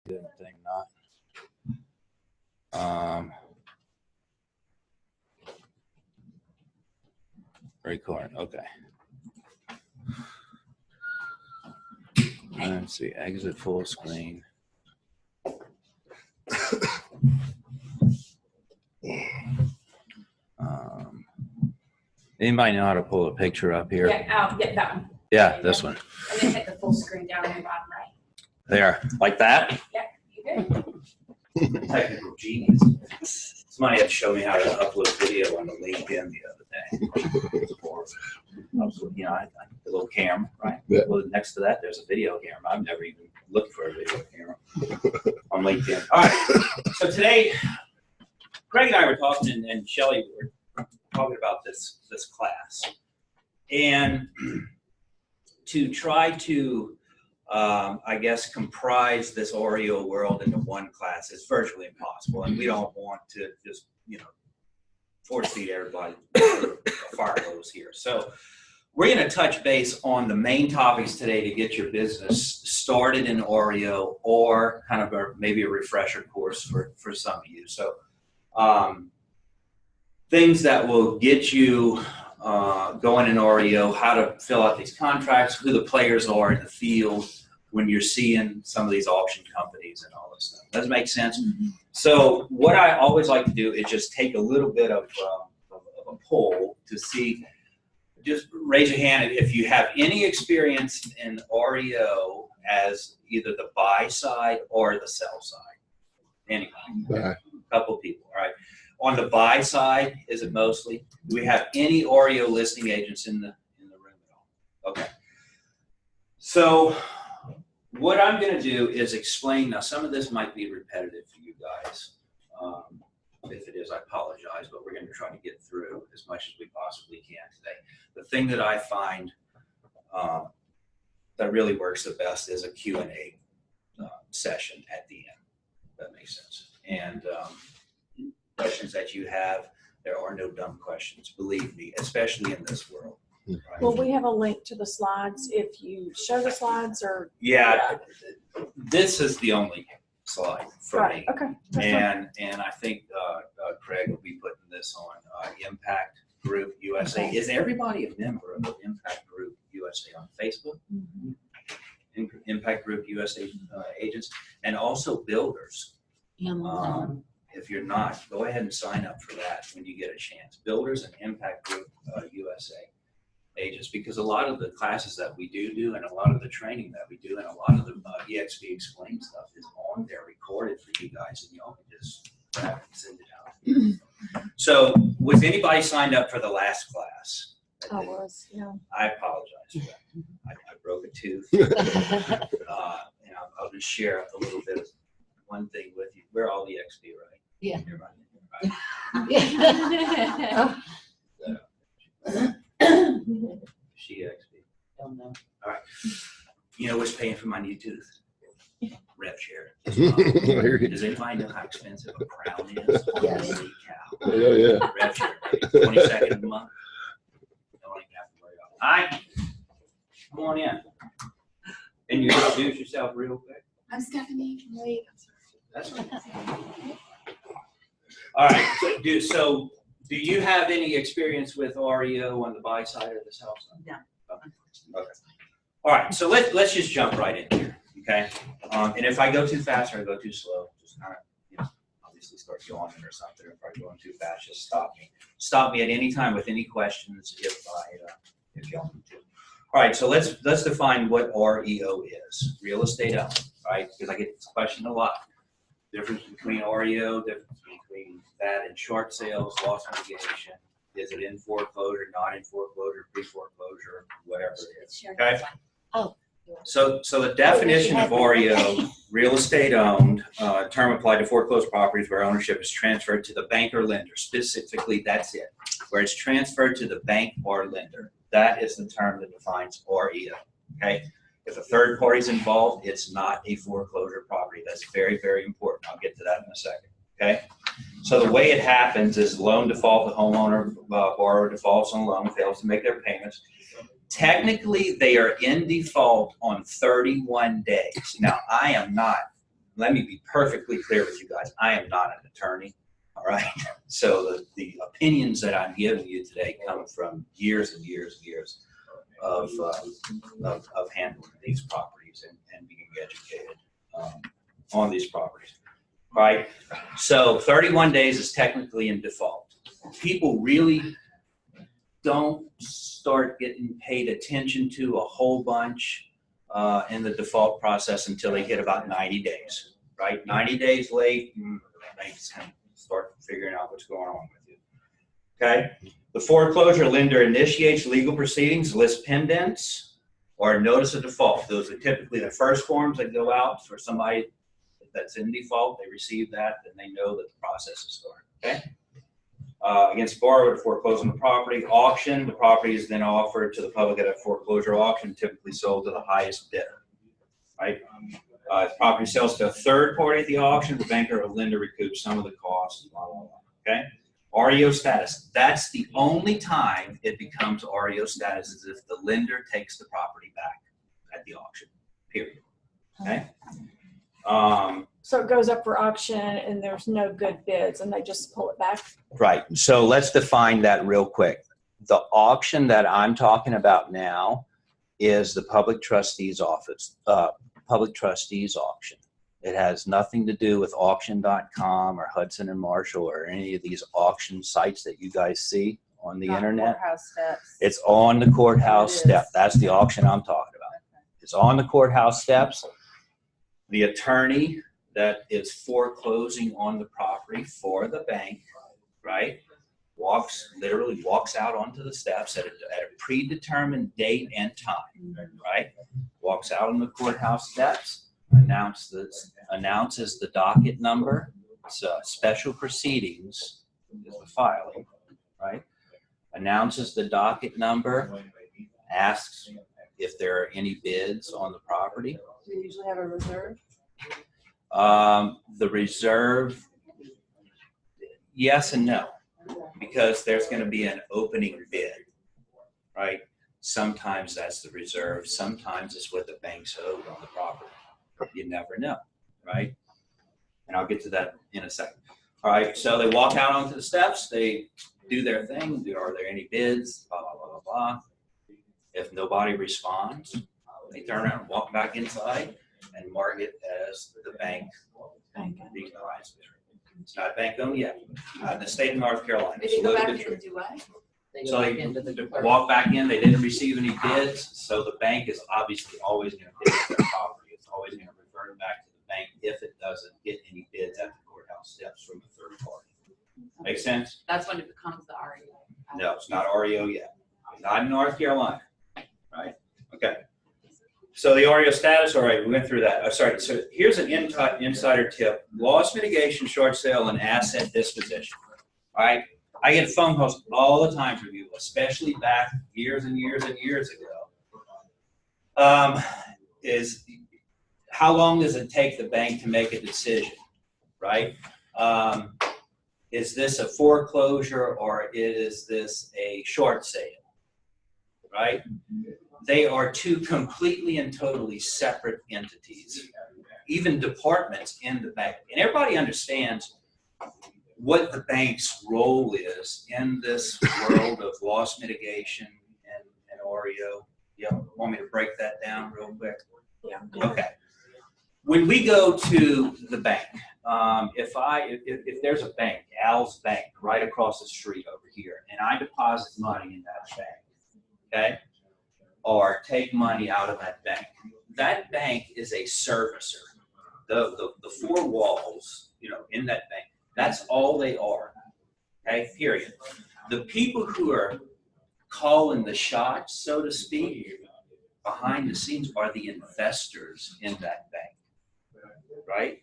Good thing not. Record. Okay. Let's see. Exit full screen. Anybody know how to pull a picture up here? Yeah, that one. Yeah, this one. And then hit the full screen down in the bottom right. There, like that? Yeah, you good. Technical genius. Somebody had to show me how to upload video on the LinkedIn the other day. You know, I the little camera, right? Yeah. Well, next to that, there's a video camera. I've never even looked for a video camera on LinkedIn. All right. So today, Greg and I were talking, and Shelly were talking about this class, and to try to, I guess, comprise this REO world into one class is virtually impossible, and we don't want to just, you know, force feed everybody a fire hose here. So we're going to touch base on the main topics today to get your business started in REO, or kind of maybe a refresher course for some of you. So things that will get you going in REO, how to fill out these contracts, who the players are in the field when you're seeing some of these auction companies and all this stuff. Does it make sense? Mm-hmm. So what I always like to do is just take a little bit of a poll to see. Just raise your hand if you have any experience in REO as either the buy side or the sell side. Anybody? A couple people, all right. On the buy side, is it mostly? Do we have any REO listing agents in the room at all? Okay. So what I'm going to do is explain. Now, some of this might be repetitive for you guys. If it is, I apologize, but we're going to try to get through as much as we possibly can today. The thing that I find that really works the best is a Q&A session at the end. That makes sense. And questions that you have, there are no dumb questions, believe me, especially in this world. Right? Will we have a link to the slides if you show the slides, or? Yeah, this is the only slide for me. Okay. And I think Craig will be putting this on Impact Group USA. Okay. Is everybody a member of Impact Group USA on Facebook? Mm-hmm. Impact Group USA agents, and also builders. If you're not, go ahead and sign up for that when you get a chance. Builders and Impact Group USA agents, because a lot of the classes that we do, and a lot of the training that we do, and a lot of the EXP Explain stuff is on there recorded for you guys, and y'all can just grab it and send it out. So was anybody signed up for the last class? I was, yeah. I apologize for that. I broke a tooth. And I'll just share a little bit of one thing with you. We're all EXP, right? Yeah. She XP. Don't know. All right. You know what's paying for my new tooth? Rev share. Does anybody know how expensive a crown is? Yes. Holy cow. Yeah. Rev share, 22nd of the month. Don't even have to worry about it. Hi. Come on in. And you introduce yourself real quick. I'm Stephanie. Can you wait? That's right. All right. So do you have any experience with REO on the buy side or the sell side? No. Okay. All right. So let's just jump right in here. Okay. And if I go too fast or I go too slow, just kind of, obviously start yawning or something. If I'm going too fast, just stop me. Stop me at any time with any questions if y'all need to. All right. So let's define what REO is. Real estate owned, right? Because I get this question a lot. Difference between REO, difference between that and short sales, loss mitigation. Is it in foreclosure, not in foreclosure, pre-foreclosure, whatever it is. Okay. Oh. So the definition of REO, real estate owned, term applied to foreclosed properties where ownership is transferred to the bank or lender. Specifically, that's it. Where it's transferred to the bank or lender. That is the term that defines REO. Okay. If a third party is involved, it's not a foreclosure property. That's very, very important. I'll get to that in a second. Okay. So the way it happens is loan default, the homeowner, borrower defaults on loan, fails to make their payments. Technically, they are in default on 31 days. Now, I am not let me be perfectly clear with you guys. I am not an attorney, all right? So the opinions that I'm giving you today come from years and years and years of handling these properties and being educated on these properties, right? So 31 days is technically in default. People really don't start getting paid attention to a whole bunch in the default process until they hit about 90 days, right? 90 days late, banks can start figuring out what's going on with you, okay? The foreclosure lender initiates legal proceedings, lists pendants, or notice of default. Those are typically the first forms that go out for somebody that's in default. They receive that, then they know that the process is started, okay? Against borrower to foreclose on the property. Auction, the property is then offered to the public at a foreclosure auction, typically sold to the highest bidder, right? If property sells to a third party at the auction, the banker or lender recoups some of the costs, blah, blah, blah, okay? REO status, that's the only time it becomes REO status is if the lender takes the property back at the auction, period, okay? So it goes up for auction and there's no good bids and they just pull it back? Right. So let's define that real quick. The auction that I'm talking about now is the public trustee's office, public trustee's auction. It has nothing to do with auction.com or Hudson and Marshall or any of these auction sites that you guys see on the internet. Courthouse steps. It's on the courthouse It is. step. That's the auction I'm talking about. It's on the courthouse steps. The attorney that is foreclosing on the property for the bank, right, literally walks out onto the steps at a predetermined date and time, right? Walks out on the courthouse steps, announces the docket number. So special proceedings is the filing, right? Announces the docket number, asks if there are any bids on the property. Do you usually have a reserve? The reserve, yes and no, because there's going to be an opening bid, right? Sometimes that's the reserve. Sometimes it's what the bank's owed on the property. You never know, right? And I'll get to that in a second. All right, so they walk out onto the steps. They do their thing. Are there any bids? Blah, blah, blah, blah, blah. If nobody responds, they turn around and walk back inside and mark it as the bank declines. It's not bank owned yet. In the state of North Carolina. Did they go back and do what? So they walk back in, they didn't receive any bids, so the bank is obviously always going to bid their property. It's always going to revert back to the bank if it doesn't get any bids at the courthouse steps from a third party. Make sense? That's when it becomes the REO. No, it's not REO yet. Not in North Carolina, right? Okay. So the REO status, all right, we went through that. Sorry, so here's an insider tip. Loss mitigation, short sale, and asset disposition, all right? I get phone calls all the time from you, especially back years and years and years ago. Is how long does it take the bank to make a decision, right? Is this a foreclosure or is this a short sale, right? They are two completely and totally separate entities, even departments in the bank. And everybody understands what the bank's role is in this world of loss mitigation and REO. You want me to break that down real quick? Yeah. Okay. When we go to the bank, if there's a bank, Al's Bank, right across the street over here, and I deposit money in that bank, okay, or take money out of that bank is a servicer. The four walls, in that bank, that's all they are, okay, period. The people who are calling the shots, so to speak, behind the scenes are the investors in that bank, right?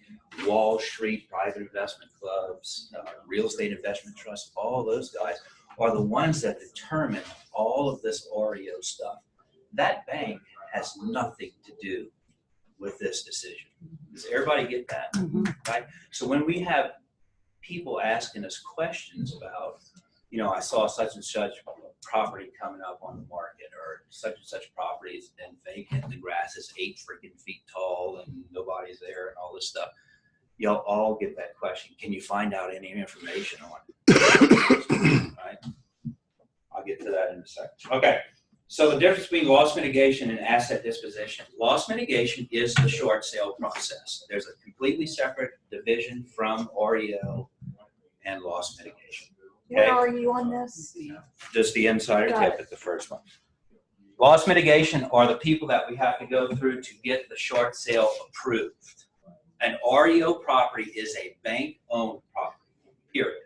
Wall Street, private investment clubs, real estate investment trusts, all those guys are the ones that determine all of this REO stuff. That bank has nothing to do with this decision. Does everybody get that? Mm-hmm. Right? So when we have people asking us questions about, I saw such and such property coming up on the market, or such and such property has been vacant, the grass is 8 freaking feet tall and nobody's there and all this stuff. You'll all get that question. Can you find out any information on it? Right? I'll get to that in a second. Okay. So the difference between loss mitigation and asset disposition. Loss mitigation is the short sale process. There's a completely separate division from REO and loss mitigation. Okay? Where are you on this? Just the insider Got tip it. at the first one. Loss mitigation are the people that we have to go through to get the short sale approved. An REO property is a bank-owned property, period.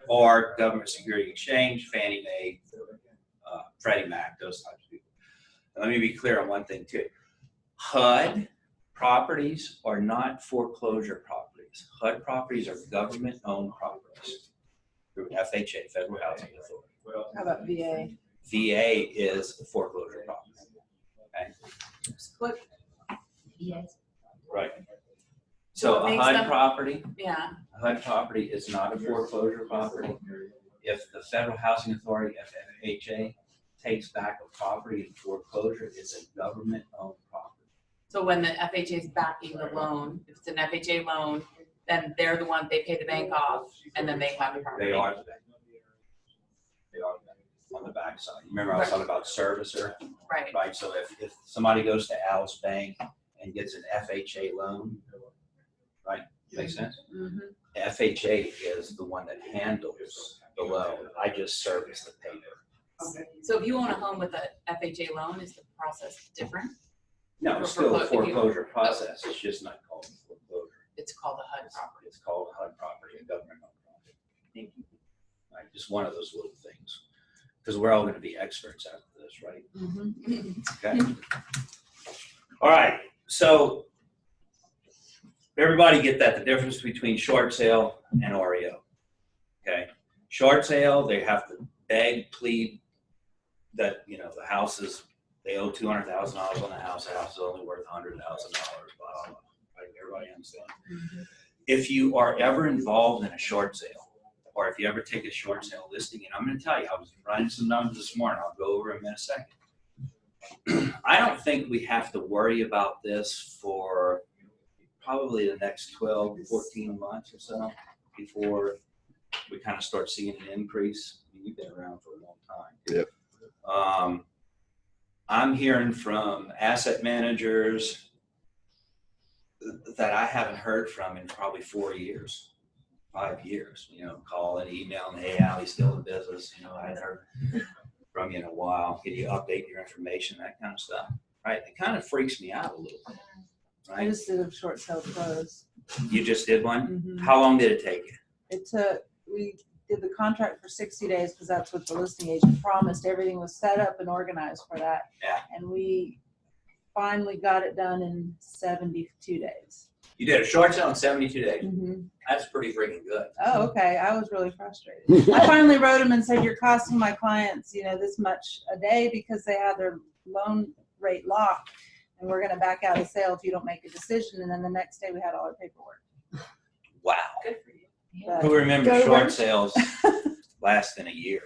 Or government security exchange, Fannie Mae, Freddie Mac, those types of people. And let me be clear on one thing too. HUD properties are not foreclosure properties. HUD properties are government-owned properties through FHA, Federal Housing Authority. How about VA? VA is a foreclosure property. Okay? What? Yes. Right. So So what a makes HUD them- property, Yeah. a HUD property is not a foreclosure property. If the Federal Housing Authority, FHA, takes back a property in foreclosure, it's a government-owned property. So when the FHA is backing the loan, if it's an FHA loan, then they're the one, they pay the bank off, and then they have the property. They are the bank. They are the bank on the backside. Remember I was talking about servicer, Right. right? So if somebody goes to Alice Bank and gets an FHA loan, right? Makes sense? Mm-hmm. FHA is the one that handles the loan. I just service the paper. So if you own a home with a FHA loan, is the process different? No, it's still a foreclosure process. It's just not called foreclosure. It's called a HUD property. It's called HUD property, a government-owned property. Thank you. Right? Just one of those little things. Because we're all going to be experts after this, right? Mm-hmm. Okay. All right. So everybody get that, the difference between short sale and REO. Okay. Short sale, they have to beg, plead that, you know, the house is, they owe $200,000 on the house is only worth $100,000, blah, blah, blah. Right? Everybody understand. Mm-hmm. If you are ever involved in a short sale, or if you ever take a short sale listing, and I'm going to tell you, I was running some numbers this morning. I'll go over them in a second. I don't think we have to worry about this for probably the next 12, 14 months or so before we kind of start seeing an increase. I mean, you've been around for a long time. Yep. I'm hearing from asset managers that I haven't heard from in probably 4 years, 5 years, you know, call and email and, hey, Allie's still in business. You know, I hadn't heard from you in a while. Can you update your information, that kind of stuff, right? It kind of freaks me out a little bit, I right? just did a short sale close. You just did one? Mhm. How long did it take you? It took, we did the contract for 60 days because that's what the listing agent promised. Everything was set up and organized for that. Yeah. And we finally got it done in 72 days. You did a short sale in 72 days. Mm-hmm. That's pretty freaking good. Oh, okay. I was really frustrated. I finally wrote him and said, you're costing my clients, you know, this much a day because they have their loan rate locked. And we're going to back out of sale if you don't make a decision. And then the next day we had all our paperwork. Wow. Good for you. But Who remembers Go short run. sales last than a year?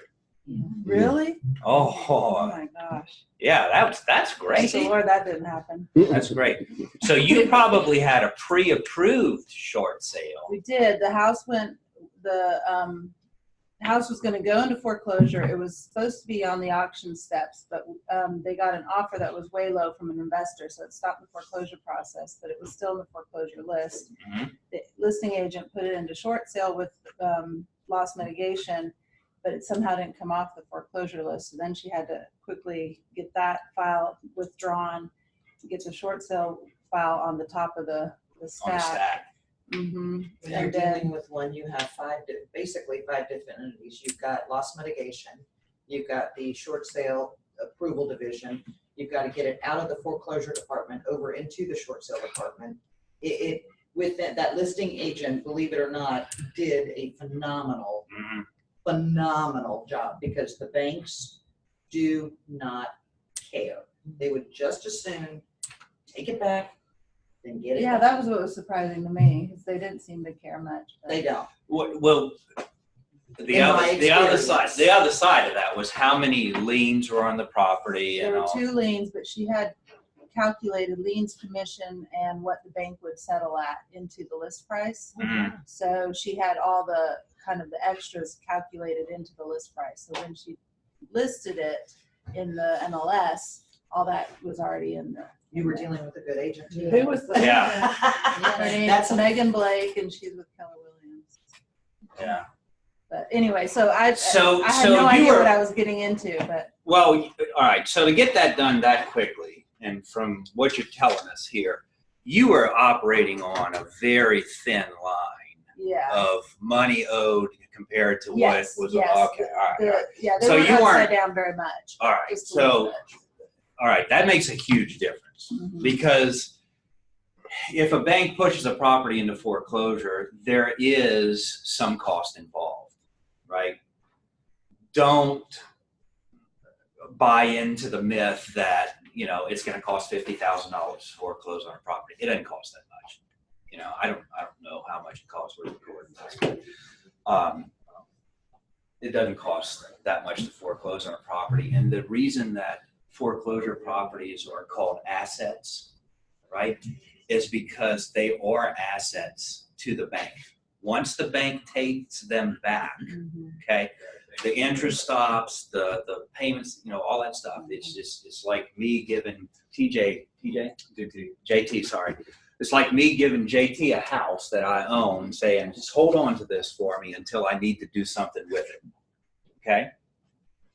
really? Oh Oh, my gosh. yeah, that's great. Thank the Lord that didn't happen. That's great. So you probably had a pre-approved short sale. We did. The house went, the house was going to go into foreclosure. It was supposed to be on the auction steps, but they got an offer that was way low from an investor, so it stopped the foreclosure process, but it was still in the foreclosure list. Mhm. The listing agent put it into short sale with loss mitigation, but it somehow didn't come off the foreclosure list. So then she had to quickly get that file withdrawn, get the short sale file on the top of the On the stack. stack. Mm-hmm. When you're dealing with one, you have basically five different entities. You've got loss mitigation, you've got the short sale approval division, you've got to get it out of the foreclosure department over into the short sale department. With that listing agent, believe it or not, did a phenomenal job because the banks do not care. They would just as soon take it back than get it Yeah, back. that was what was surprising to me, because they didn't seem to care much. but- They don't. Well, the In my other side experience. of that was how many liens were on the property There and were all. 2 liens, but she had calculated liens commission and what the bank would settle at into the list price. Mhm. So she had all the kind of the extras calculated into the list price. So when she listed it in the MLS, all that was already in there. You were dealing with a good agent too. Who was the? Yeah. Her name's That's Megan Blake, and she's with Keller Williams. Yeah. But anyway, so I had So no you idea were- what I was getting into, but Well, all right. So to get that done that quickly, and from what you're telling us here, you were operating on a very thin line yeah. of money owed compared to Yes, what was yes. okay. All right. All right. Yeah, they So weren't you weren't- upside down very much. All right. Just a little So all right, that makes a huge difference bit. Mhm. because if a bank pushes a property into foreclosure, there is some cost involved, right? Don't buy into the myth that, you know, it's going to cost $50,000 to foreclose on a property. It doesn't cost that much. You know, I don't know how much it costs. We're recording this. It doesn't cost that much to foreclose on a property. And the reason that foreclosure properties are called assets, right, is because they are assets to the bank. Once the bank takes them back, okay, the interest stops, the payments, you know, all that stuff. It's like me giving JT, sorry. It's like me giving JT a house that I own, saying, just hold on to this for me until I need to do something with it. Okay?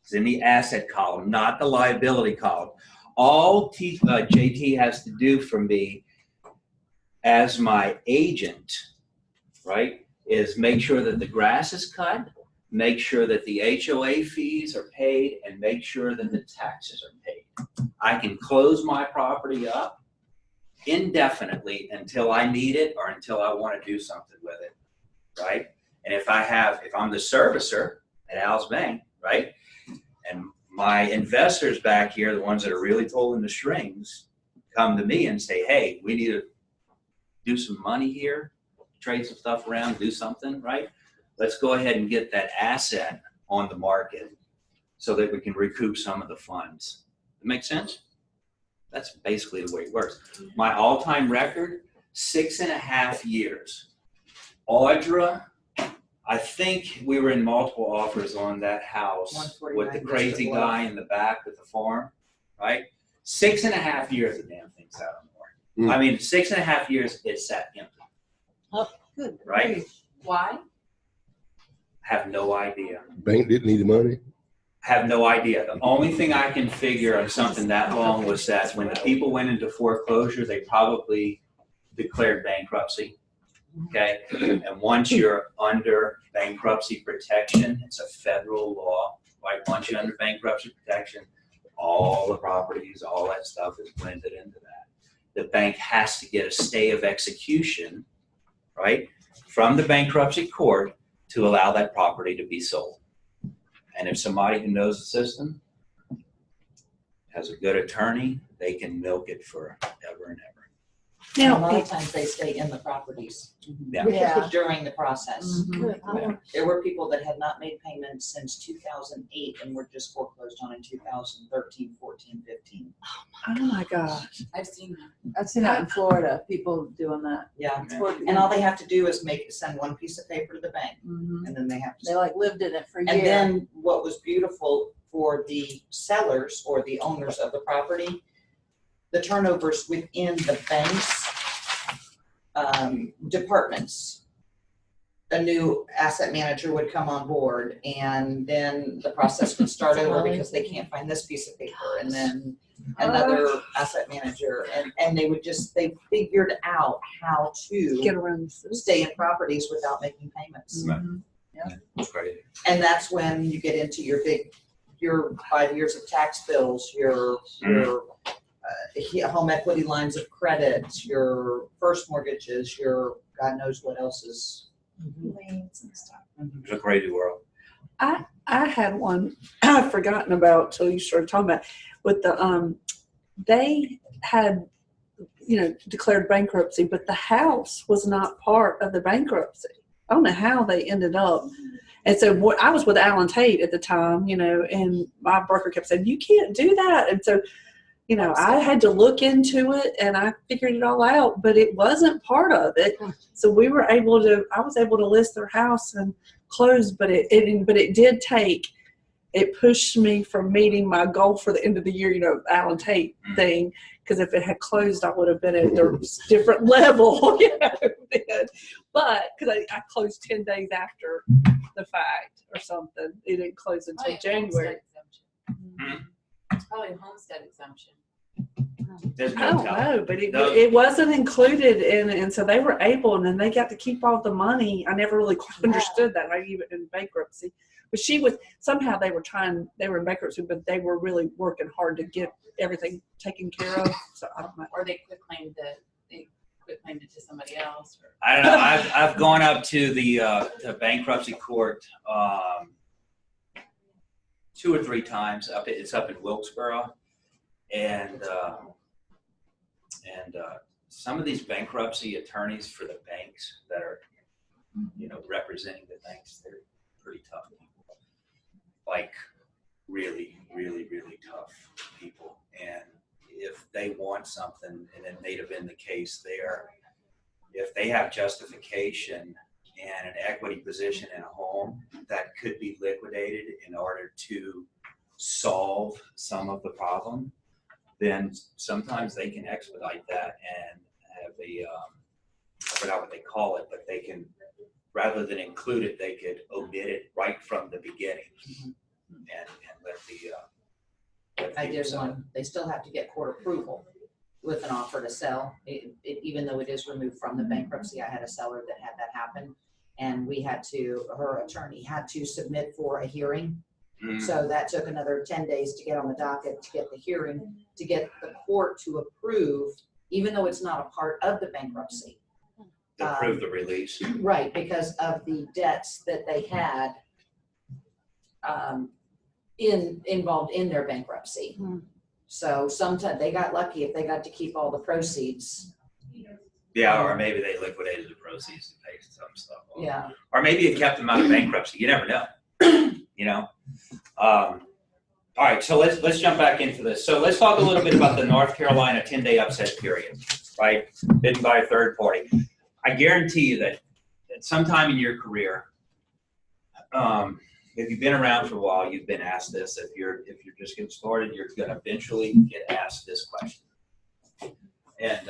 It's in the asset column, not the liability column. All JT has to do for me as my agent, right, is make sure that the grass is cut, make sure that the HOA fees are paid, and make sure that the taxes are paid. I can close my property up indefinitely until I need it or until I want to do something with it, right? And if I'm the servicer at Al's Bank, right, and my investors back here, the ones that are really pulling the strings, come to me and say, hey, we need to do some money here, trade some stuff around, do something, right? Let's go ahead and get that asset on the market so that we can recoup some of the funds. That make sense? That's basically the way it works. My all-time record, 6.5 years. Audra, I think we were in multiple offers on that house with the 149 crazy District guy in the back with the farm, right? 6.5 years the damn thing sat on the market. I mean, 6.5 years it sat empty. Good. Right? Why? Have no idea. Bank didn't need the money. Have no idea. The only thing I can figure on something that long was that when the people went into foreclosure, they probably declared bankruptcy. Okay? And once you're under bankruptcy protection, it's a federal law. Right? Once you're under bankruptcy protection, all the properties, all that stuff is blended into that. The bank has to get a stay of execution, right, from the bankruptcy court to allow that property to be sold. And if somebody who knows the system has a good attorney, they can milk it forever and ever. And a lot of times they stay in the properties Yeah. during the process. Good. There were people that had not made payments since 2008 and were just foreclosed on in 2013, 14, 15. Oh my gosh. I've seen that. I've seen that in Florida, people doing that. Yeah. Yeah. And all they have to do is send one piece of paper to the bank, Mhm. and then they have to. They like lived in it for years. And then what was beautiful for the sellers or the owners of the property, the turnovers within the bank's departments. A new asset manager would come on board, and then the process would start over because they can't find this piece of paper, and then another asset manager, and they figured out how Get to around the system. stay in properties without making payments. Mhm. It's crazy. And that's when you get into your 5 years of tax bills, your home equity lines of credit, your first mortgages, your God knows what else is. Liens and stuff. It's a crazy world. I had one I've forgotten about till you started talking about with the they had declared bankruptcy, but the house was not part of the bankruptcy. I don't know how they ended up. And so I was with Alan Tate at the time, and my broker kept saying, you can't do that. And so You know, I had to look into it and I figured it all out, but it wasn't part of it. So I was able to list their house and close, but it did take, it pushed me from meeting my goal for the end of the year, you know, Alan Tate thing. Because if it had closed, I would have been at a different level, you know. But because I closed 10 days after the fact or something, it didn't close until January. It's probably a homestead exemption. There's I no don't telling. know, but No. it wasn't included in, and so they were able, and then they got to keep all the money. I never really quite understood that. I even in bankruptcy, but somehow they were in bankruptcy, but they were really working hard to get everything taken care of. So I don't know. Or they quit claimed it to somebody else. Or, I don't know. I've gone up to the bankruptcy court 2 or 3 times. It's up in Wilkesboro, and some of these bankruptcy attorneys for the banks that are, you know, representing the banks, they're pretty tough people. Like really, really, really tough people. And if they want something, and it may have been the case there, if they have justification and an equity position in a home that could be liquidated in order to solve some of the problem, then sometimes they can expedite that and have I forgot what they call it, but they can, rather than include it, they could omit it right from the beginning and let the I did one. They still have to get court approval with an offer to sell. Even though it is removed from the bankruptcy, I had a seller that had that happen. And her attorney had to submit for a hearing. So that took another 10 days to get on the docket, to get the hearing, to get the court to approve, even though it's not a part of the bankruptcy. approve the release. Right, because of the debts that they had involved in their bankruptcy. So sometimes they got lucky if they got to keep all the proceeds. Yeah, or maybe they liquidated the proceeds and paid some stuff off. Yeah. Or maybe it kept them out of bankruptcy. You never know. You know? All right, so let's jump back into this. So let's talk a little bit about the North Carolina 10-day upset period, right? Bidden by a third party. I guarantee you that at some time in your career, if you've been around for a while, you've been asked this. If you're just getting started, you're going to eventually get asked this question. And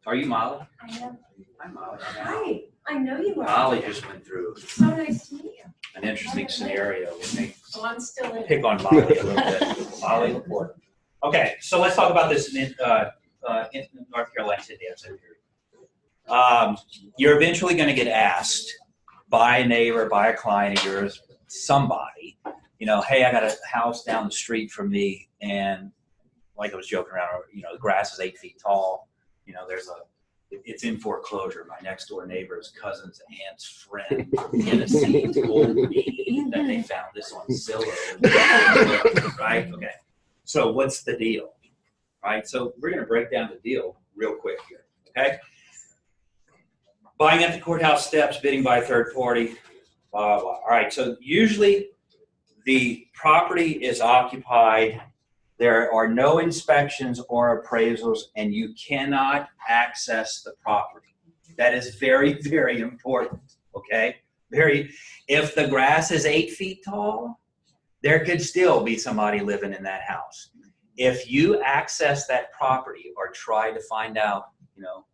are you Molly? I am. Hi, Molly. Hi, I know you are. Molly just went through So nice to meet you. an interesting scenario. We may Oh, I'm still in. pick on Molly a little bit. Molly, report. Okay, so let's talk about this in North Carolina today. You're eventually going to get asked by a neighbor, by a client of yours, somebody, you know, hey, I got a house down the street from me, and like I was joking around, you know, the grass is 8 feet tall. You know, it's in foreclosure. My next door neighbor's cousin's aunt's friend from Tennessee told me that they found this on Zillow. Right? Okay. So what's the deal? Right? So we're going to break down the deal real quick here. Okay? Buying at the courthouse steps, bidding by a third party, blah, blah, blah. All right. So usually the property is occupied. There are no inspections or appraisals, and you cannot access the property. That is very, very important, okay? If the grass is 8 feet tall, there could still be somebody living in that house. If you access that property or try to find out, you know,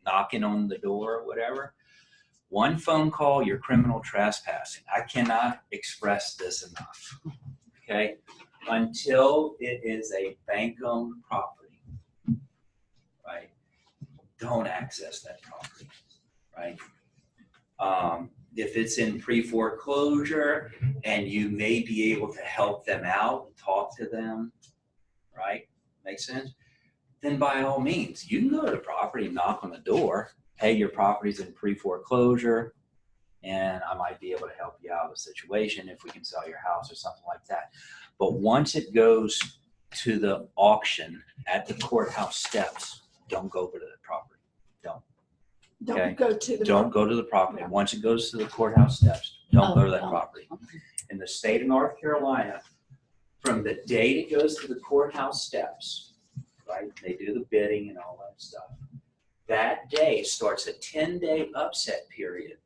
knocking on the door or whatever, one phone call, you're criminal trespassing. I cannot express this enough, okay? Until it is a bank-owned property, right? Don't access that property, right? If it's in pre-foreclosure and you may be able to help them out, talk to them, right? Makes sense? Then by all means, you can go to the property and knock on the door. Hey, your property's in pre-foreclosure, and I might be able to help you out of the situation if we can sell your house or something like that. But once it goes to the auction at the courthouse steps, don't go to the property. Don't. Okay? Don't go to the property. Yeah. Once it goes to the courthouse steps, don't go to that property. In the state of North Carolina, from the date it goes to the courthouse steps, right? They do the bidding and all that stuff. That day starts a 10-day upset period,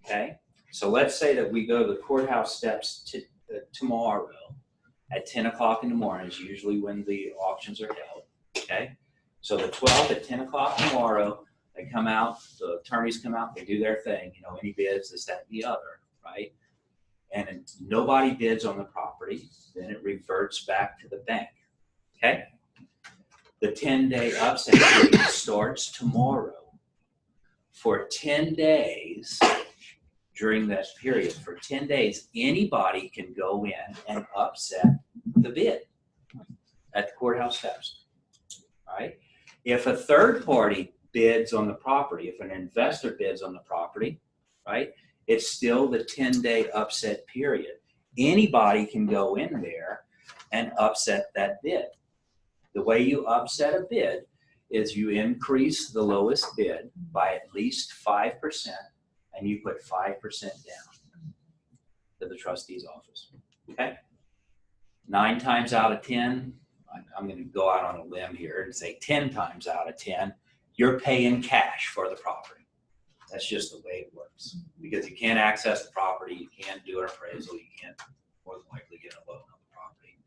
okay? So let's say that we go to the courthouse steps tomorrow at 10 o'clock in the morning is usually when the auctions are held, okay? So the 12th at 10 o'clock tomorrow, they come out, the attorneys come out, they do their thing, you know, any bids, this, that, and the other, right? And nobody bids on the property, then it reverts back to the bank, okay? The 10-day upset period starts tomorrow. For 10 days, during that period, for 10 days, anybody can go in and upset the bid at the courthouse steps, right? If a third party bids on the property, if an investor bids on the property, right, it's still the 10-day upset period. Anybody can go in there and upset that bid. The way you upset a bid is you increase the lowest bid by at least 5%, and you put 5% down to the trustee's office, okay? 9 times out of 10, I'm gonna go out on a limb here and say 10 times out of 10, you're paying cash for the property. That's just the way it works. Because you can't access the property, you can't do an appraisal, you can't more than likely get a loan on the property,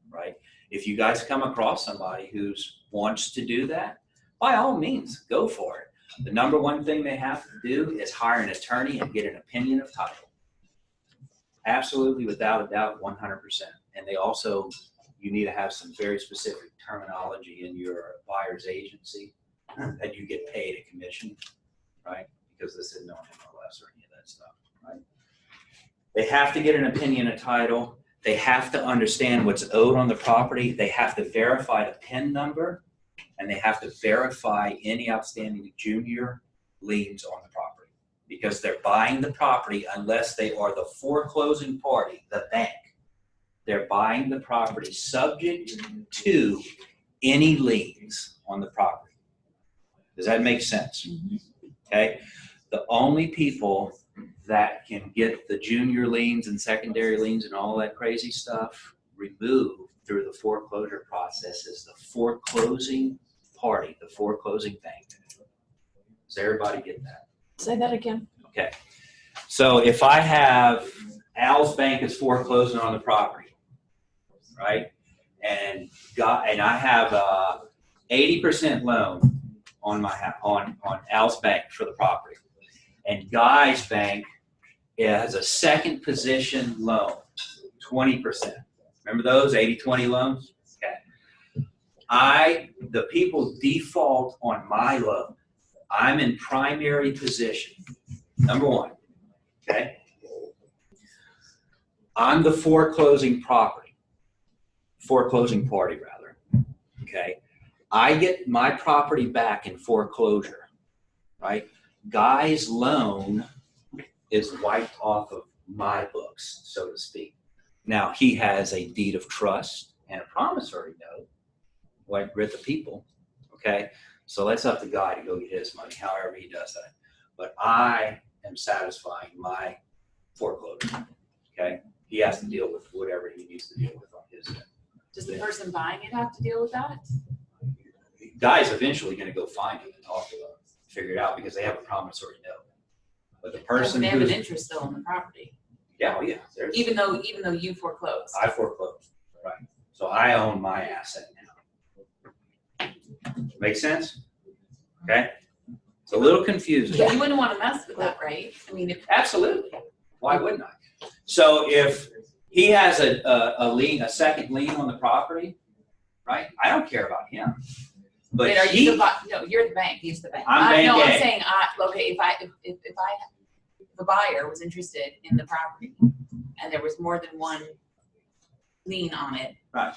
right? If you guys come across somebody who wants to do that, by all means, go for it. The number one thing they have to do is hire an attorney and get an opinion of title. Absolutely, without a doubt, 100%. And they also, you need to have some very specific terminology in your buyer's agency that you get paid a commission, right? Because this is no MLS or any of that stuff, right? They have to get an opinion of title. They have to understand what's owed on the property. They have to verify the PIN number, and they have to verify any outstanding junior liens on the property, because they're buying the property unless they are the foreclosing party, the bank. They're buying the property subject to any liens on the property. Does that make sense? Okay. The only people that can get the junior liens and secondary liens and all that crazy stuff removed through the foreclosure process is the foreclosing party, the foreclosing bank. Does everybody get that? Say that again. Okay. So if I have Al's bank is foreclosing on the property, right? And I have a 80% loan on my on Al's bank for the property, and Guy's bank has a second position loan, 20%. Remember those 80-20 loans? Okay. The people default on my loan. I'm in primary position. Number one. Okay. I'm the foreclosing party rather. Okay. I get my property back in foreclosure, right? Guy's loan is wiped off of my books, so to speak. Now, he has a deed of trust and a promissory note, like with the people, okay? So that's up to Guy to go get his money, however he does that. But I am satisfying my foreclosure, okay? He has to deal with whatever he needs to deal with on his end. Does the person buying it have to deal with that? Guy's eventually going to go find him and talk to them, figure it out, because they have a promissory note. But the person They have an who's, interest still in the property, yeah, there's, even though you foreclosed. I foreclosed, right? So I own my asset now. Make sense? Okay? It's a little confusing. But you wouldn't want to mess with that, right? I mean, if Absolutely. Why wouldn't I? So if he has a lien, a second lien on the property, right? I don't care about him. But wait, are you no, you're the bank. He's the bank. I'm bank no, A. I'm saying, okay, if the buyer was interested in the property and there was more than one lien on it, right,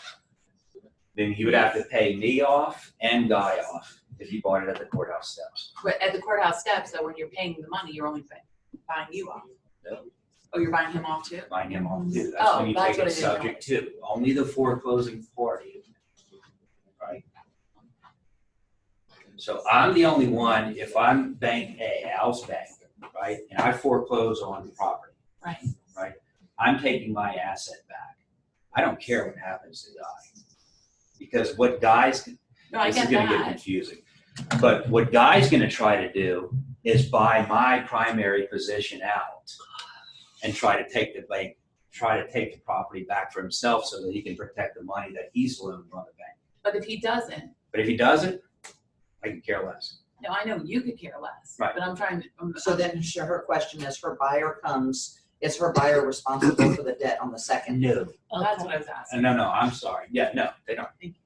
then he would have to pay me off and Guy off if he bought it at the courthouse steps. but at the courthouse steps, so when you're paying the money, you're only buying you off. No. Oh, you're buying him off too? Buying him off too. That's Oh, when you that's take what it I didn't know. subject to. Only the foreclosing party, right? So I'm the only one, if I'm bank A, Al's bank, right, and I foreclose on the property, Right. right, I'm taking my asset back. I don't care what happens to Guy. Because what Guy's, No, I this is get gonna get that. confusing. But what Guy's gonna try to do is buy my primary position out and try to take the property back for himself so that he can protect the money that he's loaned on the bank. But if he doesn't, But if he doesn't, I can care less. no, I know you could care less. Right. But I'm trying to. So then her question is, her buyer comes, is her buyer responsible for the debt on the second? No. That's what I was asking. No, I'm sorry. Yeah, no, they don't. Thank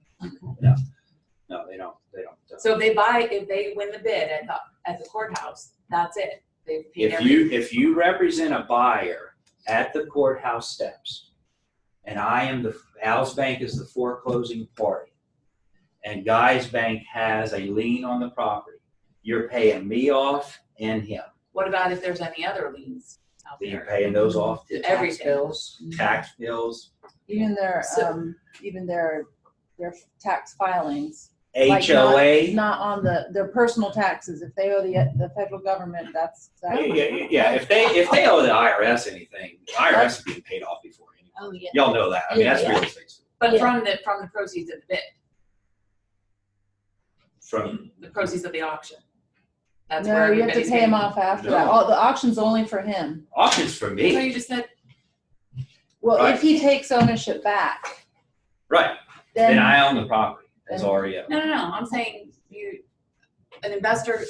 No, they don't. So if they win the bid at the courthouse, that's it. They've paid If you represent a buyer at the courthouse steps, and Al's Bank is the foreclosing party, and Guy's Bank has a lien on the property, you're paying me off and him. What about if there's any other liens out Then you're there? paying those off too. Everything. Tax bills, Even their, So- their tax filings. HOA. Not on their personal taxes. If they owe the federal government, that's. Yeah, if they owe the IRS anything, the IRS is being paid off before you. Oh, yeah. Y'all know that. I mean, that's Yeah. real estate. But Yeah. from the proceeds of the bid, From, the proceeds of the auction. That's No, where you have to everybody's pay him getting- off after that. No. Oh, the auction's only for him. auctions for So me. you just said, Well, Right. if he takes ownership back, Right, then then. I own the property as then- REO. no, I'm saying an investor,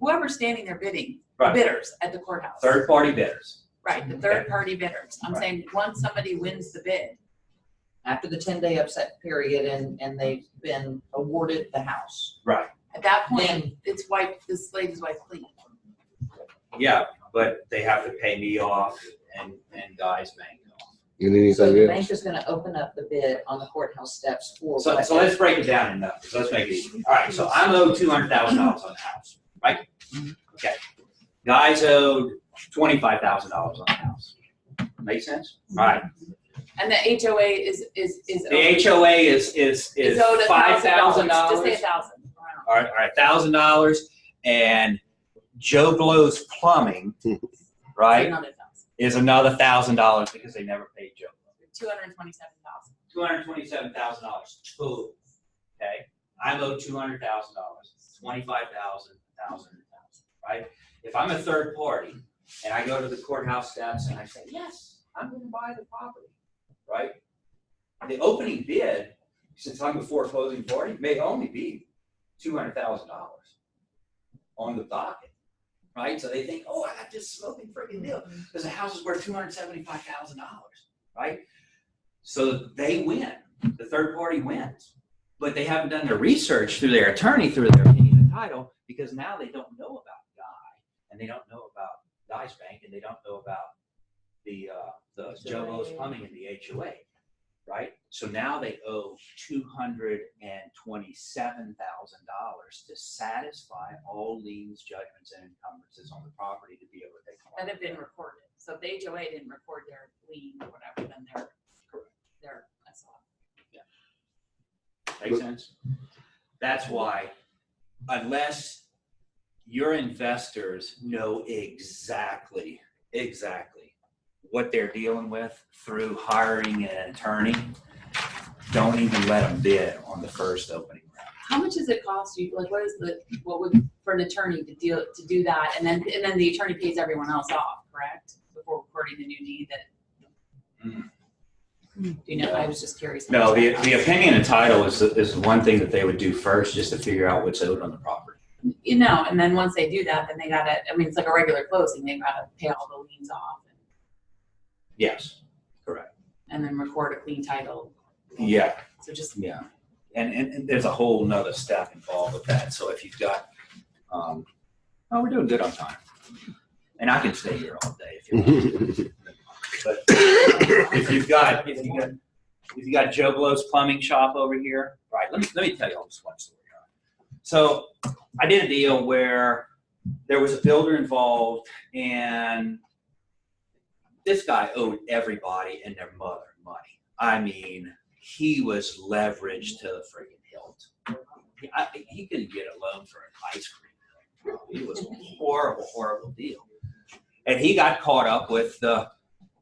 whoever's standing there bidding, Right. bidders at the courthouse. Third-party bidders. Right, the third-party bidders. I'm Right. saying once somebody wins the bid, After the 10-day upset period and they've been awarded the house. Right, at that point, Then- it's wiped, the slate is wiped clean. yeah, but they have to pay me off and Guy's Bank off. So Anything the else? bank is gonna open up the bid on the courthouse steps for So what? let's break it down in numbers. Let's make it easy. All right, so I'm owed $200,000 on the house, right? Okay. Guys owed $25,000 on the house. Make sense? All right. And the HOA is The HOA is owed $5,000. Just say 1,000. All right, $1,000, and Joe Blow's Plumbing, right, Another 1,000. is another $1,000 because they never paid Joe Blow. 227,000. $227,000 total. Okay, I'm owed $200,000, $25,000, $1,000, right? If I'm a third party and I go to the courthouse steps and I say, yes, I'm going to buy the property, right? The opening bid, since I'm a foreclosing party, may only be $200,000 on the docket, right? So they think, oh, I got this smoking freaking deal because the house is worth $275,000, right? So they win. The third party wins, but they haven't done their research through their attorney, through their opinion and title, because now they don't know about Guy, and they don't know about Guy's Bank, and they don't know about the Joe Blow's Plumbing and the HOA, right? So now they owe $227,000 to satisfy all liens, judgments, and encumbrances on the property to be able to take. That have been recorded. So if the HOA didn't record their lien or whatever, then they're, that's all. Make sense? That's why, unless your investors know exactly what they're dealing with through hiring an attorney, don't even let them bid on the first opening round. How much does it cost you? Like, what would, for an attorney to do that? And then the attorney pays everyone else off, correct? Before recording the new deed that. You know, I was just curious. how No, much the that costs. opinion and title is one thing that they would do first, just to figure out what's owed on the property. You know, and then once they do that, then they gotta, I mean, it's like a regular closing, they gotta pay all the liens off Yes, correct. and then record a clean title. Yeah. So just, Yeah, and there's a whole nother step involved with that. So if you've got, oh, we're doing good on time, and I can stay here all day if you want. But if you got Joe Blow's Plumbing Shop over here, right? Let me tell you all this one story. So I did a deal where there was a builder involved, and this guy owed everybody and their mother money. I mean, he was leveraged to the freaking hilt. He couldn't get a loan for an ice cream. It was a horrible deal. And he got caught up with the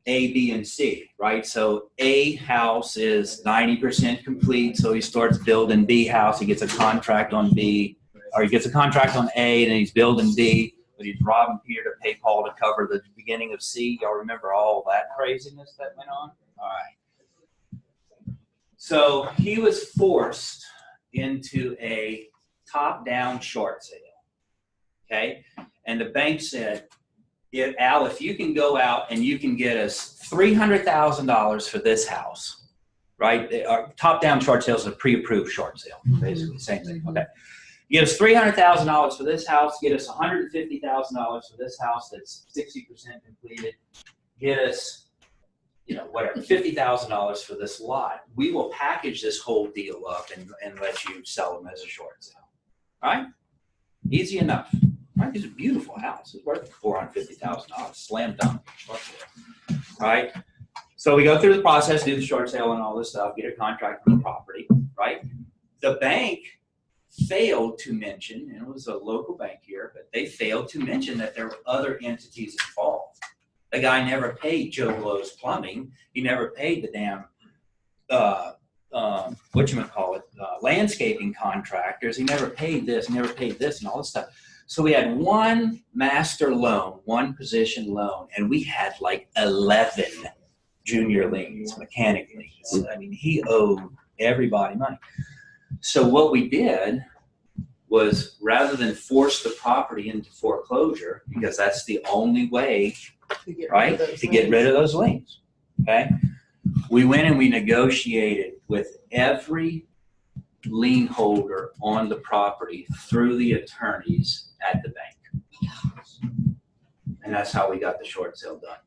A, B, and C, right? So A house is 90% complete, so he starts building B house. He gets a contract on B, or he gets a contract on A, and then he's building B, but he's robbing Peter to pay Paul to cover the beginning of C. Y'all remember all that craziness that went on? All right. So he was forced into a top-down short sale, okay? And the bank said, if you can go out and you can get us $300,000 for this house, right? Our top-down short sale is a pre-approved short sale, basically, same thing, okay? Get us $300,000 for this house, get us $150,000 for this house that's 60% completed, get us, whatever, $50,000 for this lot. We will package this whole deal up and let you sell them as a short sale, all right? Easy enough. Right? It's a beautiful house. It's worth $450,000. Slam dunk. All right. So we go through the process, do the short sale and all this stuff, get a contract for the property, right? The bank failed to mention, and it was a local bank here, but they failed to mention that there were other entities involved. The guy never paid Joe Blow's Plumbing. He never paid the damn landscaping contractors. He never paid this, never paid this, and all this stuff. So we had one master loan, one position loan, and we had like 11 junior liens, mechanic liens. I mean, he owed everybody money. So what we did was, rather than force the property into foreclosure, because that's the only way, right, to get rid of those liens, okay? We went and we negotiated with every lien holder on the property through the attorneys at the bank. And that's how we got the short sale done.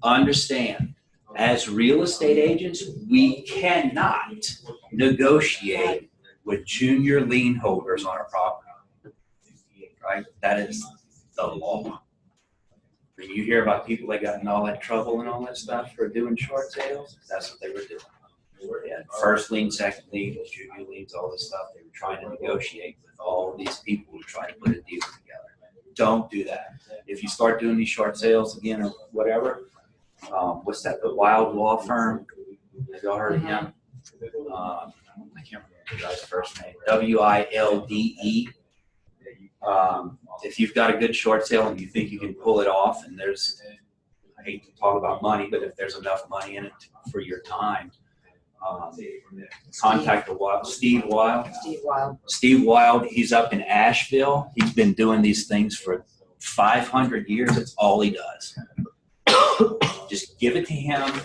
Understand, as real estate agents, we cannot negotiate with junior lien holders on our property, right? That is the law. When you hear about people that got in all that trouble and all that stuff for doing short sales, that's what they were doing. They had first lien, second lien, junior liens, all this stuff. They were trying to negotiate with all these people to try to put a deal together. Don't do that. If you start doing these short sales again or whatever, what's that, the Wild Law Firm? Have y'all heard of him? I can't remember the guy's first name. WILDE. If you've got a good short sale and you think you can pull it off, and there's, I hate to talk about money, but if there's enough money in it for your time, contact Steve Wild. Steve Wild, he's up in Asheville. He's been doing these things for 500 years. It's all he does. Just give it to him,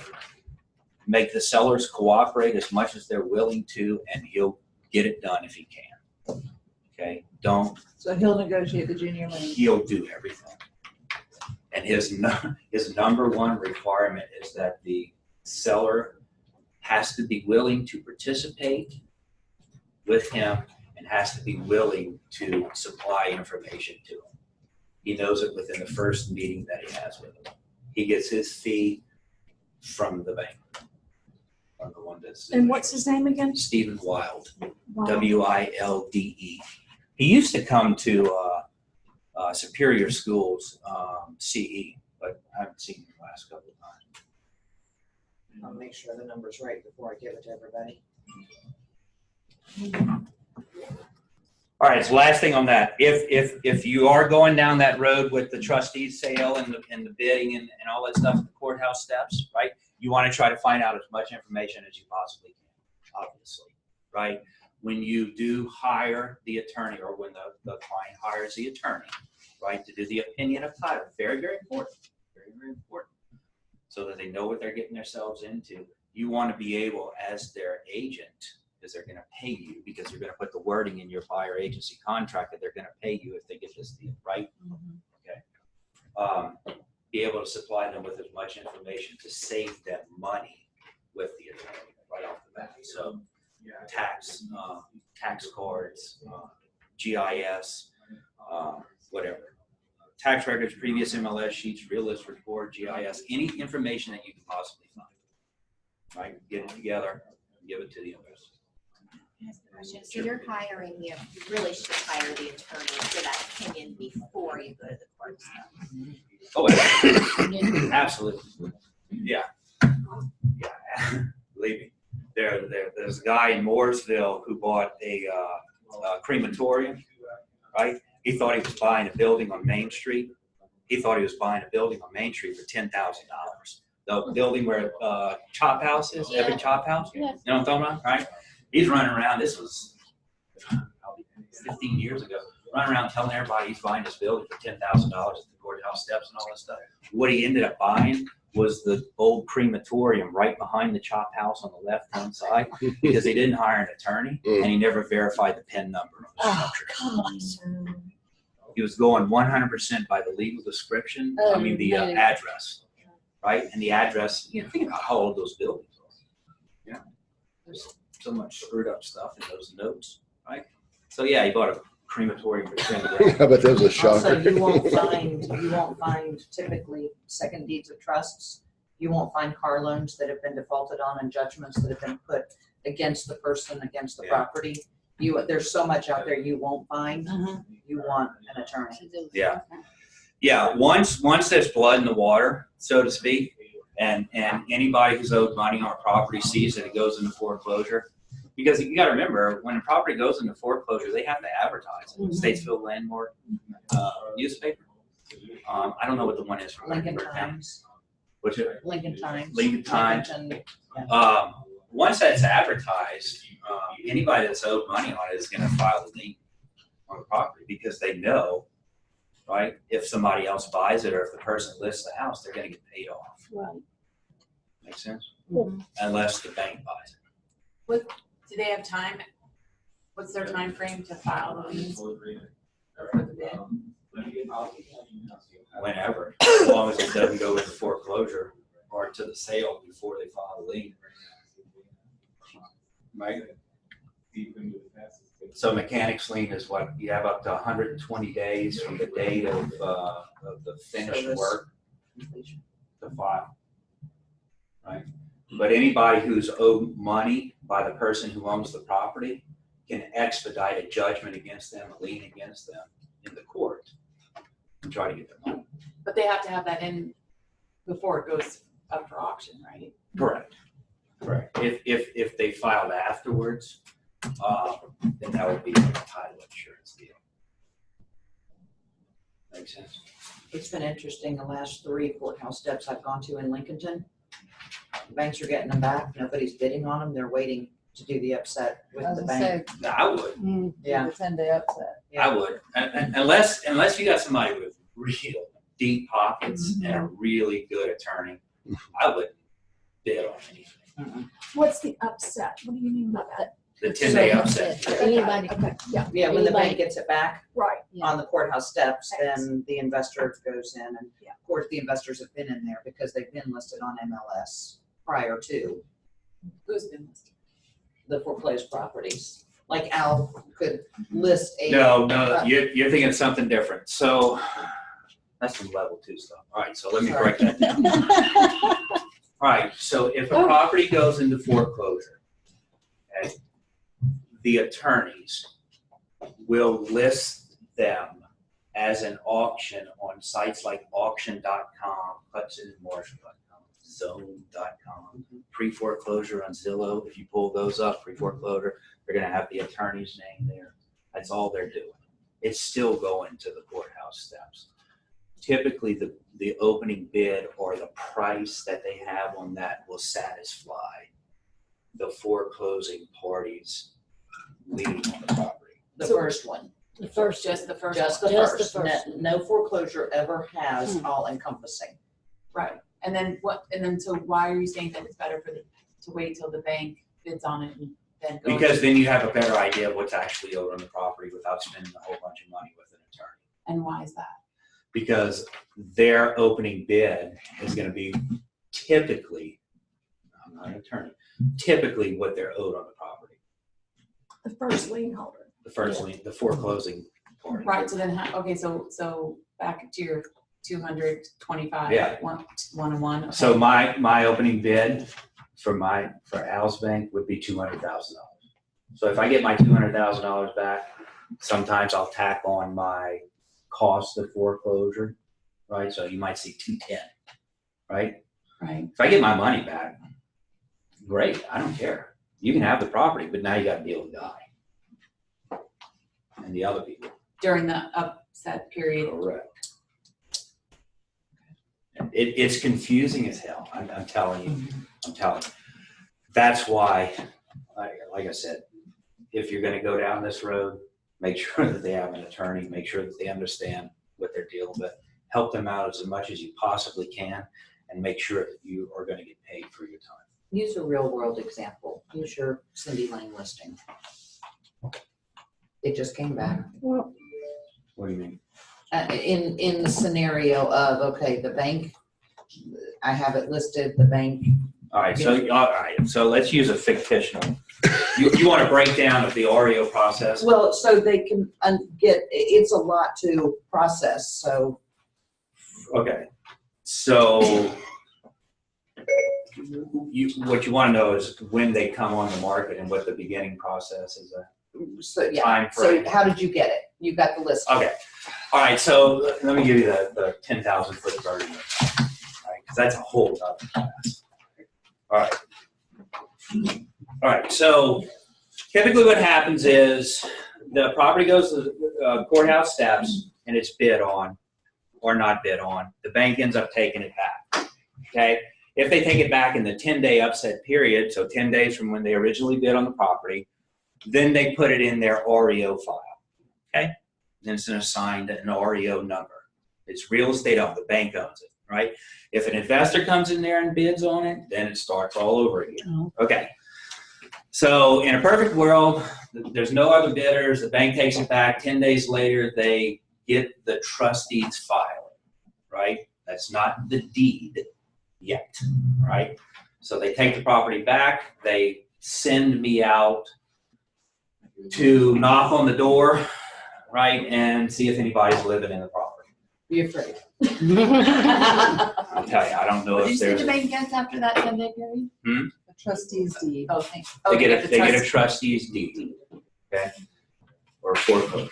make the sellers cooperate as much as they're willing to, and he'll get it done if he can. Okay, don't. So he'll negotiate the junior lien. He'll do everything. And his number one requirement is that the seller has to be willing to participate with him and has to be willing to supply information to him. He knows it within the first meeting that he has with him. He gets his fee from the bank. From the one that's. And what's his name again? Stephen Wild. Wow. WILDE. He used to come to Superior Schools, CE, but I haven't seen him the last couple of times. I'll make sure the number's right before I give it to everybody. All right, so last thing on that, if you are going down that road with the trustees sale and the bidding and all that stuff, the courthouse steps, right? You want to try to find out as much information as you possibly can, obviously, right? When you do hire the attorney, or when the client hires the attorney, right, to do the opinion of title, very, very important, very, very important, so that they know what they're getting themselves into. You want to be able, as their agent, because they're going to pay you, because you're going to put the wording in your buyer agency contract that they're going to pay you if they get this deal, right? Okay. Be able to supply them with as much information to save them money with the attorney right off the bat. So tax cards, GIS, whatever. Tax records, previous MLS sheets, realist report, GIS, any information that you can possibly find. Right? Get it together, give it to the investor. So you're hiring, you really should hire the attorney for that opinion before you go to the court stuff. Oh, absolutely. Absolutely. Yeah. Believe me. There's a guy in Mooresville who bought a crematorium, right? He thought he was buying a building on Main Street. He thought he was buying a building on Main Street for $10,000. The building where Chop House is, Epic Chop House. You know what I'm talking about, right? He's running around. This was probably 15 years ago. Running around telling everybody he's buying this building for $10,000 at the courthouse steps and all this stuff. What he ended up buying was the old crematorium right behind the Chop House on the left-hand side because he didn't hire an attorney and he never verified the PIN number of the structure. He was going 100% by the legal description. I mean the address, right? And the address. You know, think about how old those buildings are. Yeah, there's so much screwed up stuff in those notes, right? So yeah, he bought a crematorium for $10,000. I bet that was a shocker. Also, you won't find typically second deeds of trusts. You won't find car loans that have been defaulted on and judgments that have been put against the person, against the property. There's so much out there you won't find. You want an attorney. Yeah. Yeah. Once there's blood in the water, so to speak, and anybody who's owed money on a property sees that it goes into foreclosure. Because you got to remember, when a property goes into foreclosure, they have to advertise it. Statesville Landmark newspaper. I don't know what the one is from Lincoln Times. What's it? Lincoln Times. Lincoln Times. Yeah. Once that's advertised, anybody that's owed money on it is going to file a lien on the property because they know, right, if somebody else buys it or if the person lists the house, they're going to get paid off. Right. Make sense? Mm-hmm. Unless the bank buys it. Do they have time? What's their time frame to file the liens? Or for the bid? Whenever, as long as it doesn't go into foreclosure or to the sale before they file the lien. Right? So mechanics lien is what, you have up to 120 days from the date of the finished Service. work to file. Right? But anybody who's owed money by the person who owns the property can expedite a judgment against them, a lien against them in the court and try to get their money. But they have to have that in before it goes up for auction, right? Correct. Correct. If they filed afterwards, then that would be like a title insurance deal. Makes sense? It's been interesting, the last 3 courthouse steps I've gone to in Lincolnton. Banks are getting them back. Nobody's bidding on them. They're waiting to do the upset with the bank. No, I would. Yeah. The 10-day upset. Yeah. I would. And unless you got somebody with real deep pockets and a really good attorney, I wouldn't bid on anything. What's the upset? What do you mean by that? The 10-day upset. Anybody, Okay, yeah, Yeah, when the Anybody- bank gets it back right. on the courthouse steps, Right. then the investor goes in and Yeah. of course the investors have been in there because they've been listed on MLS prior to Who's been listed? the foreclosed properties. Like Al could list a. No, you're thinking of something different. So that's some level 2 stuff. All right, so let me break that down. All right, so if a property goes into foreclosure, okay, the attorneys will list them as an auction on sites like auction.com, HudsonMarshall.com, Zone.com, pre-foreclosure on Zillow. If you pull those up, pre-foreclosure, they're going to have the attorney's name there. That's all they're doing. It's still going to the courthouse steps. Typically, the opening bid or the price that they have on that will satisfy the foreclosing parties lien on the property. The first one, the first, Just the first just one. the Just the first. first. No foreclosure ever has all encompassing. Right. And then so why are you saying that it's better to wait till the bank bids on it and then go? Because then you have a better idea of what's actually owed on the property without spending a whole bunch of money with an attorney. And why is that? Because their opening bid is going to be typically, I'm not an attorney, typically what they're owed on the property. The first lien holder. The first lien, the foreclosing party. Right. So then, okay. So back to your 225. Yeah. One and one. Okay. So my opening bid for Al's bank would be $200,000. So if I get my $200,000 back, sometimes I'll tack on my cost of foreclosure, right? So you might see 210, right? Right. If I get my money back, great, I don't care. You can have the property, but now you gotta deal with Guy and the other people. During the upset period. Correct. It's confusing as hell, I'm telling you, That's why, like I said, if you're gonna go down this road, make sure that they have an attorney, make sure that they understand what they're dealing with, help them out as much as you possibly can, and make sure that you are gonna get paid for your time. Use a real world example. Use your Cindy Lane listing. It just came back. Well, What do you mean? In the scenario of, okay, the bank, I have it listed, the bank. All right, so let's use a fictional. You want a breakdown of the REO process? Well, so they can it's a lot to process, so. Okay, so what you want to know is when they come on the market and what the beginning process is. So, yeah, Time so frame. how did you get it? You got the list. Okay, all right, so let me give you the 10,000 foot version, right? Because that's a whole other class. All right, so typically what happens is the property goes to the courthouse steps and it's bid on or not bid on. The bank ends up taking it back, okay? If they take it back in the 10-day upset period, so 10 days from when they originally bid on the property, then they put it in their REO file, okay? And it's assigned an REO number. It's real estate owned, the bank owns it, right? If an investor comes in there and bids on it, then it starts all over again. Okay. So in a perfect world, there's no other bidders, the bank takes it back, 10 days later, they get the trustee's file, right? That's not the deed yet, right? So they take the property back, they send me out to knock on the door, right, and see if anybody's living in the property. Be afraid. I'll tell you, I don't know What did you if say there's. the bank gets after that 10-day period? The trustee's deed. Oh, thanks. They get a trustee's deed, okay, or foreclosure.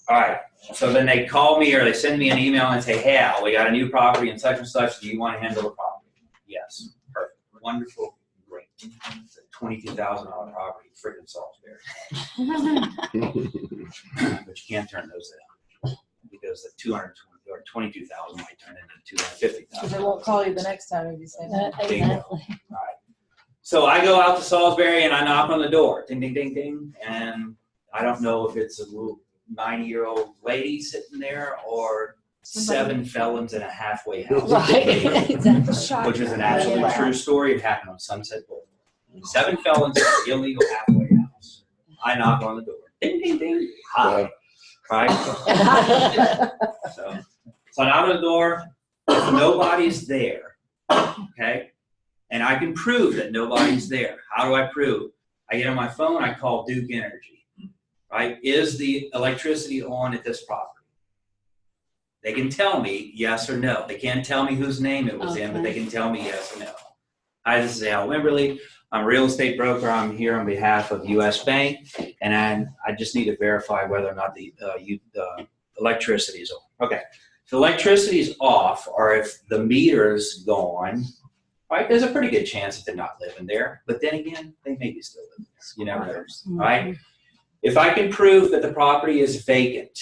All right, so then they call me or they send me an email and say, hey, Al, we got a new property and such, do you want to handle the property? Yes, perfect, wonderful, great. It's a $22,000 property, freaking Salisbury. But you can't turn those down because the 220 or 22,000 might turn into 250,000. Because they won't call you the next time if you say no. Bingo. Right. So I go out to Salisbury and I knock on the door, ding, ding, ding, ding, and I don't know if it's a little 90-year-old lady sitting there or 7 felons in a halfway house. right. Exactly. Which is an absolute true story. It happened on Sunset Boulevard. 7 felons in an illegal halfway house. I knock on the door, ding, ding, ding, hi, right? So I knock on the door, if nobody's there, okay? And I can prove that nobody's there. How do I prove? I get on my phone, I call Duke Energy, right? Is the electricity on at this property? They can tell me yes or no. They can't tell me whose name it was in, but they can tell me yes or no. Hi, this is Al Wimberly. I'm a real estate broker. I'm here on behalf of U.S. Bank, and I just need to verify whether or not the electricity is on. Okay. If the electricity is off or if the meter's gone, right, there's a pretty good chance that they're not living there. But then again, they may be still living there. You never know, right? If I can prove that the property is vacant,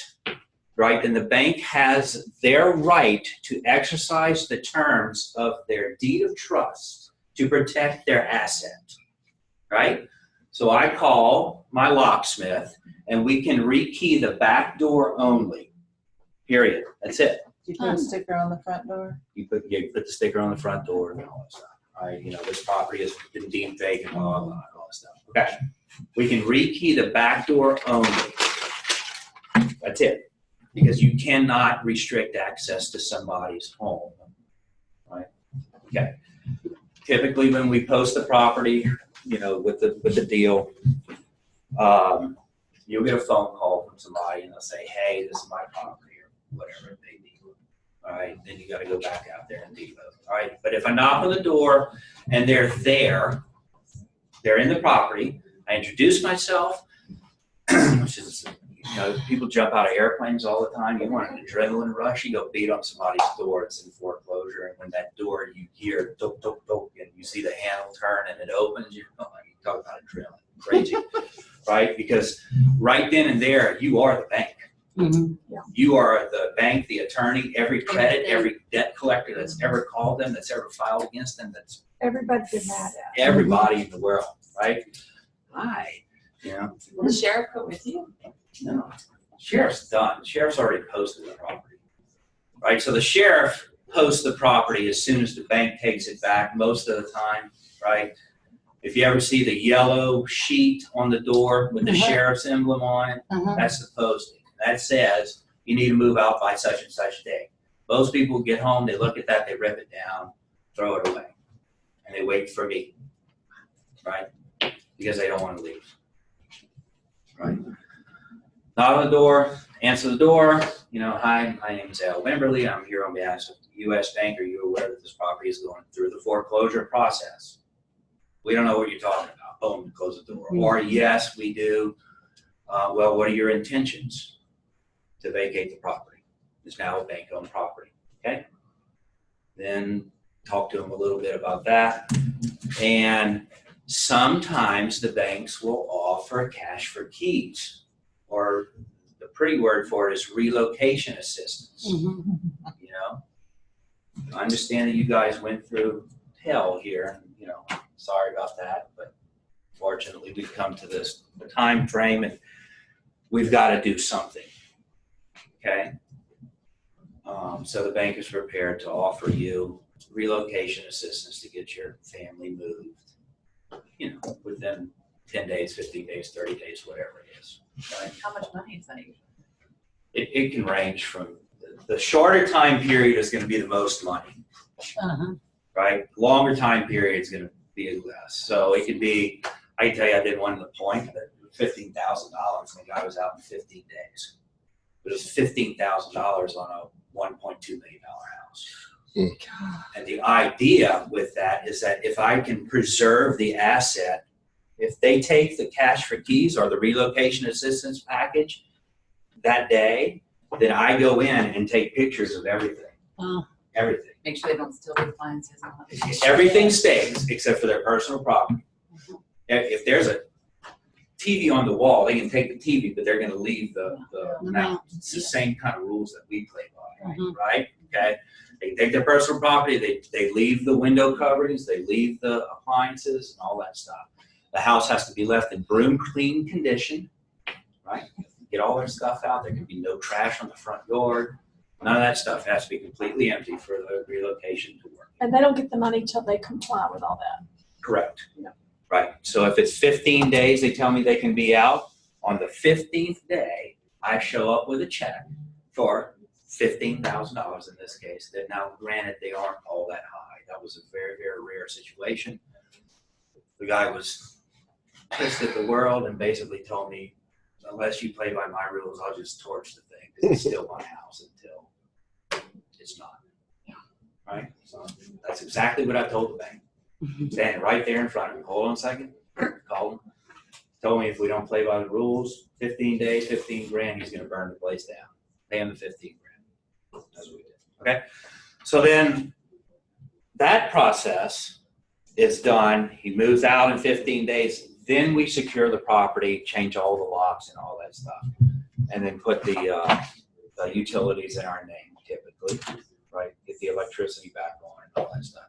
right, then the bank has their right to exercise the terms of their deed of trust to protect their asset, right? So I call my locksmith and we can rekey the back door only, period. That's it. You put a sticker on the front door? You put the sticker on the front door and all that stuff. Right? You know, this property has been deemed vacant, blah, blah, blah, all that stuff. Okay. We can rekey the back door only. That's it. Because you cannot restrict access to somebody's home. Right? Okay. Typically when we post the property, you know, with the deal, you'll get a phone call from somebody and they'll say, hey, this is my property or whatever it may be. All right, then you got to go back out there and deload. All right, but if I knock on the door and they're there, they're in the property, I introduce myself, which is, you know, people jump out of airplanes all the time. You want an adrenaline rush, you go beat on somebody's door, it's in foreclosure. foreclosure, and when that door, you hear tok, tok, tok, and you see the handle turn and it opens, you talk about adrenaline, crazy, right? Because right then and there, you are the bank. You are the bank, the attorney, every credit, every debt collector that's ever called them, that's ever filed against them, that's Everybody's been mad at. everybody in the world, right? Hi, you know, Will the sheriff go with you? no, sheriff's done. Sheriff's already posted the property, right? So the sheriff posts the property as soon as the bank takes it back, most of the time, right? If you ever see the yellow sheet on the door with the sheriff's emblem on it, that's the posting. That says you need to move out by such and such day. Most people get home, they look at that, they rip it down, throw it away, and they wait for me, right? Because they don't want to leave, right? Knock on the door, answer the door. You know, hi, my name is Al Wimberly. I'm here on behalf of U.S. Bank. Are you aware that this property is going through the foreclosure process? We don't know what you're talking about. Boom, close the door. Or yes, we do. Well, what are your intentions to vacate the property? It's now a bank-owned property, okay? Then talk to them a little bit about that. And sometimes the banks will offer cash for keys, or the pretty word for it is relocation assistance. You know, I understand that you guys went through hell here, and you know, sorry about that, but fortunately we've come to this time frame and we've got to do something. Okay, so the bank is prepared to offer you relocation assistance to get your family moved, you know, within 10 days, 15 days, 30 days, whatever it is. Right? How much money is that usually? It can range from, the shorter time period is going to be the most money, right? Longer time period is going to be less. So it could be, I can tell you I did one in the point that $15,000 and the guy was out in 15 days. It was $15,000 on a $1.2 million house. And the idea with that is that if I can preserve the asset, if they take the cash for keys or the relocation assistance package that day, then I go in and take pictures of everything. Everything. Make sure they don't steal the appliances. Everything stays except for their personal property. If there's a TV on the wall, they can take the TV, but they're going to leave the mount. It's the same kind of rules that we play by, right? Okay. They take their personal property, they leave the window coverings, they leave the appliances and all that stuff. The house has to be left in broom clean condition, right? Get all their stuff out. There can be no trash on the front yard. None of that stuff has to be completely empty for the relocation to work. And they don't get the money till they comply with all that. Correct. Yeah. Right. So if it's 15 days, they tell me they can be out. On the 15th day, I show up with a check for $15,000 in this case. That now, granted, they aren't all that high. That was a very, very rare situation. The guy was pissed at the world and basically told me, unless you play by my rules, I'll just torch the thing because it's still my house until it's not. Right? So that's exactly what I told the bank. Standing right there in front of me. Hold on a second. Called him. Told me if we don't play by the rules, 15 days, 15 grand, he's going to burn the place down. Pay him the 15 grand. That's what we did. Okay? So then that process is done. He moves out in 15 days. Then we secure the property, change all the locks and all that stuff, and then put the utilities in our name, typically, right? Get the electricity back on and all that stuff.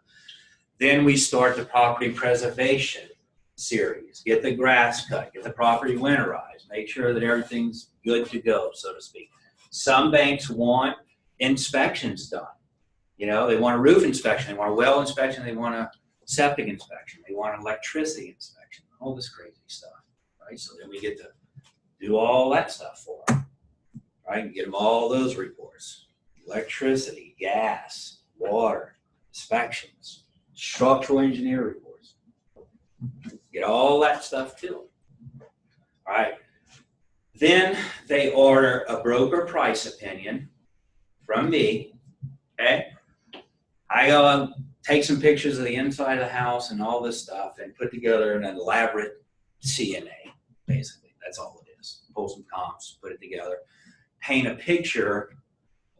Then we start the property preservation series. Get the grass cut, get the property winterized, make sure that everything's good to go, so to speak. Some banks want inspections done. You know, they want a roof inspection, they want a well inspection, they want a septic inspection, they want an electricity inspection, all this crazy stuff, right? So then we get to do all that stuff for them, right? And get them all those reports. Electricity, gas, water, inspections, structural engineer reports. Get all that stuff to them. All right. Then they order a broker price opinion from me. Okay. I go take some pictures of the inside of the house and all this stuff and put together an elaborate CNA, basically. That's all it is. Pull some comps, put it together, paint a picture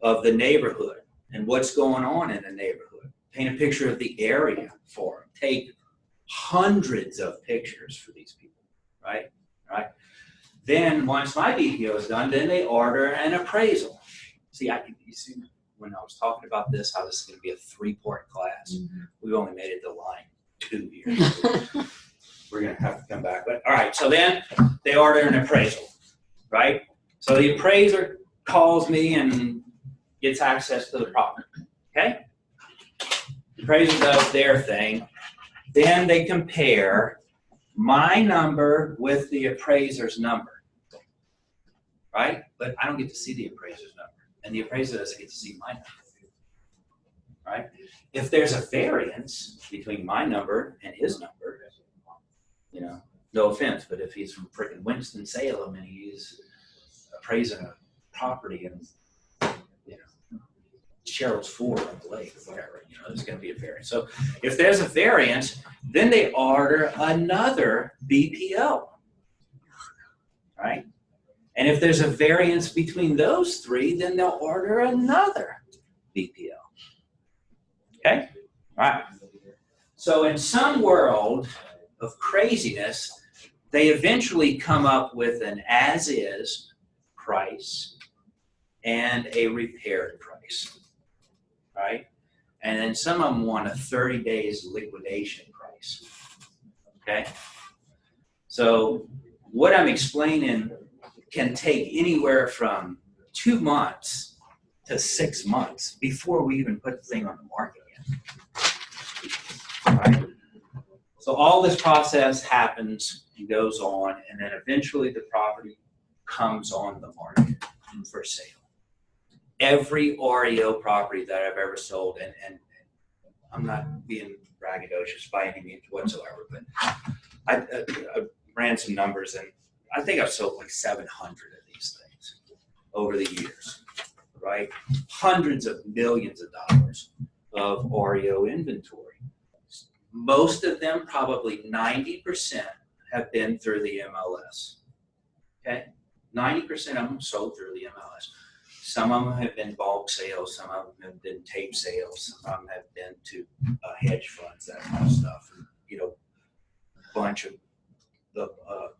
of the neighborhood. and what's going on in the neighborhood. Paint a picture of the area for them. Take hundreds of pictures for these people, right? Right. Then once my BPO is done, then they order an appraisal. See, you see when I was talking about this, how this is going to be a 3-part class. We've only made it to line 2 here. We're going to have to come back. But all right, so then they order an appraisal, right? So the appraiser calls me and gets access to the property, okay? The appraiser does their thing. Then they compare my number with the appraiser's number, right? But I don't get to see the appraiser's number, and the appraiser doesn't get to see my number, right? If there's a variance between my number and his number, you know, no offense, but if he's from frickin' Winston-Salem and he's appraising a property in, you know, Sherrill's Ford on the lake or whatever, you know, there's going to be a variance. So if there's a variance, then they order another BPO, right? And if there's a variance between those 3, then they'll order another BPO. Okay? All right. So in some world of craziness, they eventually come up with an as-is price and a repaired price, right? And then some of them want a 30 days liquidation price, okay? So what I'm explaining can take anywhere from 2 months to 6 months before we even put the thing on the market yet, right? So all this process happens and goes on, and then eventually the property comes on the market for sale. Every REO property that I've ever sold, and I'm not being braggadocious by any means whatsoever, but I ran some numbers, and I think I've sold like 700 of these things over the years, right? Hundreds of millions of dollars of REO inventory. Most of them, probably 90%, have been through the MLS, okay? 90% of them sold through the MLS. Some of them have been bulk sales, some of them have been tape sales, some of them have been to hedge funds, that kind of stuff. And, you know,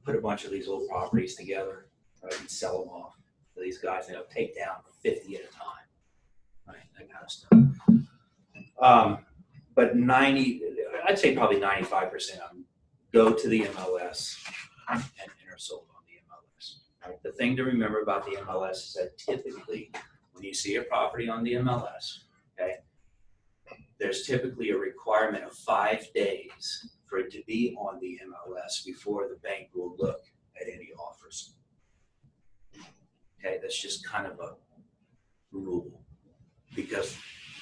put a bunch of these old properties together, right, and sell them off to these guys. They'll take down 50 at a time, right? That kind of stuff. But I'd say probably 95% of them go to the MLS and are sold on the MLS. Right? The thing to remember about the MLS is that typically when you see a property on the MLS, okay, there's typically a requirement of 5 days for it to be on the MLS before the bank will look at any offers. Okay, that's just kind of a rule because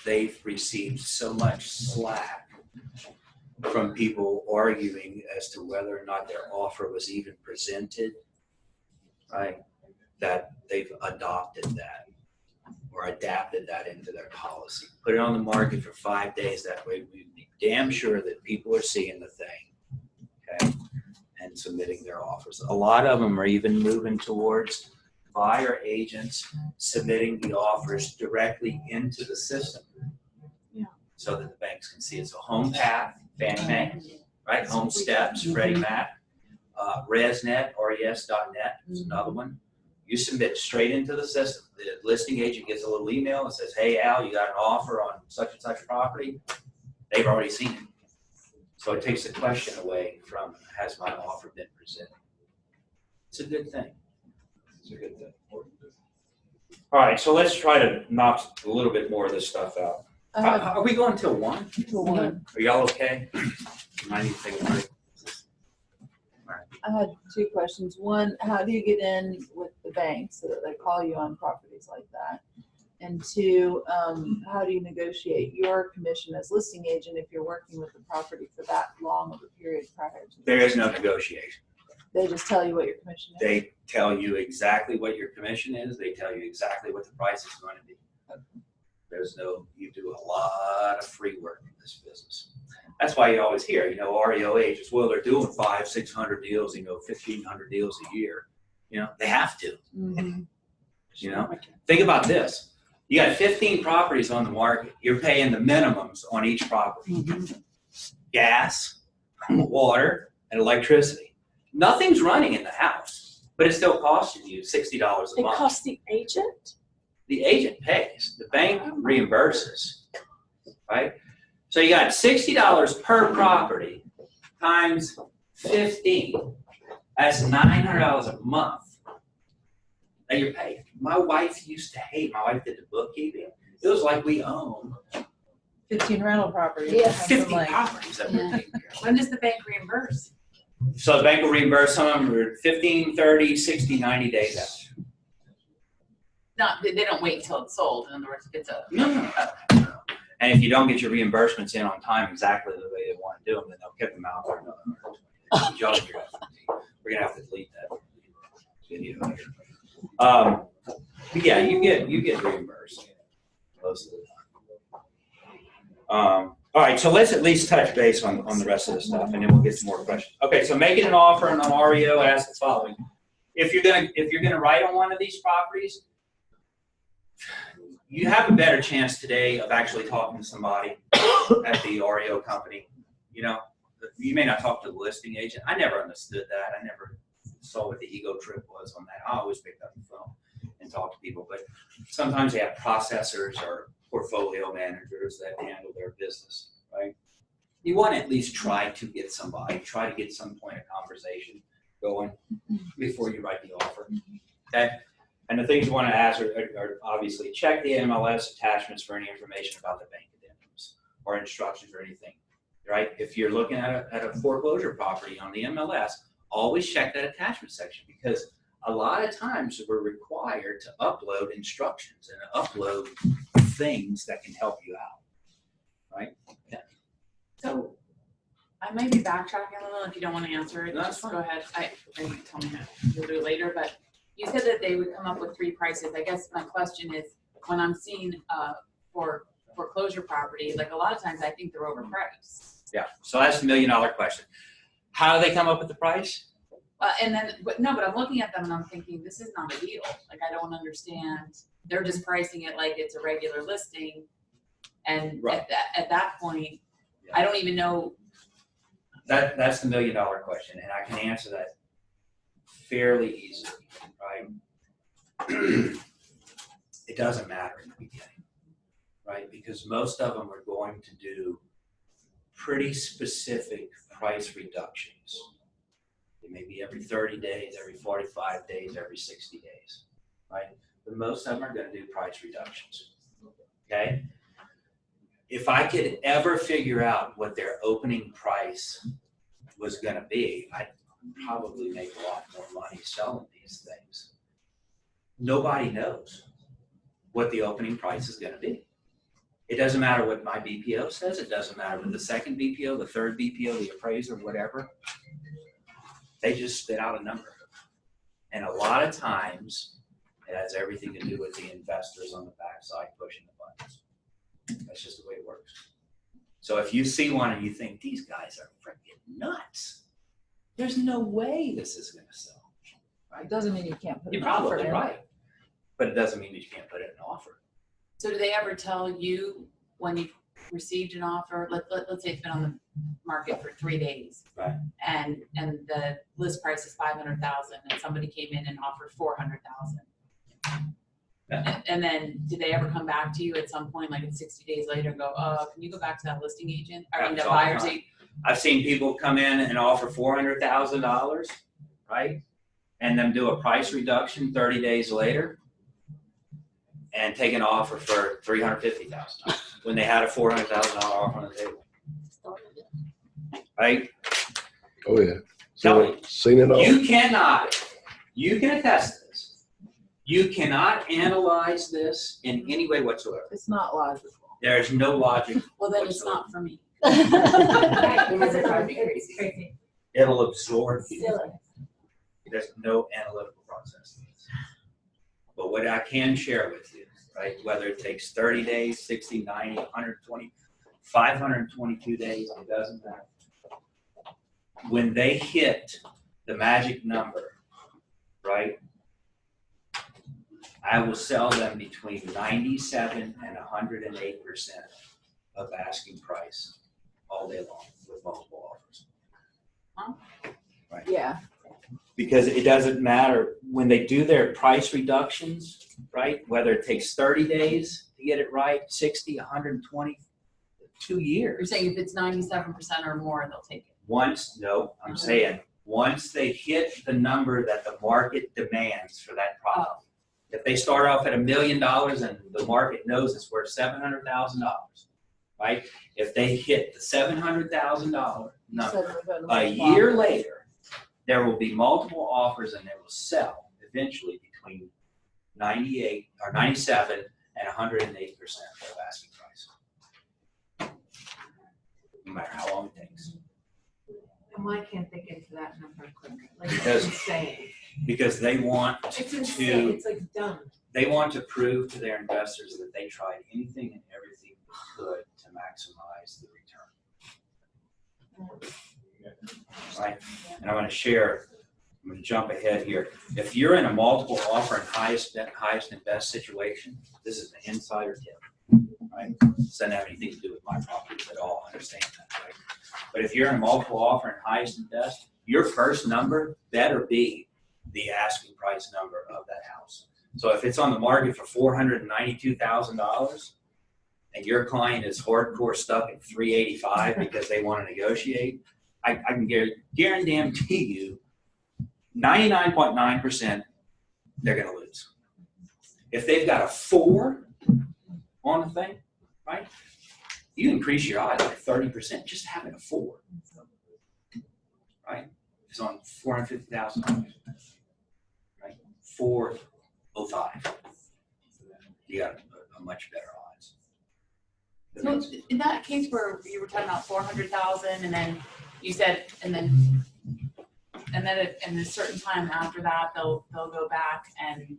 they've received so much slack from people arguing as to whether or not their offer was even presented, right? That they've adopted that or adapted that into their policy. Put it on the market for 5 days. That way we'd be damn sure that people are seeing the thing, okay, and submitting their offers. A lot of them are even moving towards buyer agents submitting the offers directly into the system, so that the banks can see it. So Home Path, Fannie Mae, right? Home Steps, Freddie Mac, ResNet, RES.net is another one. You submit straight into the system. The listing agent gets a little email that says, hey, Al, you got an offer on such and such property. They've already seen it. So it takes the question away from, has my offer been presented? It's a good thing. It's a good thing. All right, so let's try to knock a little bit more of this stuff out. Are we going till 1? Till 1. Are y'all okay? I need to take a break. I had 2 questions. One, how do you get in with the bank so that they call you on properties like that? And 2, how do you negotiate your commission as listing agent if you're working with the property for that long of a period prior to? There is no negotiation. They just tell you what your commission is? They tell you exactly what your commission is. They tell you exactly what the price is going to be. There's no, you do a lot of free work in this business. That's why you always hear, you know, REO agents, well, they're doing 500-600 deals, you know, 1,500 deals a year. You know, they have to. Mm-hmm. You know, think about this. You got 15 properties on the market. You're paying the minimums on each property. Gas, water, and electricity. Nothing's running in the house, but it's still costing you $60 a It month. costs the agent? The agent pays. The bank reimburses, right? So you got $60 per property times 15. That's $900 a month that you're paying. My wife used to hate, my wife did the bookkeeping. It was like we own 15 rental properties. Yeah. 50 properties that we're taking care of. When does the bank reimburse? So the bank will reimburse some of them are 15, 30, 60, 90 days out. Not, they don't wait until it's sold. In other words, if it's a, No. And if you don't get your reimbursements in on time exactly the way they want to do them, then they'll kick them out for another 120 days. We're going to have to delete that video. But yeah, you get reimbursed most of the time. All right, so let's at least touch base on the rest of the stuff, and then we'll get some more questions. Okay, so making an offer on REO asks the following: if you're gonna write on one of these properties, you have a better chance today of actually talking to somebody at the REO company. You know, you may not talk to the listing agent. I never understood that. I never saw what the ego trip was on that. I always picked up the phone and talked to people, but sometimes they have processors or portfolio managers that handle their business, right? You want to at least try to get some point of conversation going before you write the offer, okay? And the things you want to ask are obviously check the MLS attachments for any information about the bank addendums or instructions or anything, right? If you're looking at a foreclosure property on the MLS, always check that attachment section, because a lot of times we're required to upload instructions and upload things that can help you out, right? Yeah. so I might be backtracking a little if you don't want to answer it. No, Just that's go ahead. You can tell me how you'll do it later, but you said that they would come up with 3 prices. I guess my question is, when I'm seeing for foreclosure property, like a lot of times I think they're overpriced. Yeah, so that's the $1 million question. How do they come up with the price? But I'm looking at them and I'm thinking, this is not a deal. Like, I don't understand. They're just pricing it like it's a regular listing. And Right. at that point, I don't even know. That's the $1 million question, and I can answer that fairly easily, right? It doesn't matter in the beginning, right? Because most of them are going to do pretty specific price reductions. It may be every 30 days, every 45 days, every 60 days, right? But most of them are going to do price reductions, okay? If I could ever figure out what their opening price was going to be, I'd probably make a lot more money selling these things. Nobody knows what the opening price is going to be. It doesn't matter what my BPO says. It doesn't matter what the second BPO, the third BPO, the appraiser, whatever. They just spit out a number. And a lot of times, it has everything to do with the investors on the backside pushing the buttons. That's just the way it works. So if you see one and you think, these guys are freaking nuts, there's no way this is going to sell. It doesn't mean you can't put You're an offer probably in. right. But it doesn't mean that you can't put in an offer. So do they ever tell you when you've received an offer? Let's say it's been on the market for 3 days, Right. And the list price is $500,000, and somebody came in and offered $400,000. Yeah. And then did they ever come back to you at some point, like 60 days later, and go, can you go back to that listing agent? I mean, the Happens all the buyer's time. agent. I've seen people come in and offer $400,000, right? And then do a price reduction 30 days later and take an offer for $350,000 when they had a $400,000 offer on the table, right? Oh, yeah. Tell me. Seen it all. You can attest to this. You cannot analyze this in any way whatsoever. It's not logical. There's no logic. Well, then it's not for me. Because it's crazy. It'll absorb you. Silly. There's no analytical process. But what I can share with you, right, whether it takes 30 days, 60, 90, 120, 522 days, it doesn't matter. When they hit the magic number, right, I will sell them between 97 and 108% of asking price all day long with multiple offers. Yeah. Because it doesn't matter when they do their price reductions, right? Whether it takes 30 days to get it right, 60, 120, 2 years. You're saying if it's 97% or more, they'll take it. I'm saying once they hit the number that the market demands for that property. If they start off at $1 million and the market knows it's worth $700,000, right? If they hit the $700,000 number, a year later, there will be multiple offers and they will sell eventually between 98 or 97 and 108% of asking price. No matter how long it takes. And why can't they get to that number quicker? Like, Because- it's insane. Because they want It's insane, to, it's like dumb. they want to prove to their investors that they tried anything and everything they could to maximize the return. Right? And I'm going to jump ahead here. If you're in a multiple offer and highest and best situation, this is an insider tip. Right? It doesn't have anything to do with my properties at all. I understand that. Right? But if you're in a multiple offer and highest and best, your first number better be the asking price number of that house. So if it's on the market for $492,000 and your client is hardcore stuck at $385 because they want to negotiate, I can guarantee you 99.9% they're going to lose. If they've got a 4 on the thing, right? You increase your odds by 30% just having a 4. Right? It's on $450,000. Right? 405. You got a much better odds. So in that case where you were talking about 400,000 and then you said, and then in a certain time after that, they'll go back and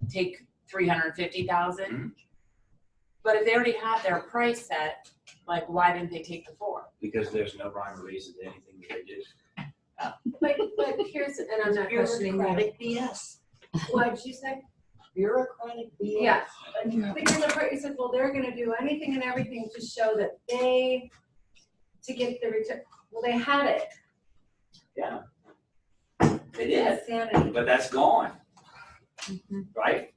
take 350,000. Mm-hmm. But if they already had their price set, like why didn't they take the 4? Because there's no rhyme or reason to anything that they do. But here's, and I'm not questioning that. Bureaucratic BS. What'd you say? Bureaucratic BS. Yeah. Because the part you said, well, they're gonna do anything and everything to show that to get the return. Well, they had it. Yeah. They did. Insanity. But that's gone. Right?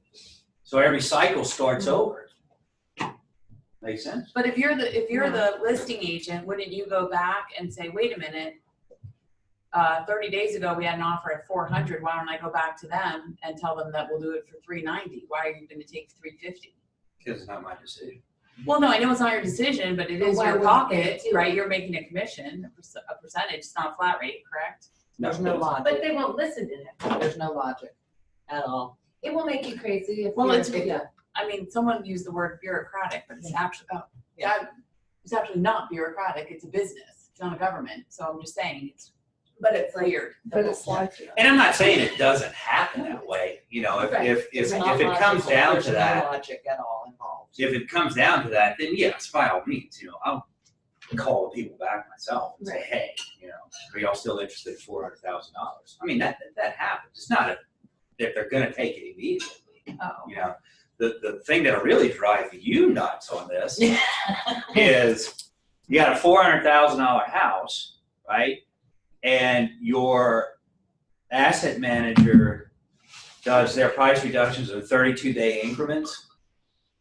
So every cycle starts over. Makes sense? But if you're the listing agent, wouldn't you go back and say, wait a minute, 30 days ago we had an offer at 400. Why don't I go back to them and tell them that we'll do it for 390? Why are you going to take 350? Because it's not my decision. Well, no, I know it's not your decision, but it But is why your would pocket, they do right? it? You're making a commission, a percentage. It's not a flat rate, correct? There's no But logic. they won't listen to it. There's no logic at all. It will make you crazy if Well, you're, it's I mean, someone used the word bureaucratic, but it's actually it's actually not bureaucratic. It's a business. It's not a government. So I'm just saying it's weird. But it's like, And I'm not saying it doesn't happen that way. You know, if Right. if Not it comes logical. down There's to no that, logic at all involved. if it comes down to that, then yes, by all means, I'll call the people back myself and say, Right. hey, are y'all still interested in $400,000? I mean, that happens. It's not if they're going to take it immediately. Oh. The thing that'll really drive you nuts on this is you got a $400,000 house, right? And your asset manager does their price reductions in 32-day increments,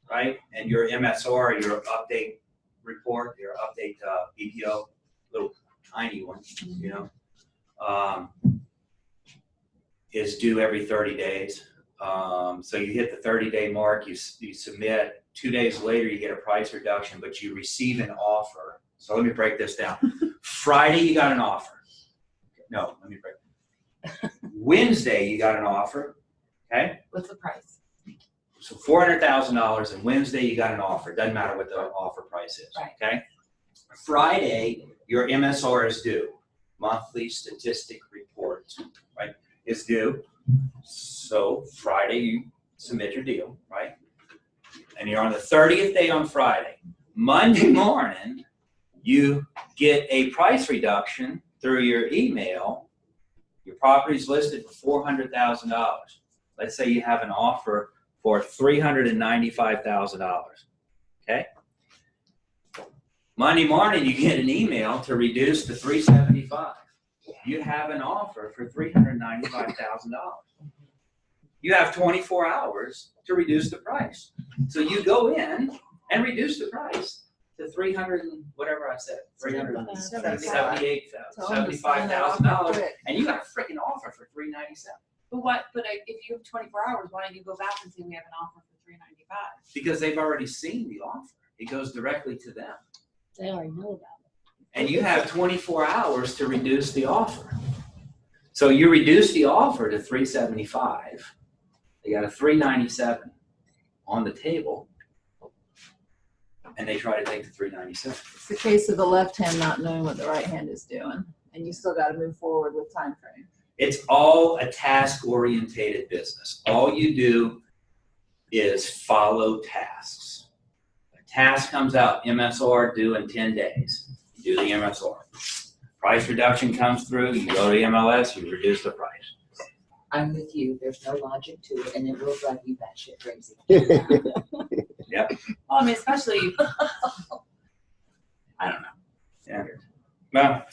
right? And your MSR, your update report, your update BPO, little tiny one, is due every 30 days. So you hit the 30-day mark, you submit. 2 days later, you get a price reduction, but you receive an offer. So let me break this down. Friday, you got an offer. No, let me break. Wednesday, you got an offer. Okay? What's the price? So $400,000, and Wednesday, you got an offer. Doesn't matter what the offer price is. Right. Okay? Friday, your MSR is due. Monthly statistic report, right, is due. So Friday, you submit your deal, right? And you're on the 30th day on Friday. Monday morning, you get a price reduction through your email. Your property's listed for $400,000. Let's say you have an offer for $395,000. Okay? Monday morning, you get an email to reduce to $375,000. You have an offer for $395,000. You have 24 hours to reduce the price. So you go in and reduce the price to 300 and whatever I said, $75,000, and you got a freaking offer for $397,000. But if you have 24 hours, why don't you go back and say we have an offer for $395,000? Because they've already seen the offer. It goes directly to them. They already know about it. And you have 24 hours to reduce the offer. So you reduce the offer to $375,000. They got a $397,000 on the table, and they try to take the $397,000. It's the case of the left hand not knowing what the right hand is doing, and you still got to move forward with time frame. It's all a task-orientated business. All you do is follow tasks. A task comes out, MSR due in 10 days. You do the MSR. Price reduction comes through, you go to MLS, you reduce the price. I'm with you, there's no logic to it, and it will drive you batshit crazy. Yep. Well, I mean, especially, I don't know. Yeah. Well,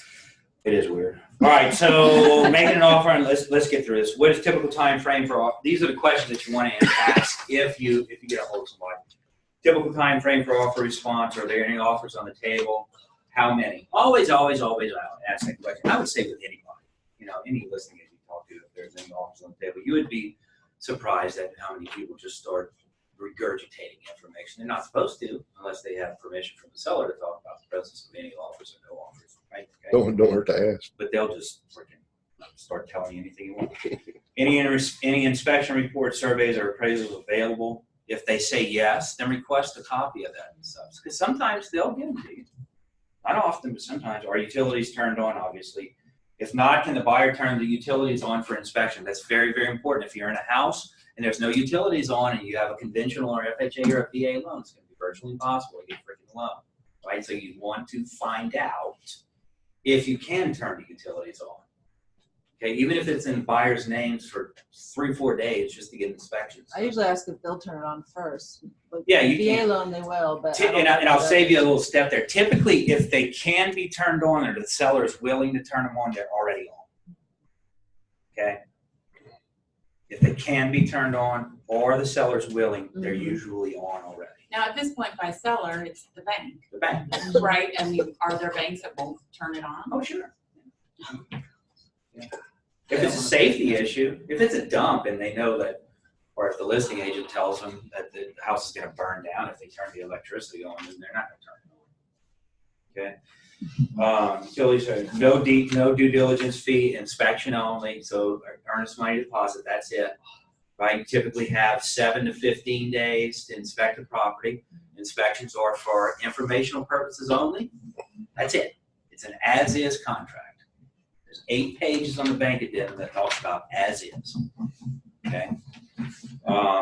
it is weird. All right, so making an offer, and let's get through this. What is typical time frame for offer? These are the questions that you want to ask if you get a hold of somebody. Typical time frame for offer response. Are there any offers on the table? How many? Always I'll ask that question. I would say with anybody, any listing agent you talk to, if there's any offers on the table, you would be surprised at how many people just start regurgitating information. They're not supposed to unless they have permission from the seller to talk about the presence of any offers or no offers, right? Okay? Don't hurt to ask. But they'll just freaking start telling you anything you want. Any inspection reports, surveys, or appraisals available? If they say yes, then request a copy of that and stuff. Because sometimes they'll give them to you. Not often, but sometimes. Are utilities turned on, obviously? If not, can the buyer turn the utilities on for inspection? That's very, very important. If you're in a house and there's no utilities on and you have a conventional or FHA or a VA loan, it's going to be virtually impossible to get a freaking loan, right? So you want to find out if you can turn the utilities on. Okay, even if it's in buyers' names for 3-4 days just to get inspections. I usually ask if they'll turn it on first. With Yeah, you VA can. loan, they will, but. And I'll save you a little step there. Typically, if they can be turned on or the seller is willing to turn them on, they're already on. Okay? If they can be turned on or the seller's willing, they're usually on already. now at this point by seller, it's the bank, The bank. right? I mean, are there banks that won't turn it on? Oh, sure. Yeah. If it's a safety issue, if it's a dump and they know that, or if the listing agent tells them that the house is going to burn down if they turn the electricity on, then they're not going to turn it on. Okay. Utilities are no due diligence fee, inspection only. So earnest money deposit, that's it. Right? You typically have 7 to 15 days to inspect the property. Inspections are for informational purposes only. That's it. It's an as-is contract. There's 8 pages on the bank addendum that talks about as is. Okay.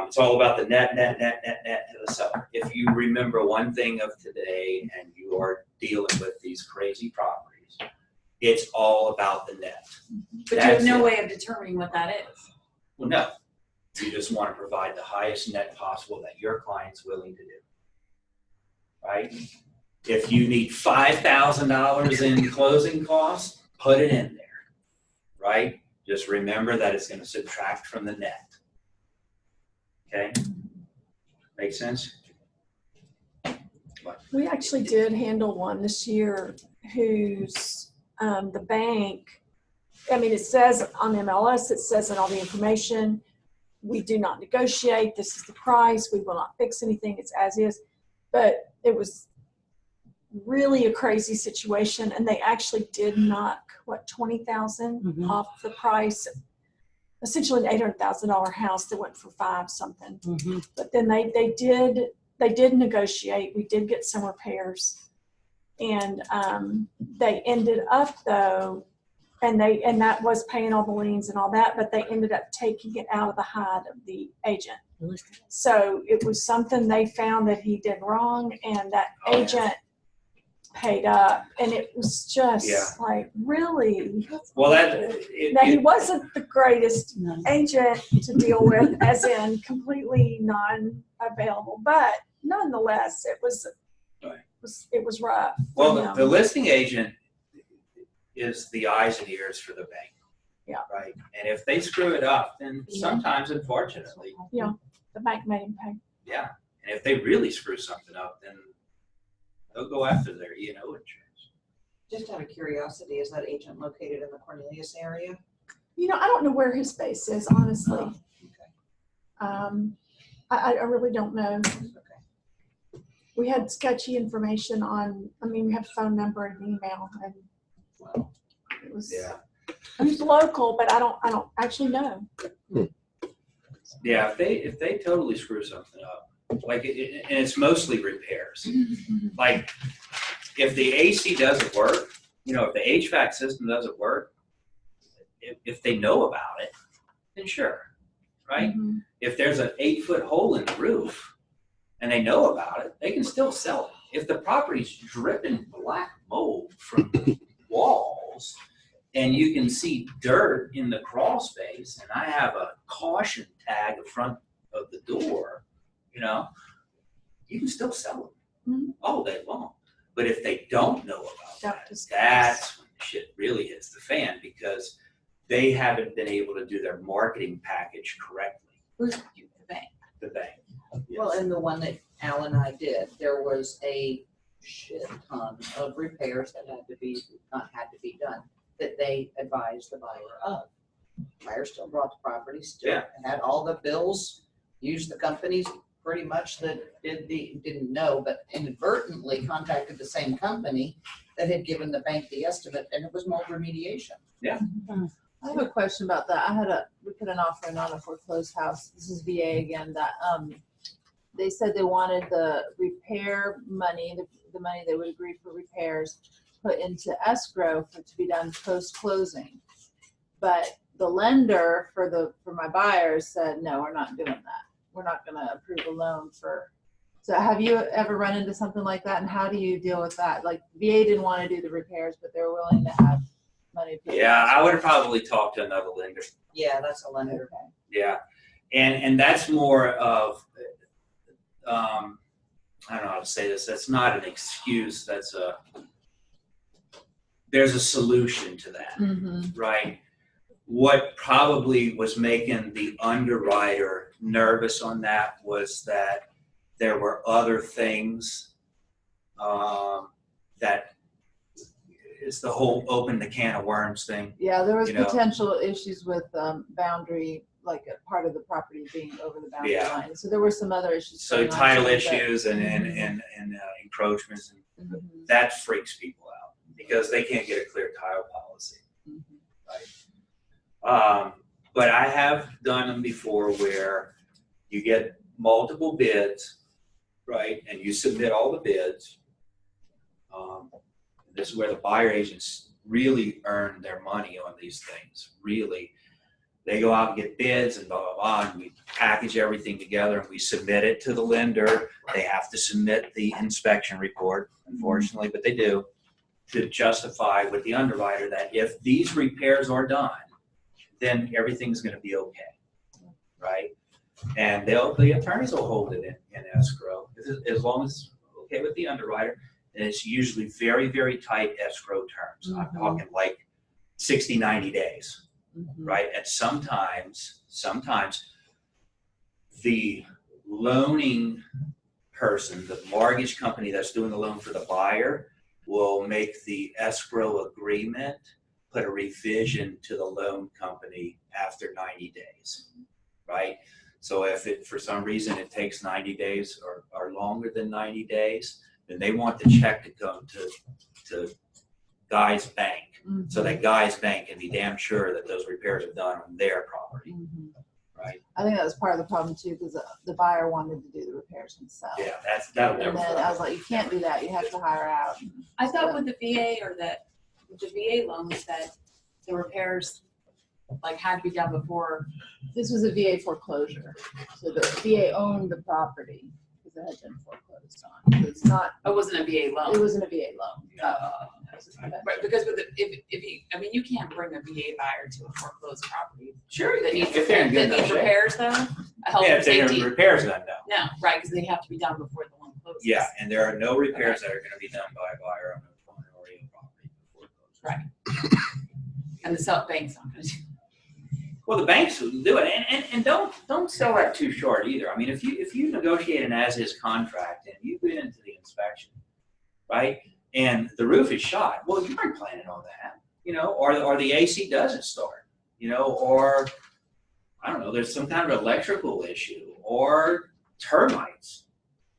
It's all about the net to the seller. If you remember one thing of today and you are dealing with these crazy properties, it's all about the net. But you have no way of determining what that is. Well, no. You just want to provide the highest net possible that your client's willing to do. Right? If you need $5,000 in closing costs, put it in there. Right? Just remember that it's going to subtract from the net. Okay? Make sense? We actually did handle one this year whose, the bank, I mean, it says on MLS, it says in all the information, we do not negotiate, this is the price, we will not fix anything, it's as is. But it was really a crazy situation, and they actually did knock, $20,000 off the price. Essentially an $800,000 house that went for $5 something. But then they did negotiate. We did get some repairs, and they ended up though, and that was paying all the liens and all that, but they ended up taking it out of the hide of the agent. So it was something they found that he did wrong, and that agent paid up, and it was just Yeah. like, really? Well, Now, he wasn't the greatest No. agent to deal with, as in completely non-available, but nonetheless, it was rough. for well, him. the listing agent is the eyes and ears for the bank. Yeah. Right. And if they screw it up, then sometimes, unfortunately, The bank made him pay. yeah. And if they really screw something up, then they'll go after their E&O insurance. Just out of curiosity, is that agent located in the Cornelius area? I don't know where his base is, honestly. Oh, I really don't know. Okay. We had sketchy information we have phone number and email, and Well, it was, Yeah. it was local, but I don't actually know. Yeah. If they totally screw something up, like, and it's mostly repairs. Like, if the AC doesn't work, if the HVAC system doesn't work, if they know about it, then sure, right? Mhm. If there's an 8-foot hole in the roof and they know about it, they can still sell it. If the property's dripping black mold from the walls and you can see dirt in the crawl space, and I have a caution tag in front of the door, you can still sell them Mhm. all day long. But if they don't know about that, That's that's when the shit really hits the fan, because they haven't been able to do their marketing package correctly. Who's the bank? The bank. well, in the one that Al and I did, there was a shit ton of repairs that had to be done that they advised the buyer of. Buyer still brought the property, still Yeah. had all the bills, used the companies pretty much that didn't know, but inadvertently contacted the same company that had given the bank the estimate, and it was mold remediation. I have a question about that. We put an offer in on a foreclosed house. This is VA again, that, they said they wanted the repair money, the money they would agree for repairs, put into escrow to be done post-closing. But the lender for my buyers said, no, we're not doing that. We're not gonna approve a loan so have you ever run into something like that, and how do you deal with that? Like, VA didn't wanna do the repairs, but they were willing to have money. put in Yeah, I escrow. would have probably talked to another lender. Yeah, that's a lender. Okay. Yeah. And that's more of, I don't know how to say this. That's not an excuse. There's a solution to that, Mhm. right? What probably was making the underwriter nervous on that was that there were other things that is the whole open the can of worms thing. Yeah, there was You know. potential issues with boundary, like a part of the property being over the boundary Yeah. line. So there were some other issues. So going on title too, but- issues and encroachments, and Mhm, that freaks people out because they can't get a clear title policy. mhm. But I have done them before where you get multiple bids, right? And you submit all the bids. This is where the buyer agents really earn their money on these things, really. They go out and get bids and blah, blah, blah, and we package everything together and we submit it to the lender. They have to submit the inspection report, unfortunately, but they do, to justify with the underwriter that if these repairs are done, then everything's gonna be okay, right? And the attorneys will hold it in escrow, as long as it's okay with the underwriter. And it's usually very, very tight escrow terms. I'm Mhm. talking like 60, 90 days. Mhm. Right? And sometimes the loaning person, the mortgage company that's doing the loan for the buyer, will make the escrow agreement, put a revision to the loan company after 90 days, right? So if for some reason it takes 90 days or longer than 90 days, then they want the check to go to Guy's bank. So that Guy's bank can be damn sure that those repairs are done on their property, Mhm. right? I think that was part of the problem too, because the buyer wanted to do the repairs himself. Yeah, that'll And never then I was work. like, you can't do that. You have to hire out. I thought with the VA with the VA loans that the repairs had to be done before. This was a VA foreclosure, so the VA owned the property. because it had been foreclosed on. It's not, It wasn't a VA it loan. wasn't a VA loan. Right, because with the, if you, I mean, you can't bring a VA buyer to a foreclosed property. Sure, That needs, if they're in that good enough needs shape. repairs though, a health Yeah, and if they're safety. repairs done, no. No, right, because they have to be done before the loan closes. Yeah, and there are no repairs that are gonna be done by a buyer on an REO property before it closes. Right. And the bank's not gonna do. Well, the banks will do it, and don't sell that too short either. I mean, if you negotiate an as-is contract and you've been into the inspection, right, and the roof is shot, well, you aren't planning on that, you know, or the AC doesn't start, you know, or I don't know, there's some kind of electrical issue, or termites,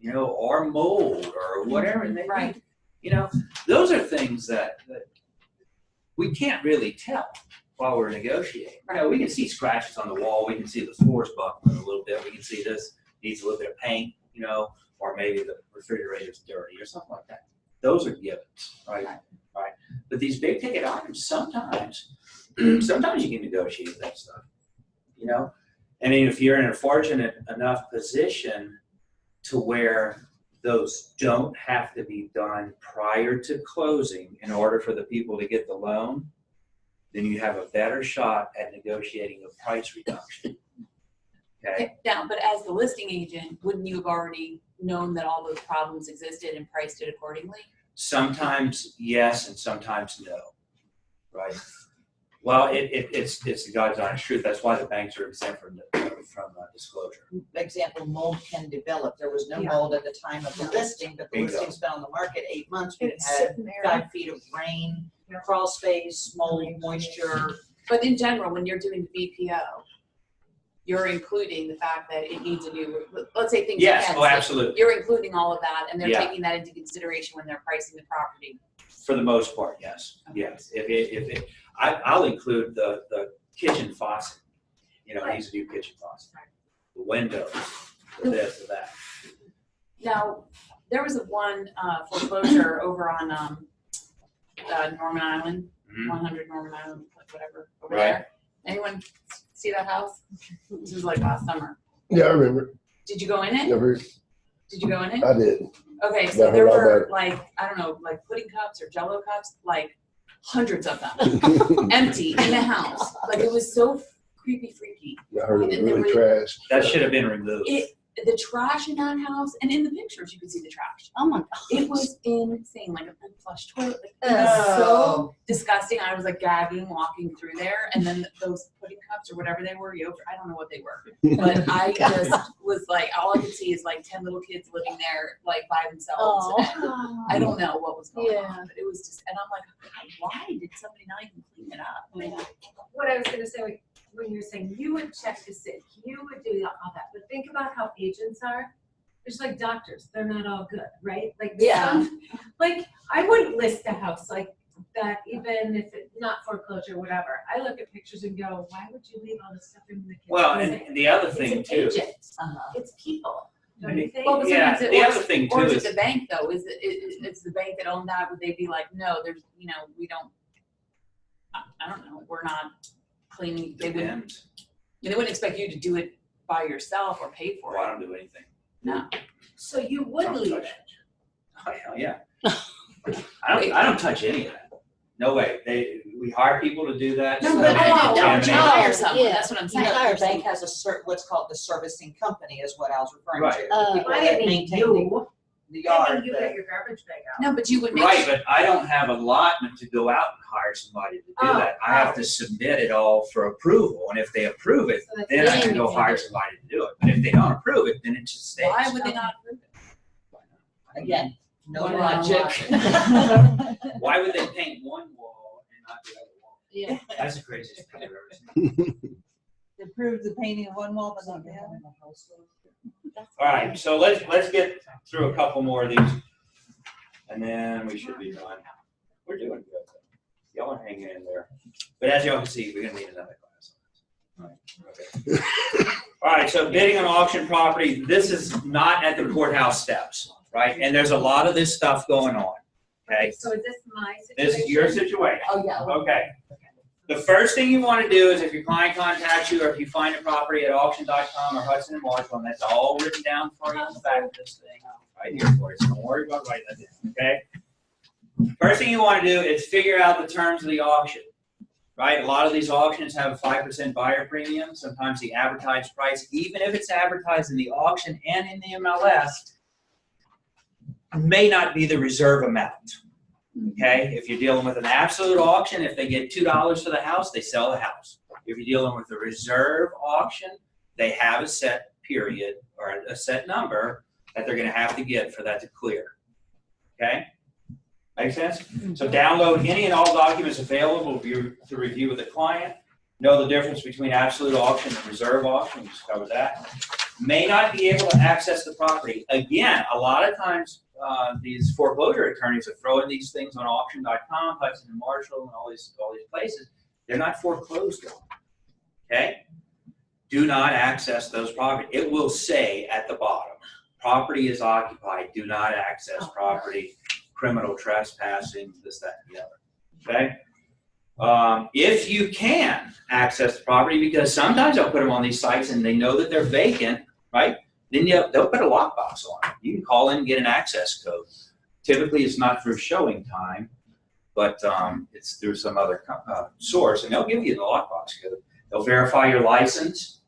you know, or mold, or whatever it may be. Right. You know, those are things that we can't really tell while we're negotiating. You know, we can see scratches on the wall, we can see the floor's buckling a little bit, we can see this needs a little bit of paint, you know, or maybe the refrigerator's dirty or something like that. Those are givens, right? Right. But these big ticket items, sometimes you can negotiate that stuff, you know? I mean, if you're in a fortunate enough position to where those don't have to be done prior to closing in order for the people to get the loan, then you have a better shot at negotiating a price reduction. Okay? Now, but as the listing agent, wouldn't you have already known that all those problems existed and priced it accordingly? Sometimes yes, and sometimes no, right? Well, it's the God's honest truth. That's why the banks are exempt from disclosure. Example, mold can develop. There was no Yeah. mold at the time of the listing, but the Bingo. listing's been on the market 8 months. We've It's had sitting there. 5 feet of rain, crawl space, mold, moisture. But in general, when you're doing the BPO, you're including the fact that it needs a new, let's say things. Yes, again, oh, so absolutely. You're including all of that and they're Yeah. taking that into consideration when they're pricing the property. For the most part, yes, yes. I'll include the kitchen faucet. You know, needs a new kitchen faucet. The windows, the this, the that. Now, there was one foreclosure over on Norman Island, Mhm. 100 Norman Island, whatever, over Right. there. Anyone see that house? This was like last summer. Yeah, I remember. Did you go in it? Never, Did you go in it? I did. Okay, so Yeah, there I heard were about like, I don't know, like pudding cups or Jello cups, like hundreds of them, empty in the house. Like it was so creepy, freaky. I heard it was And there really were- trash. That should have been removed. The trash in that house, and in the pictures you could see the trash. Oh my God. It was insane, like an unflushed toilet. Like, it was so disgusting. I was like gagging walking through there, and then those pudding cups or whatever they were, yogurt. I don't know what they were, but I just was like, all I could see is like 10 little kids living there, like by themselves. And I don't know what was going on, but it was just, and I'm like, God, why did somebody not even clean it up? What I was gonna say, when you were saying you would check to see, you would do all that, but think about how agents are. It's like doctors, they're not all good, right? Like like I wouldn't list a house like that, even if it's not foreclosure, whatever. I look at pictures and go, why would you leave all this stuff in the kitchen? Well, and the other thing It's an too. agent. It's people, don't you think? Well, but Yeah, sometimes the or other thing or too is it is, the bank though? Is it's the bank that owned that? Would they be like, no, there's, you know, we don't, I don't know, we're not cleaning, they wouldn't, depends. they wouldn't expect you to do it by yourself or pay for Well, I it. don't do anything. No. So you would Don't leave touch it. Oh, hell yeah. I don't touch any of that. No way. We hire people to do that. No, so but they don't contaminate. hire someone, yeah. that's what I'm You saying. know, the bank has what's called the servicing company is what I was referring Right. to. The people I that didn't mean maintain you. the I yard. mean, you the- get your garbage bag out. No, but you would make Right, sure, but I don't have allotment to go out and hire somebody to do Oh, that. I have to submit it all for approval, and if they approve it, So that's then I the can thing. go hire somebody to do it. But if they don't approve it, then it just stays. why would they not approve it? Again, no Why logic. Why would they paint one wall and not the other wall? Yeah. That's the craziest thing I've ever seen. To prove the painting of one wall, but not the other. All right, so let's get through a couple more of these, and then we should be done. We're doing good. Y'all are hanging in there. But as y'all can see, we're gonna need another class. All right, okay. All right, so bidding on auction property, this is not at the courthouse steps, right? And there's a lot of this stuff going on, okay? So is this my situation? This is your situation, Oh, yeah. okay? The first thing you want to do is if your client contacts you or if you find a property at auction.com or Hudson and Marshall, and that's all written down for you in the back of this thing, right here for you. So don't worry about writing that down, okay? First thing you want to do is figure out the terms of the auction, right? A lot of these auctions have a 5% buyer premium. Sometimes the advertised price, even if it's advertised in the auction and in the MLS, may not be the reserve amount. Okay, if you're dealing with an absolute auction, if they get $2 for the house, they sell the house. If you're dealing with a reserve auction, they have a set period or a set number that they're going to have to get for that to clear. Okay, make sense? So download any and all documents available to review with the client. Know the difference between absolute auction and reserve auction. We just covered that. May not be able to access the property. Again, a lot of times these foreclosure attorneys are throwing these things on auction.com, Hudson and Marshall, and all these places. They're not foreclosed on. Okay? Do not access those properties. It will say at the bottom, property is occupied. Do not access property. Criminal trespassing, this, that, and the other. Okay? If you can access the property, because sometimes they'll put them on these sites and they know that they're vacant, right? Then they'll put a lockbox on it. You can call in and get an access code. Typically, it's not through showing time, but it's through some other source, and they'll give you the lockbox code. They'll verify your license,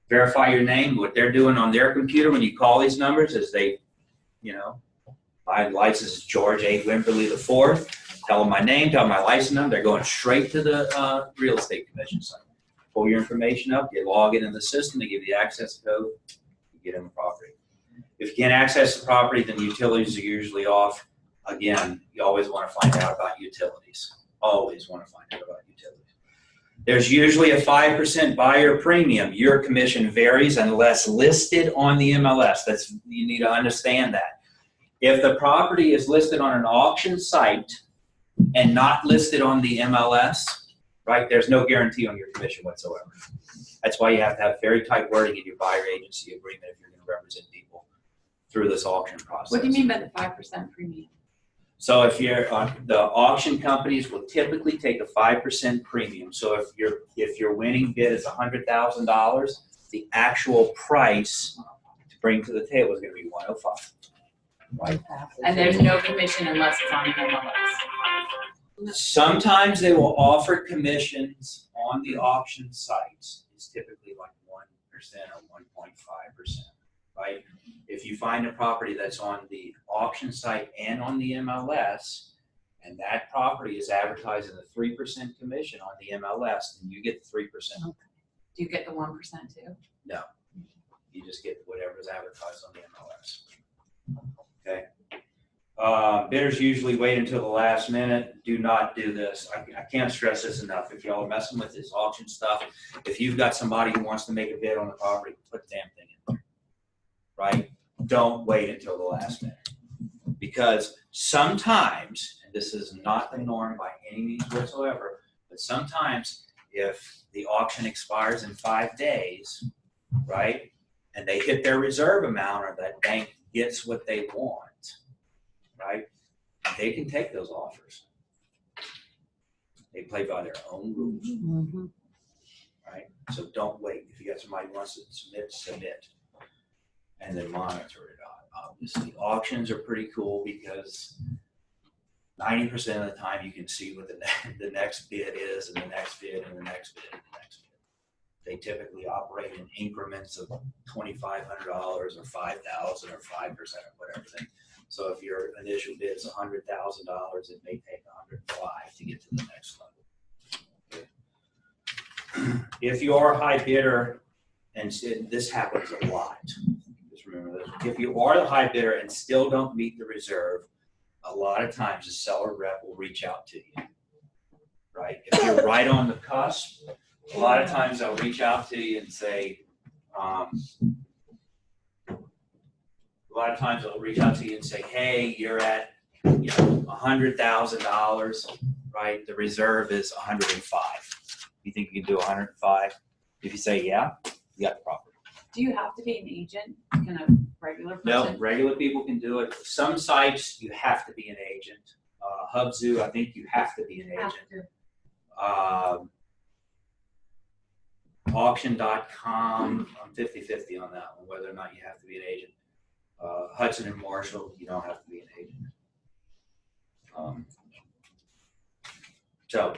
verify your name. What they're doing on their computer when you call these numbers is they, my license is George A. Wimberly IV. Tell them my name, tell them my license number. They're going straight to the real estate commission site. Pull your information up, you log it in the system, they give you the access code. Get in the property. If you can't access the property, then utilities are usually off. Again, you always want to find out about utilities. Always want to find out about utilities. There's usually a 5% buyer premium. Your commission varies unless listed on the MLS. You need to understand that. If the property is listed on an auction site and not listed on the MLS, right, there's no guarantee on your commission whatsoever. That's why you have to have very tight wording in your buyer agency agreement if you're going to represent people through this auction process. What do you mean by the 5% premium? So if you're the auction companies will typically take a 5% premium. So if your winning bid is $100,000, the actual price to bring to the table is going to be $105. Right? And there's no commission unless it's on an MLS. Sometimes they will offer commissions on the auction sites. It's typically like 1% or 1.5%, right? If you find a property that's on the auction site and on the MLS, and that property is advertising a 3% commission on the MLS, then you get the 3%. Do you get the 1% too? No, you just get whatever's advertised on the MLS. Okay. Bidders usually wait until the last minute. Do not do this. I can't stress this enough. If y'all are messing with this auction stuff, if you've got somebody who wants to make a bid on the property, put the damn thing in there, right? Don't wait until the last minute. Because sometimes, and this is not the norm by any means whatsoever, but sometimes if the auction expires in 5 days, right, and they hit their reserve amount or that bank gets what they want, right, they can take those offers. They play by their own rules, right? So don't wait. If you got somebody who wants to submit, and then monitor it. Obviously, auctions are pretty cool because 90% of the time you can see what the next bid is, and the next bid, and the next bid, and the next bid. They typically operate in increments of $2,500 or $5,000 or 5% or whatever thing. So if your initial bid is $100,000, it may take $105 to get to the next level. Okay. If you are a high bidder, and this happens a lot, just remember this. If you are the high bidder and still don't meet the reserve, a lot of times the seller rep will reach out to you, right? If you're right on the cusp, a lot of times they'll reach out to you and say, hey, you're at $100,000, right? The reserve is $105. You think you can do $105? If you say yeah, you got the property. Do you have to be an agent? Can a regular person? No, regular people can do it. Some sites you have to be an agent. Hubzoo, I think you have to be an agent. Auction.com, I'm 50-50 on that one, whether or not you have to be an agent. Hudson and Marshall, you don't have to be an agent. So,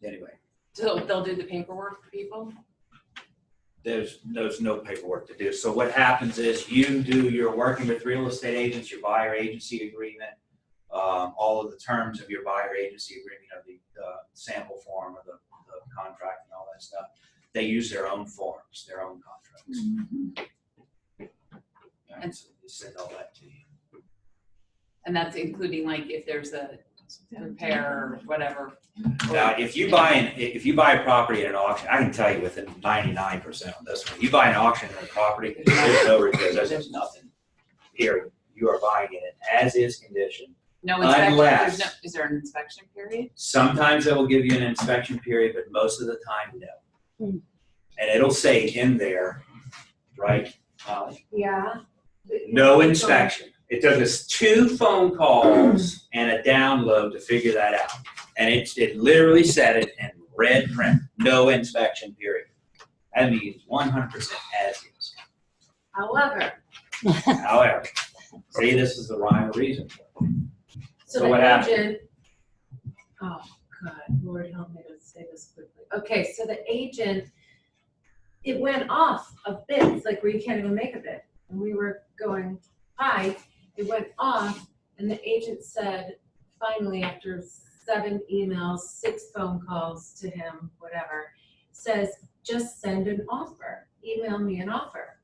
anyway, So they'll do the paperwork for people? there's no paperwork to do. So what happens is you're working with real estate agents, your buyer agency agreement, all of the terms of your buyer agency agreement, the sample form of the contract and all that stuff. They use their own forms, their own contracts. And so they send all that to you. And that's including like if there's a repair or whatever. Now, if you buy a property at an auction, I can tell you within 99% on this one. You buy an auction on a property, there's no repairs, there's nothing. Period. You are buying it in as is condition. No inspection, Unless- is there an inspection period? Sometimes they will give you an inspection period, but most of the time, no. And it'll say in there, right, Yeah. no inspection. It does us 2 phone calls and a download to figure that out. And it literally said it in red print, no inspection period. That means 100% as is. However, However, see, this is the rhyme or reason. so So what the happened? agent, oh God, Lord help me to say this quickly. Okay, so the agent, it went off of bids, like where you can't even make a bid. And we were going high, it went off, and the agent said, finally, after 7 emails, 6 phone calls to him, whatever, says, just send an offer, email me an offer.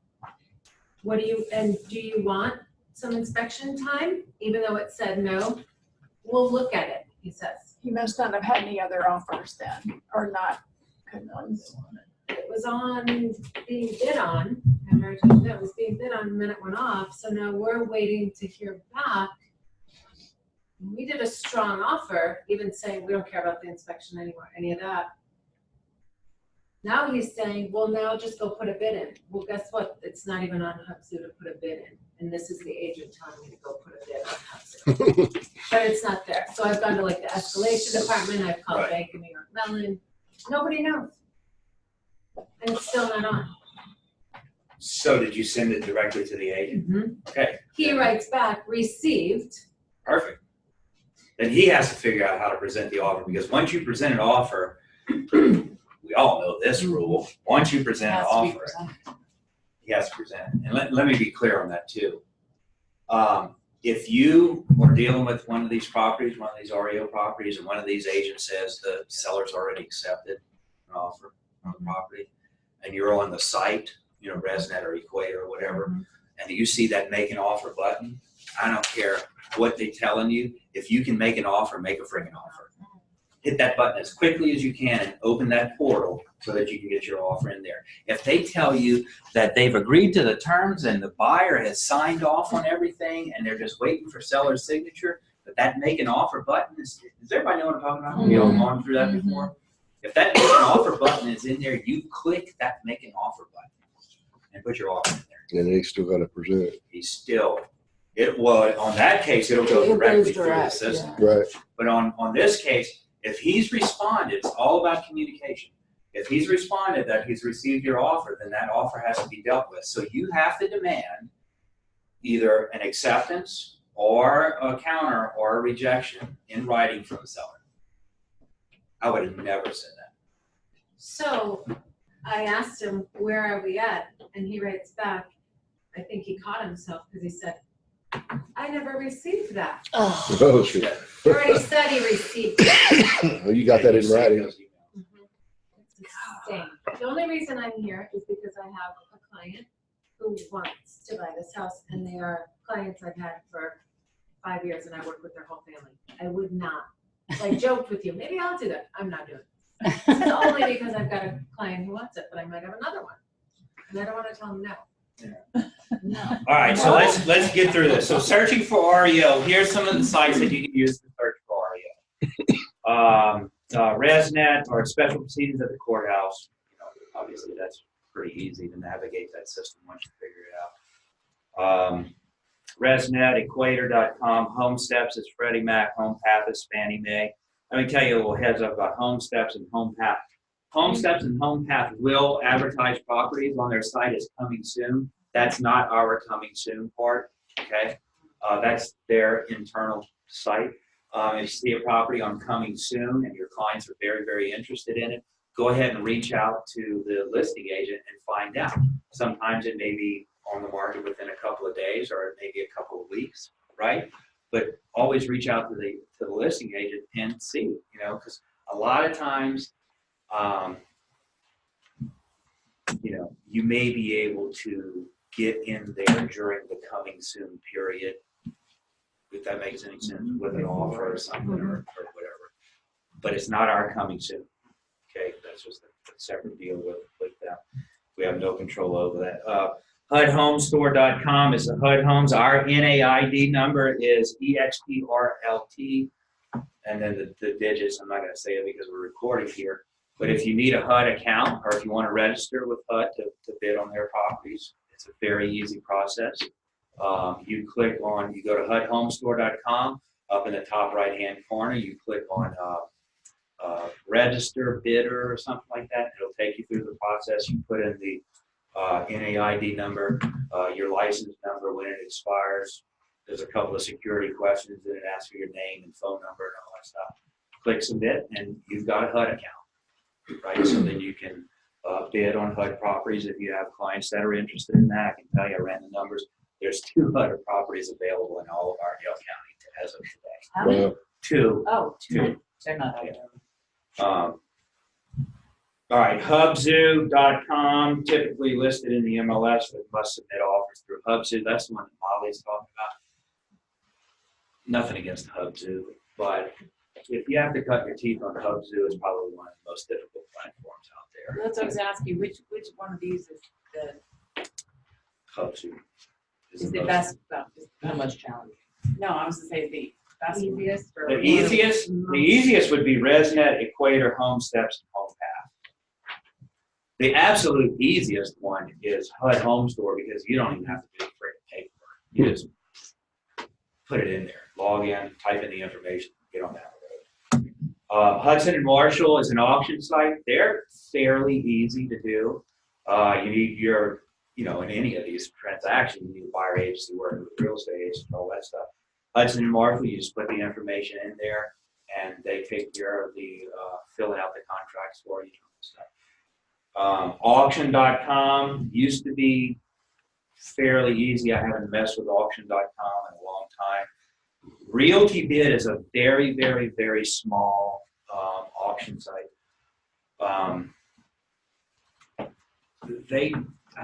Do you want some inspection time, even though it said no? We'll look at it, he says. He must not have had any other offers then, or not good ones. It was on, being bid on, and I told you that it was being bid on, and then it went off, so now we're waiting to hear back. We did a strong offer, even saying we don't care about the inspection anymore, any of that. Now he's saying, well, now just go put a bid in. Well, guess what? It's not even on Hubzu to put a bid in, and this is the agent telling me to go put a bid on Hubzu. But it's not there, so I've gone to like the escalation department, I've called Right. Bank of New York Mellon, nobody knows. And it's still not on. So did you send it directly to the agent? Okay, He writes back, received. perfect. Then he has to figure out how to present the offer, because once you present an offer, we all know this rule. Once you present an Has to be offer, presented. he has to present. And let me be clear on that too. If you are dealing with one of these properties, one of these REO properties, and one of these agents says the seller's already accepted an offer on the property, and you're on the site, ResNet or Equator or whatever, and you see that make an offer button, I don't care what they're telling you. If you can make an offer, make a freaking offer. Hit that button as quickly as you can and open that portal so that you can get your offer in there. If they tell you that they've agreed to the terms and the buyer has signed off on everything and they're just waiting for seller's signature, but that make an offer button does everybody know what I'm talking about? We all gone through that before? If that make an offer button is in there, you click that make an offer button and put your offer in there. And they still got to present. On that case, it'll go It goes directly through the direct, system. Right. But on this case, if he's responded, it's all about communication. If he's responded that he's received your offer, then that offer has to be dealt with. So you have to demand either an acceptance or a counter or a rejection in writing from the seller. I would have never said that. So I asked him, where are we at? And he writes back, I think he caught himself because he said, I never received that. Oh, shit. He already said he received it. Oh, you got that in writing. It's insane. The only reason I'm here is because I have a client who wants to buy this house, and they are clients I've had for 5 years, and I work with their whole family. I would not. I joked with you, maybe I'll do that. I'm not doing it. It's only because I've got a client who wants it, but I might have another one. And I don't want to tell them no. All right, so let's get through this. So searching for REO, here's some of the sites that you can use to search for REO. ResNet or special proceedings at the courthouse. Obviously that's pretty easy to navigate that system once you figure it out. ResNet, Equator.com, Home Steps is Freddie Mac, Home Path is Fannie Mae. Let me tell you a little heads up about Home Steps and Home Path. Home Steps and Home Path will advertise properties on their site as coming soon. That's not our coming soon part, okay? That's their internal site. If you see a property on coming soon and your clients are very, very interested in it, go ahead and reach out to the listing agent and find out. Sometimes it may be on the market within a couple of days, or it may be a couple of weeks, right? But always reach out to the listing agent and see, because a lot of times, you may be able to get in there during the coming soon period, if that makes any sense, with an offer or something or whatever. But it's not our coming soon. Okay, that's just a separate deal with them. We have no control over that. HUDHomestore.com is the HUD Homes. Our NAID number is EXPRLT, and then the digits. I'm not going to say it because we're recording here. But if you need a HUD account, or if you want to register with HUD to bid on their properties, it's a very easy process. You go to HUDHomestore.com. Up in the top right-hand corner, you click on register bidder or something like that. It'll take you through the process. You put in the NAID number, your license number, when it expires. There's a couple of security questions, and it asks for your name and phone number and all that stuff. Click submit, and you've got a HUD account, right? So then you can bid on HUD properties if you have clients that are interested in that. I can tell you, I ran the numbers. There's 2 HUD properties available in all of our Yale County as of today. How many? Well, 2. Oh, two. They're not. All right, hubzoo.com, typically listed in the MLS, but must submit offers through Hubzoo. That's the one that Molly's talking about. Nothing against Hubzoo, but if you have to cut your teeth on Hubzoo, it's probably one of the most difficult platforms out there. That's what I was asking, which one of these is Hubzoo is the best? Not much challenge. No, I was gonna say the best. Easiest or? The easiest would be ResNet, Equator, Home Steps, and Home Path. The absolute easiest one is HUD Home Store, because you don't even have to do freaking paperwork. You just put it in there, log in, type in the information, get on that road. Hudson and Marshall is an auction site. They're fairly easy to do. You need your, in any of these transactions, you need a buyer agency working with real estate agents and all that stuff. Hudson and Marshall, you just put the information in there, and they take care of the filling out the contracts for you and stuff. Auction.com used to be fairly easy. I haven't messed with auction.com in a long time. Realty Bid is a very, very, very small auction site. I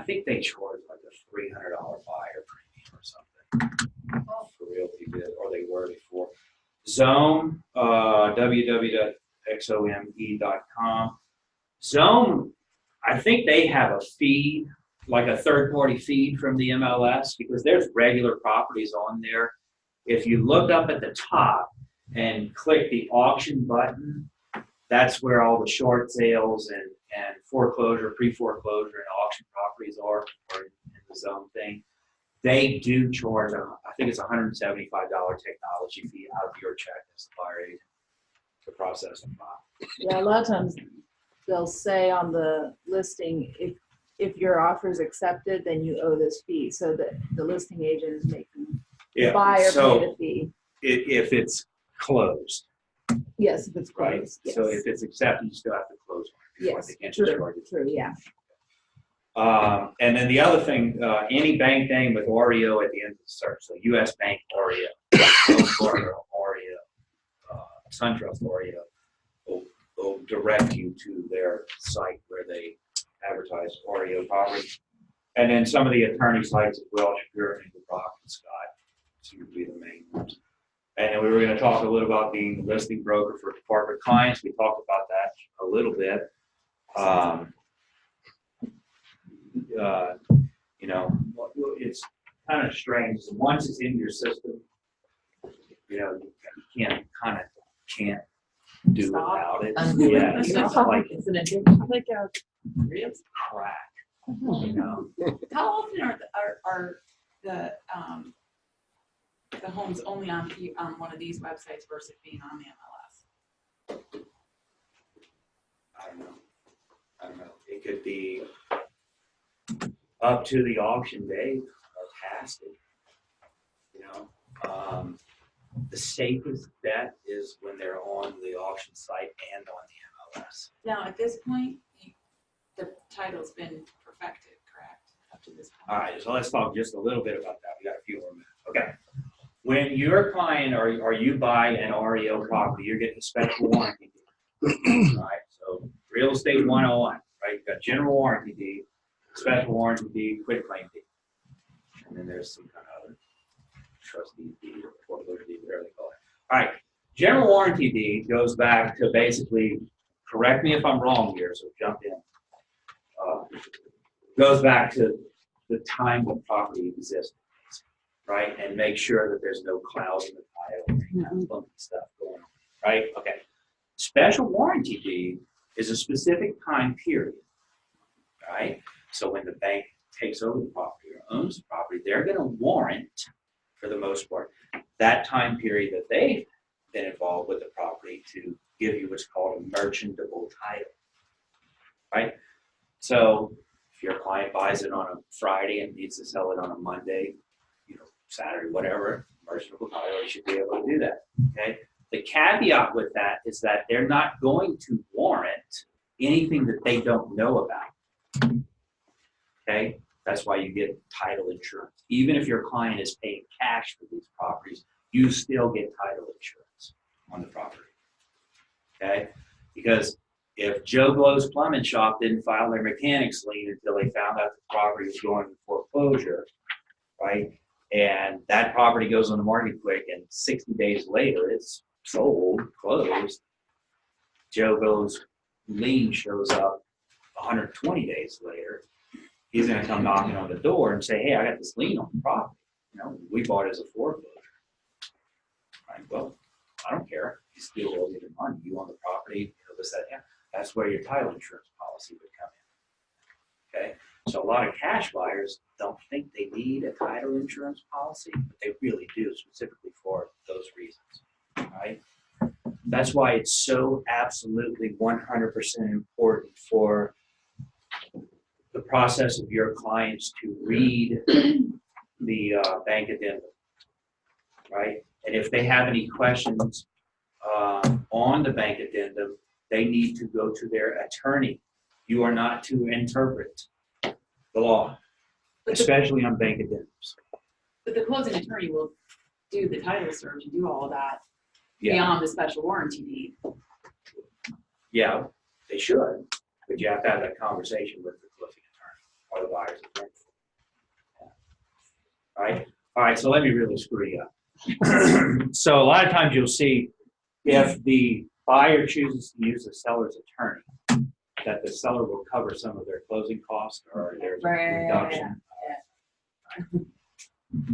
think they charge like a $300 buyer premium or something for Realty Bid, or they were before. Zone, www.xome.com. Zone, I think they have a feed, like a third-party feed from the MLS, because there's regular properties on there. If you look up at the top and click the auction button, that's where all the short sales and foreclosure, pre-foreclosure, and auction properties are, or in the Zone thing. They do charge, I think it's $175 technology fee out of your check as the buyer agent to process the file. Yeah, a lot of times they'll say on the listing, if your offer is accepted, then you owe this fee. So that the listing agent is making the buyer pay the fee. If it's closed, Yes, if it's right? closed. Yes. So if it's accepted, you still have to close on it before Yes, they can't just charge it. true, yeah. And then the other thing, any bank name with REO at the end of the search, so U.S. Bank REO, Wells Fargo REO, SunTrust REO, will direct you to their site where they advertise REO property. And then some of the attorney sites as well, Shapiro, Brock, and Scott seem to be the main ones. And then we were going to talk a little about being a listing broker for corporate clients. We talked about that a little bit. It's kind of strange. Once it's in your system, you can't do without it. Yeah, it's like It's an addiction. Like a it's crack. How often are the homes only on one of these websites versus being on the MLS? I don't know. don't know, it could be up to the auction day or past it. You know, the safest bet is when they're on the auction site and on the MLS. Now, at this point, the title's been perfected, correct? Up to this point. All right, so let's talk just a little bit about that. We got a few more minutes. Okay. When you're a client or you buy an REO property, you're getting a special warranty deed. All right, so real estate 101, right? You've got general warranty deed, special warranty deed, quit claim deed. And then there's some kind of other trustee deed or foreclosure deed, whatever they call it. All right, general warranty deed goes back to basically, correct me if I'm wrong here, so jump in. Goes back to the time the property existed, right? And make sure that there's no clouds in the title, any kind of funky stuff going on, right? Okay. Special warranty deed is a specific time period, right? So when the bank takes over the property or owns the property, they're going to warrant, for the most part, that time period that they've been involved with the property to give you what's called a merchantable title, right? So if your client buys it on a Friday and needs to sell it on a Monday, you know, Saturday, whatever, merchantable title, you should be able to do that, okay? The caveat with that is that they're not going to warrant anything that they don't know about, okay? That's why you get title insurance. Even if your client is paying cash for these properties, you still get title insurance on the property, okay? Because if Joe Blow's plumbing shop didn't file their mechanics lien until they found out the property was going to foreclosure, right? And that property goes on the market quick, and 60 days later, it's sold, closed. Joe Blow's lien shows up 120 days later. He's going to come knocking on the door and say, "Hey, I got this lien on the property. You know, we bought it as a foreclosure." Right? Well, I don't care. You still owe me the money. You own the property. You know, this, that, yeah. That's where your title insurance policy would come in. Okay, so a lot of cash buyers don't think they need a title insurance policy, but they really do, specifically for those reasons. Right? That's why it's so absolutely 100% important for the process of your clients to read the bank addendum, right? And if they have any questions on the bank addendum, they need to go to their attorney. You are not to interpret the law, especially on bank addendums. But the closing attorney will do the title search and do all of that Yeah, beyond the special warranty deed. yeah, they should, but you have to have that conversation with the closing attorney or the buyer's attorney. Yeah. All right, so let me really screw you up. So a lot of times you'll see if the buyer chooses to use the seller's attorney, that the seller will cover some of their closing costs or their reduction.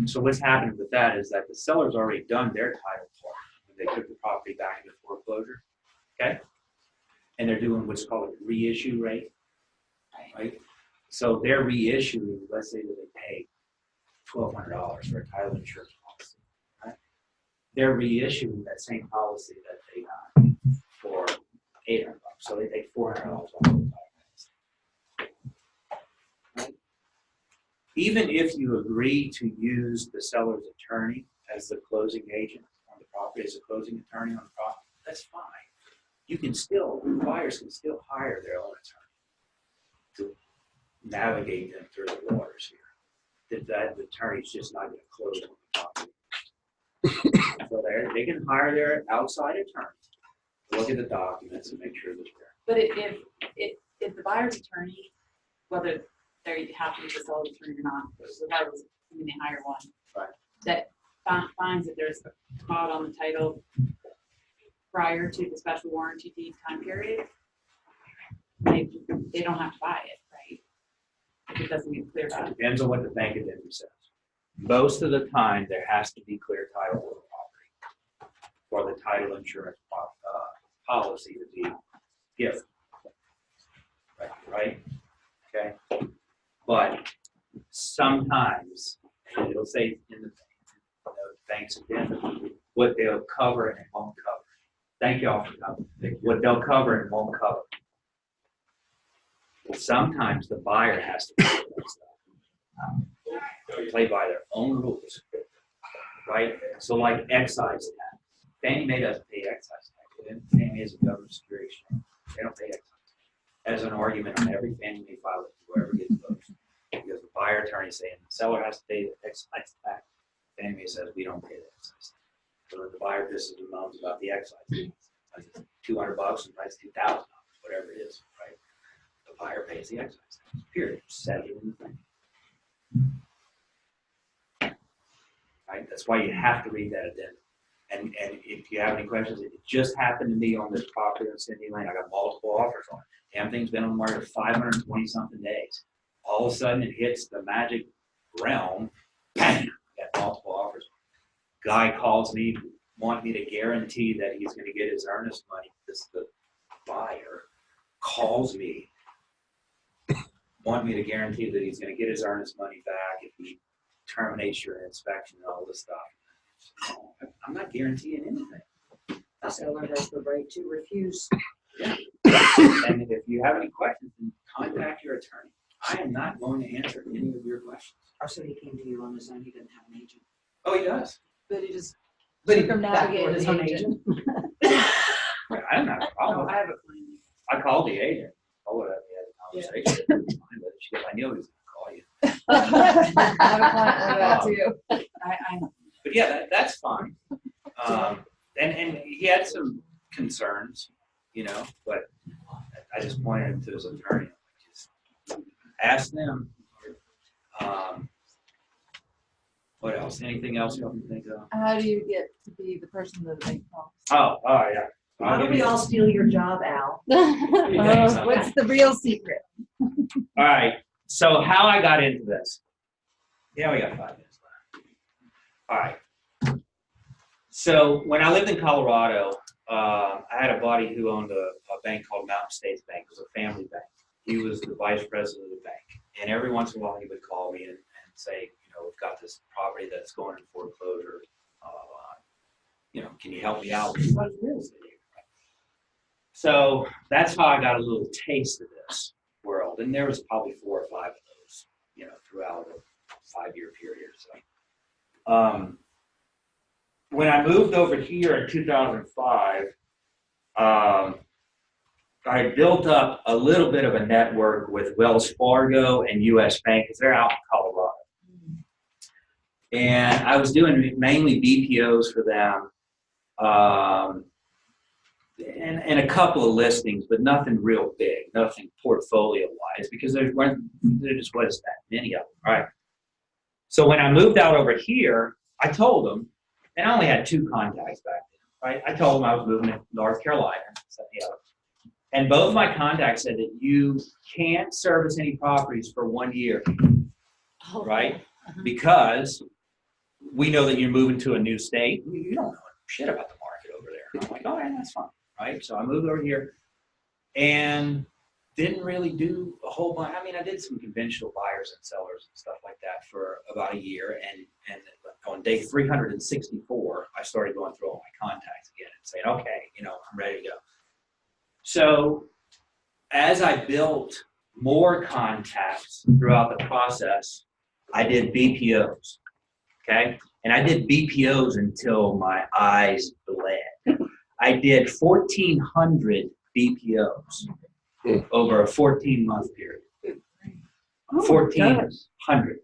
So what's happened with that is that the seller's already done their title part when they took the property back into foreclosure, okay? And they're doing what's called a reissue rate, right? So they're reissuing, let's say that they pay $1,200 for a title insurance policy, right? They're reissuing that same policy that they got for $800, so they take $400 off the title. Right? Even if you agree to use the seller's attorney as the closing agent on the property, as a closing attorney on the property, that's fine. You can still, buyers can still hire their own attorney to navigate them through the waters here. That attorney's just not going to close on the property. So they can hire their outside attorney to look at the documents and make sure that they're. But if the buyer's attorney, whether they're happy with the seller's attorney or not, regardless, when they hire one, Right. that finds that there's a fraud on the title prior to the special warranty deed time period, they don't have to buy it, right? If it doesn't get cleared up. It depends on what the bank addendum says. Most of the time, there has to be clear title of the property for the title insurance policy to be given. Right? Okay? But sometimes, and it'll say in the bank's addendum, what they'll cover and won't cover. Thank you all for coming. What they'll cover and won't cover. Sometimes the buyer has to pay that stuff. They play by their own rules, right? So like excise tax. Fannie Mae doesn't pay excise tax. Fannie Mae is a government security exchange. They don't pay excise tax. As an argument on every Fannie Mae file that whoever gets votes. Because the buyer attorney is saying the seller has to pay the excise tax. Fannie Mae says we don't pay the excise tax. So then the buyer pisses and moans about the excise tax. It's $200 and price $2,000, whatever it is, right? The buyer pays the excise tax. Period. Set it in the thing. Right? That's why you have to read that addendum. And if you have any questions, it just happened to me on this property in Cindy Lane. I got multiple offers on it. Damn thing's been on the market 520 something days. All of a sudden it hits the magic realm. Bang! Got multiple offers. Guy calls me, want me to guarantee that he's going to get his earnest money. The buyer calls me, want me to guarantee that he's going to get his earnest money back if he terminates your inspection and all this stuff. No, I'm not guaranteeing anything. The seller has the right to refuse. Yeah. And if you have any questions, then contact your attorney. I am not going to answer any of your questions. Or so he came to you on his own, he didn't have an agent. Oh, he does. But he just But he circumnavigated his the own agent. I don't have a problem. I have a claim. I called the agent. Told her that we had a conversation. She goes, I knew he was going to call you. I have a client like that too. I But yeah, that's fine. And he had some concerns, you know, but I just pointed him to his attorney. Just ask them. What else? Anything else you can think of? How do you get to be the person that they call? Oh, yeah. How do we all steal your job, Al? What's the real secret? All right. So how I got into this? Yeah, we got 5 minutes left. All right. So when I lived in Colorado, I had a buddy who owned a bank called Mountain States Bank. It was a family bank. He was the vice president of the bank. And every once in a while he would call me and say, you know, we've got this property that's going in foreclosure. You know, can you help me out with real estate? So that's how I got a little taste of this world. And there was probably 4 or 5 of those, you know, throughout a 5-year period or so. When I moved over here in 2005, I built up a little bit of a network with Wells Fargo and U.S. Bank because they're out in Colorado. And I was doing mainly BPOs for them and a couple of listings, but nothing real big, nothing portfolio-wise because there just wasn't that many of them, right? So when I moved out over here, I told them, and I only had 2 contacts back then, right? I told them I was moving to North Carolina. And both my contacts said that you can't service any properties for 1 year, right? Because we know that you're moving to a new state. You don't know shit about the market over there. And I'm like, all right, that's fine, right? So I moved over here and didn't really do a whole bunch. I mean, I did some conventional buyers and sellers and stuff like that for about a year. And on day 364, I started going through all my contacts again and saying, okay, you know, I'm ready to go. So as I built more contacts throughout the process, I did BPOs, okay? And I did BPOs until my eyes bled. I did 1,400 BPOs over a 14-month period. 1,400,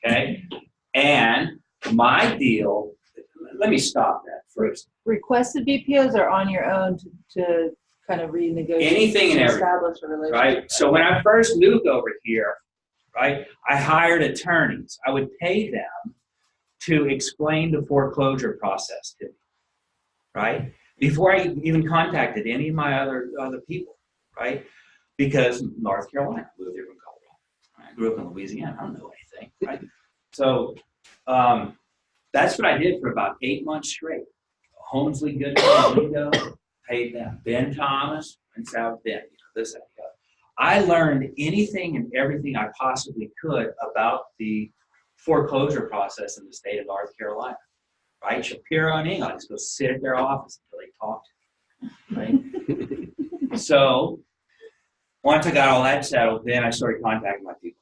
okay? And my deal, let me stop that first. Requested BPOs are on your own to kind of renegotiate. Anything and everything, establish a relationship. right? So when I first moved over here, right, I hired attorneys. I would pay them to explain the foreclosure process to me, right? Before I even contacted any of my other people, right? Because North Carolina, I moved here from Colorado. I grew up in Louisiana. I don't know anything, right? So that's what I did for about 8 months straight. Holmesley, Goodman, paid them. Ben Thomas and South Bend, this and the other. I learned anything and everything I possibly could about the foreclosure process in the state of North Carolina. Right? Shapiro and England just go sit at their office until they talk to me. Right? So once I got all that settled, then I started contacting my people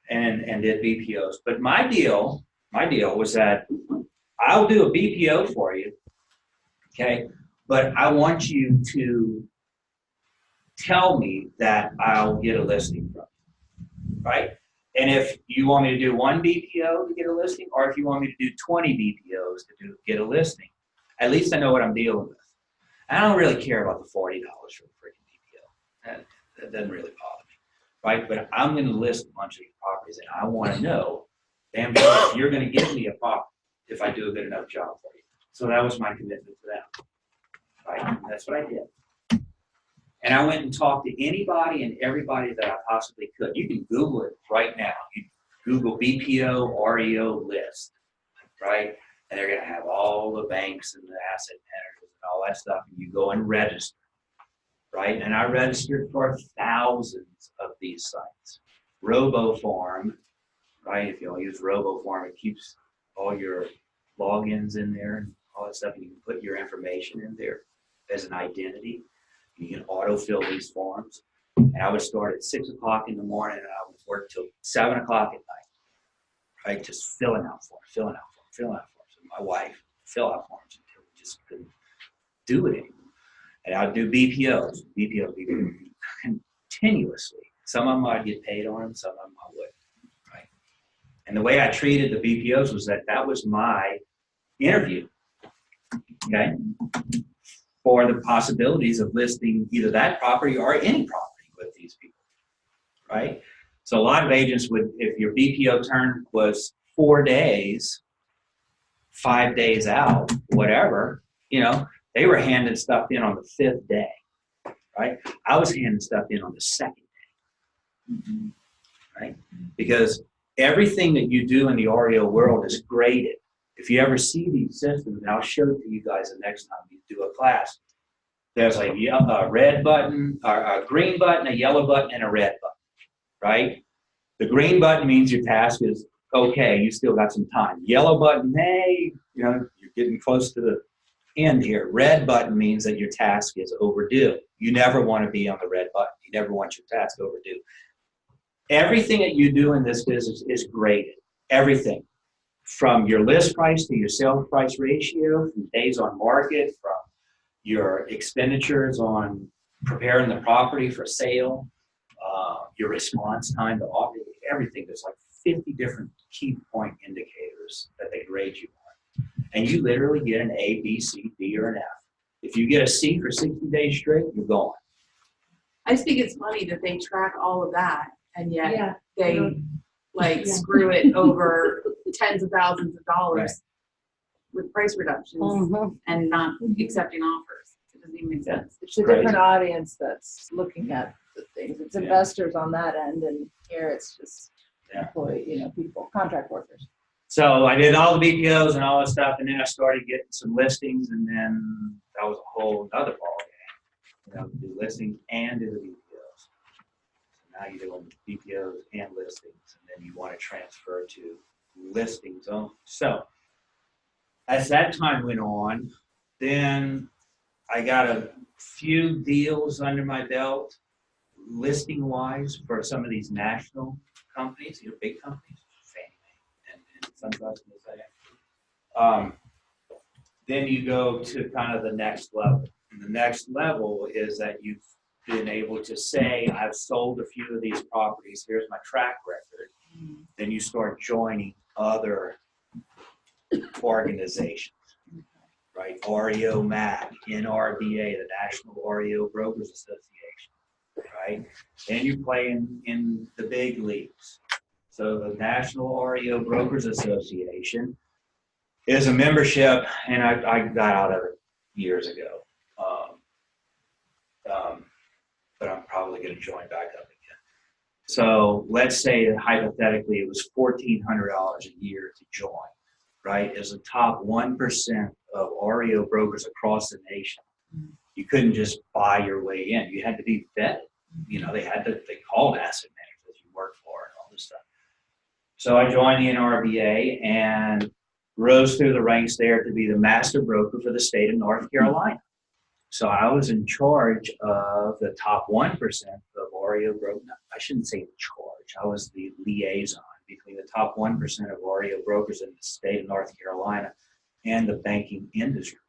and did BPOs. But my deal was that I'll do a BPO for you, okay? But I want you to tell me that I'll get a listing from you, right? And if you want me to do one BPO to get a listing, or if you want me to do 20 BPOs to get a listing, at least I know what I'm dealing with. I don't really care about the $40 for a freaking BPO. That doesn't really bother me, right? But I'm going to list a bunch of these properties, and I want to know, damn sure, you're going to give me a property if I do a good enough job for you. So that was my commitment to them, right? And that's what I did. And I went and talked to anybody and everybody that I possibly could. You can Google it right now. You Google BPO REO list, right? And they're going to have all the banks and the asset managers and all that stuff. And you go and register, right? And I registered for thousands of these sites. RoboFarm, right? If you'll use RoboFarm, it keeps all your logins in there and all that stuff. And you can put your information in there as an identity. You can autofill these forms. And I would start at 6 o'clock in the morning and I would work till 7 o'clock at night, right? Just filling out forms. And my wife fill out forms until we just couldn't do it anymore. And I'd do BPOs continuously. Some of them I'd get paid on, some of them I wouldn't, right? And the way I treated the BPOs was that was my interview, okay? For the possibilities of listing either that property or any property with these people, right? So a lot of agents would, if your BPO term was 4 days, 5 days out, whatever, they were handing stuff in on the 5th day, right? I was handing stuff in on the 2nd day, right? Because everything that you do in the REO world is graded. If you ever see these systems, and I'll show it to you guys the next time you do a class, there's a red button, or a green button, a yellow button, and a red button, right? The green button means your task is okay, you still got some time. Yellow button, hey, you're getting close to the end here. Red button means that your task is overdue. You never want to be on the red button. You never want your task overdue. Everything that you do in this business is graded. Everything. From your list price to your sales price ratio, from days on market, from your expenditures on preparing the property for sale, your response time to offer, everything. There's like 50 different key point indicators that they grade you on. And you literally get an A, B, C, D, or an F. If you get a C for 60 days straight, you're gone. I just think it's funny that they track all of that and yet they Yeah. screw it over tens of thousands of dollars with price reductions and not accepting offers. It doesn't even make sense. It's a different audience that's looking at the things. It's investors on that end, and here it's just employee, people, contract workers. So I did all the BPOs and all that stuff, and then I started getting some listings, and then that was a whole other ballgame. Do listings and do the BPOs. So now you're doing BPOs and listings, and then you want to transfer to listings only. So as that time went on, then I got a few deals under my belt, listing-wise, for some of these national companies, big companies, Fannie Mae and SunTrust and then you go to kind of the next level. And the next level is that you've been able to say, I've sold a few of these properties, here's my track record. Then you start joining other organizations, right? REO MAC, NRBA, the National REO Brokers Association, right? And you play in the big leagues. So the National REO Brokers Association is a membership, and I got out of it years ago. But I'm probably going to join back up again. So let's say that hypothetically it was $1,400 a year to join, right? As the top 1% of REO brokers across the nation. You couldn't just buy your way in. You had to be vetted. They called asset managers that you worked for and all this stuff. So I joined the NRBA and rose through the ranks there to be the master broker for the state of North Carolina. So I was in charge of the top 1% of REO brokers. I shouldn't say in charge. I was the liaison between the top 1% of REO brokers in the state of North Carolina and the banking industry.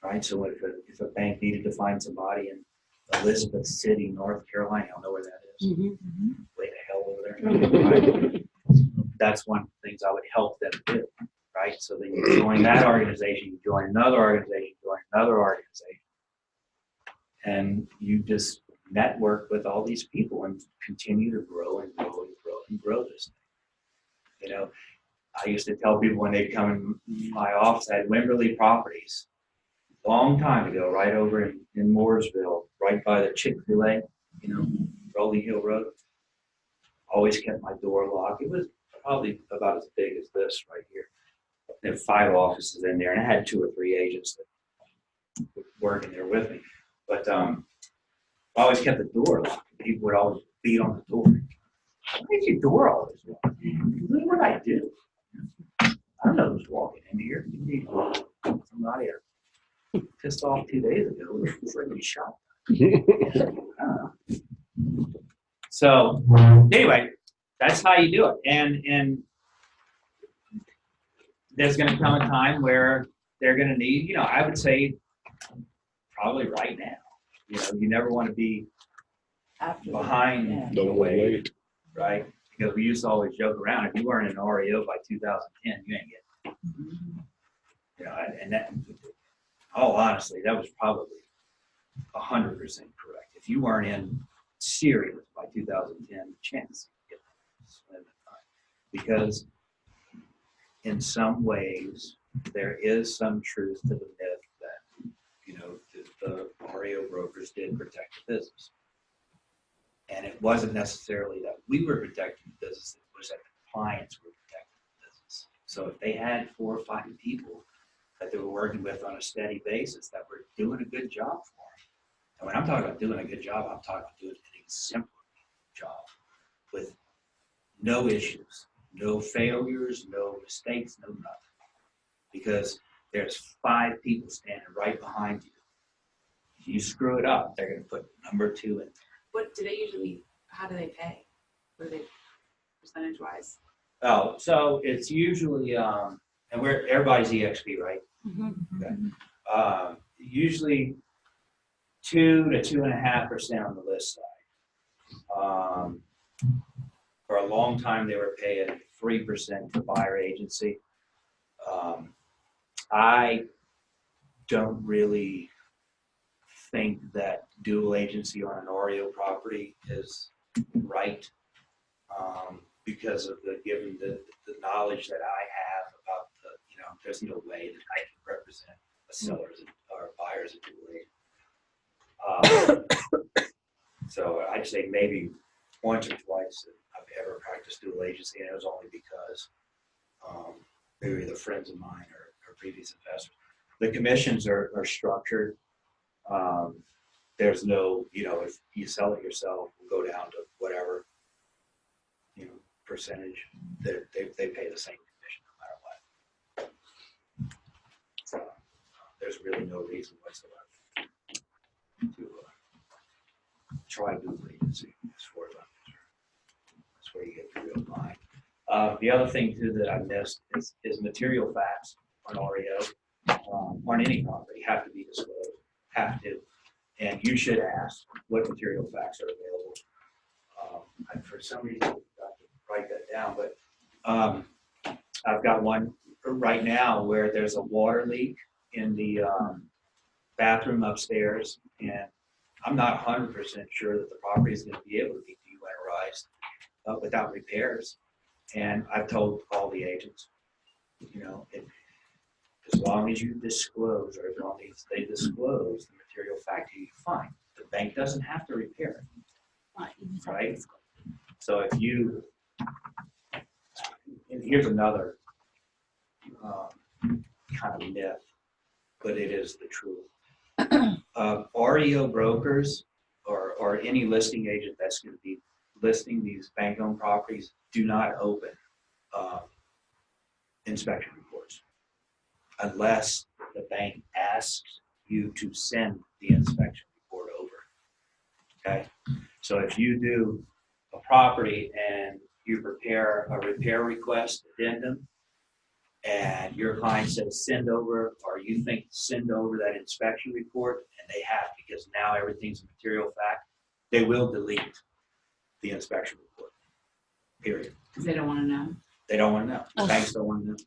Right? So if a bank needed to find somebody in Elizabeth City, North Carolina, I don't know where that is. Way the hell over there. Right? That's one of the things I would help them do. Right? So then you join that organization, you join another organization, you join another organization. And you just network with all these people and continue to grow and grow and grow and grow this thing. You know, I used to tell people when they'd come in my office, I had Wimberley Properties, long time ago, right over in Mooresville, right by the Chick-fil-A, you know, Rolling Hill Road. Always kept my door locked. It was probably about as big as this right here. There were 5 offices in there, and I had 2 or 3 agents that were working there with me. But I always kept the door locked. People would always beat on the door. Why is your door always locked? Look what I do. I don't know who's walking in here. Somebody pissed off 2 days ago with a freaking shot. So anyway, that's how you do it. And there's going to come a time where they're going to need, you know, I would say probably right now. You know, you never want to be behind the wave, right? Because we used to always joke around, if you weren't an REO by 2010, you ain't getting it. You know, and that, all honestly, that was probably 100% correct. If you weren't in serious by 2010, the chance you get slim at time. Because in some ways, there is some truth to the myth that, you know, the REO brokers did protect the business. And it wasn't necessarily that we were protecting the business, it was that the clients were protecting the business. So if they had 4 or 5 people that they were working with on a steady basis that were doing a good job for them. And when I'm talking about doing a good job, I'm talking about doing an exemplary job with no issues, no failures, no mistakes, no nothing. Because there's 5 people standing right behind you. If you screw it up, they're going to put number 2 in. What do they usually, how do they pay? What are they percentage wise? Oh, so it's usually, and everybody's EXP, right? Okay. Usually 2 to 2.5% on the list side. For a long time, they were paying 3% for buyer agency. I don't really think that dual agency on an REO property is right because of given the knowledge that I have about the, you know, there's no way that I can represent a seller's or buyer's dual agent. So I'd say maybe once or twice that I've ever practiced dual agency, and it was only because they were either friends of mine or previous investors. The commissions are structured. There's no, you know, if you sell it yourself, we'll go down to whatever, you know, percentage. They pay the same commission no matter what. So there's really no reason whatsoever to try dual agency as far as I'm concerned. That's where you get the real line. The other thing too that I missed is material facts on REO. On any property have to be disclosed, have to. And you should ask what material facts are available. And for some reason, I forgot to write that down, but I've got one right now where there's a water leak in the bathroom upstairs, and I'm not 100% sure that the property is going to be able to be de-winterized without repairs. And I've told all the agents, you know, as long as you disclose, or as long as they disclose the material fact, you fine. The bank doesn't have to repair it, right? So if you, and here's another kind of myth, but it is the truth. REO brokers or any listing agent that's going to be listing these bank-owned properties do not open inspection reports unless the bank asks you to send the inspection report over. Okay? So if you do a property and you prepare a repair request addendum, and your client says send over, or you think send over that inspection report, and they have, because now everything's a material fact, they will delete the inspection report. Period. Because they don't want to know. They don't want to know. The banks don't want to know.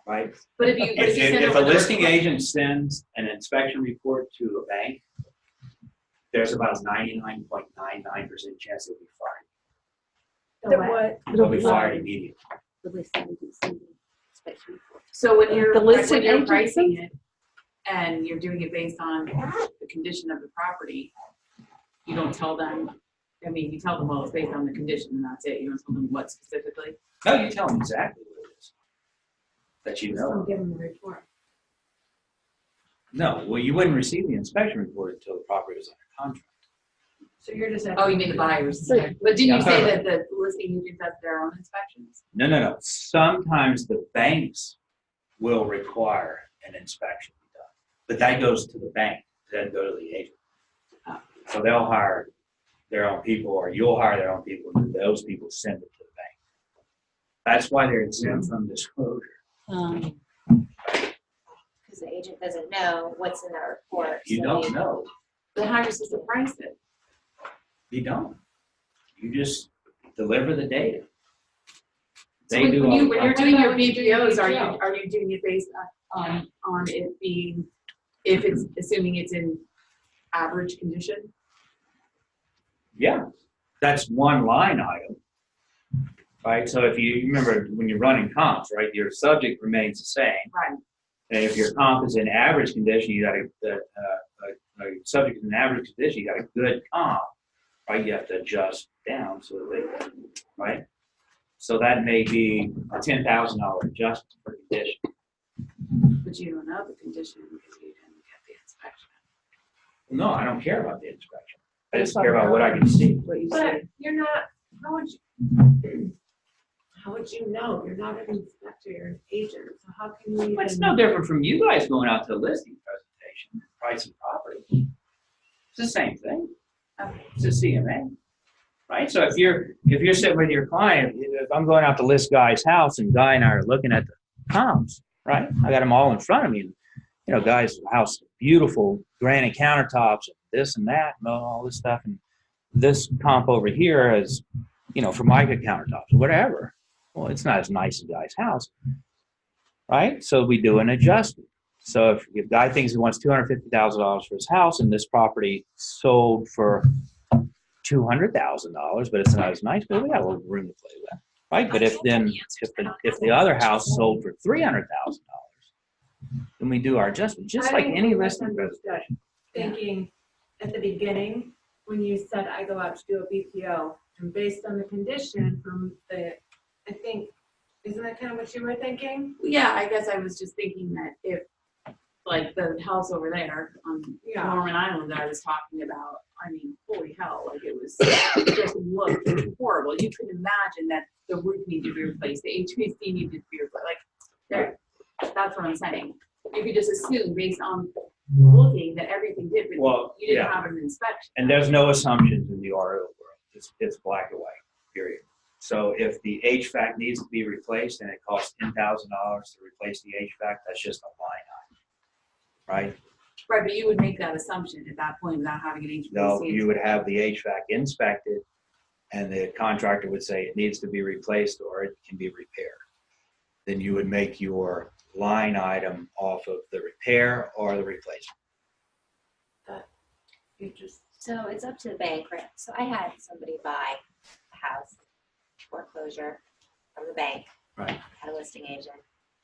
Right? But if you send If a over the listing report- agent sends an inspection report to a bank, there's about a 99.99% chance they'll be fired. That what? They'll be fired immediately. So when you're, The listing when you're agent pricing it and you're doing it based on the condition of the property, you don't tell them, I mean, you tell them, well, it's based on the condition and that's it. You don't tell them what specifically. No, you tell them exactly what it is. That you know. Don't give them the report. No, well, you wouldn't receive the inspection report until the property was under contract. So you're just. Oh, you mean the buyers? But didn't you say that the listing agent does their own inspections? No. Sometimes the banks will require an inspection to be done, but that goes to the bank, then go to the agent. So they'll hire their own people, or you'll hire their own people, and those people send it to the bank. That's why they're exempt from disclosure. Because the agent doesn't know what's in that report. You so don't they- know. But how are you supposed to price it? You don't. You just deliver the data. So They when, do when, all you, the when you're work. doing your When you're doing your BPOs, BPO. are you doing it based on it being, if it's assuming it's in average condition? Yeah, that's one line item, right? So if you remember when you're running comps, right, your subject remains the same. Right. And if your comp is in average condition, you got a subject is in average condition, you got a good comp, right? You have to adjust down so that they, right? So that may be a $10,000 adjustment for condition. But you don't know the condition because you didn't get the inspection. No, I don't care about the inspection. I just care about what I can see. What you But said. you're not, how would you know? You're not an inspector, you're an agent, so how can you even? But it's no different from you guys going out to a listing presentation, pricing property. It's the same thing. It's a CMA, right? So if you're sitting with your client, if I'm going out to list Guy's house and Guy and I are looking at the comps, right? I got them all in front of me. You know, Guy's house, beautiful granite countertops, and this and that, and all this stuff, and this comp over here is, you know, Formica countertops, whatever. Well, it's not as nice as Guy's house, right? So we do an adjustment. So if Guy thinks he wants $250,000 for his house, and this property sold for $200,000, but it's not as nice, well, we got a little room to play with, right? But if the other house sold for $300,000, then we do our adjustment, just like any listing presentation. Thinking at the beginning, when you said I go out to do a BPO, and based on the condition from the, I think, isn't that kind of what you were thinking? Yeah, I guess I was just thinking that if, like the house over there on Norman Island that I was talking about, I mean, holy hell, like it was just looked horrible. You could imagine that the roof needed to be replaced, the HVAC needed to be replaced. Like, that's what I'm saying. You could just assume based on looking that everything did, but Well, you didn't yeah. have an inspection. And there's no assumptions in the REO world. It's black and white, period. So if the HVAC needs to be replaced and it costs $10,000 to replace the HVAC, that's just a line item, right? Right, but you would make that assumption at that point without having an HVAC. No, you would have the HVAC inspected, and the contractor would say it needs to be replaced or it can be repaired. Then you would make your line item off of the repair or the replacement. So it's up to the bank, right? So I had somebody buy a house, foreclosure from the bank. Right. Had a listing agent,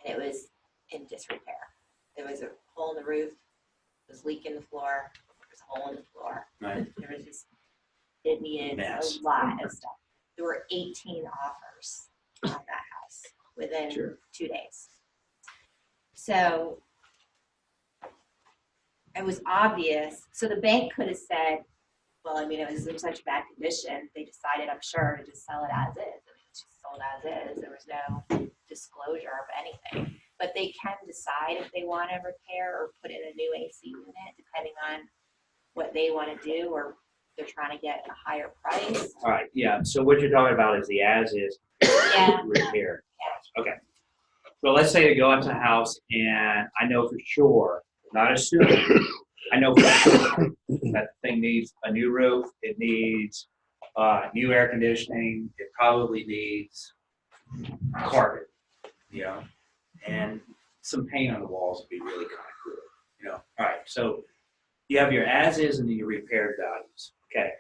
and it was in disrepair. There was a hole in the roof, it was leak in the floor, there was a hole in the floor. Right. There was just, it needed Mess. a lot of stuff. There were 18 offers on that house within Sure. 2 days. So it was obvious. So the bank could have said, well, I mean, it was in such bad condition, they decided, I'm sure, to just sell it as is. I mean, it's just sold as is. There was no disclosure of anything. but they can decide if they want to repair or put in a new AC unit, depending on what they want to do, or they're trying to get a higher price. All right, yeah, so what you're talking about is the as-is Yeah. repair. Okay. So let's say they go out to a house and I know for sure, not assuming, I know for sure that thing needs a new roof, it needs new air conditioning, it probably needs carpet, you know, and some paint on the walls would be really kind of cool, you know. All right, so you have your as-is and your repaired values, okay.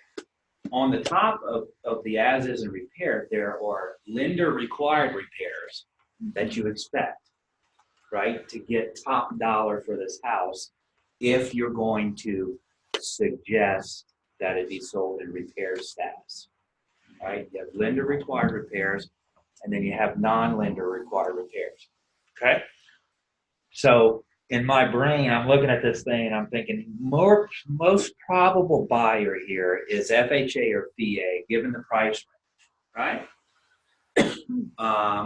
On the top of the as-is and repair, there are lender-required repairs that you expect, right, to get top dollar for this house if you're going to suggest that it be sold in repair status, right? You have lender-required repairs, and then you have non-lender-required repairs, okay? So in my brain, I'm looking at this thing and I'm thinking most probable buyer here is FHA or VA, given the price range, right?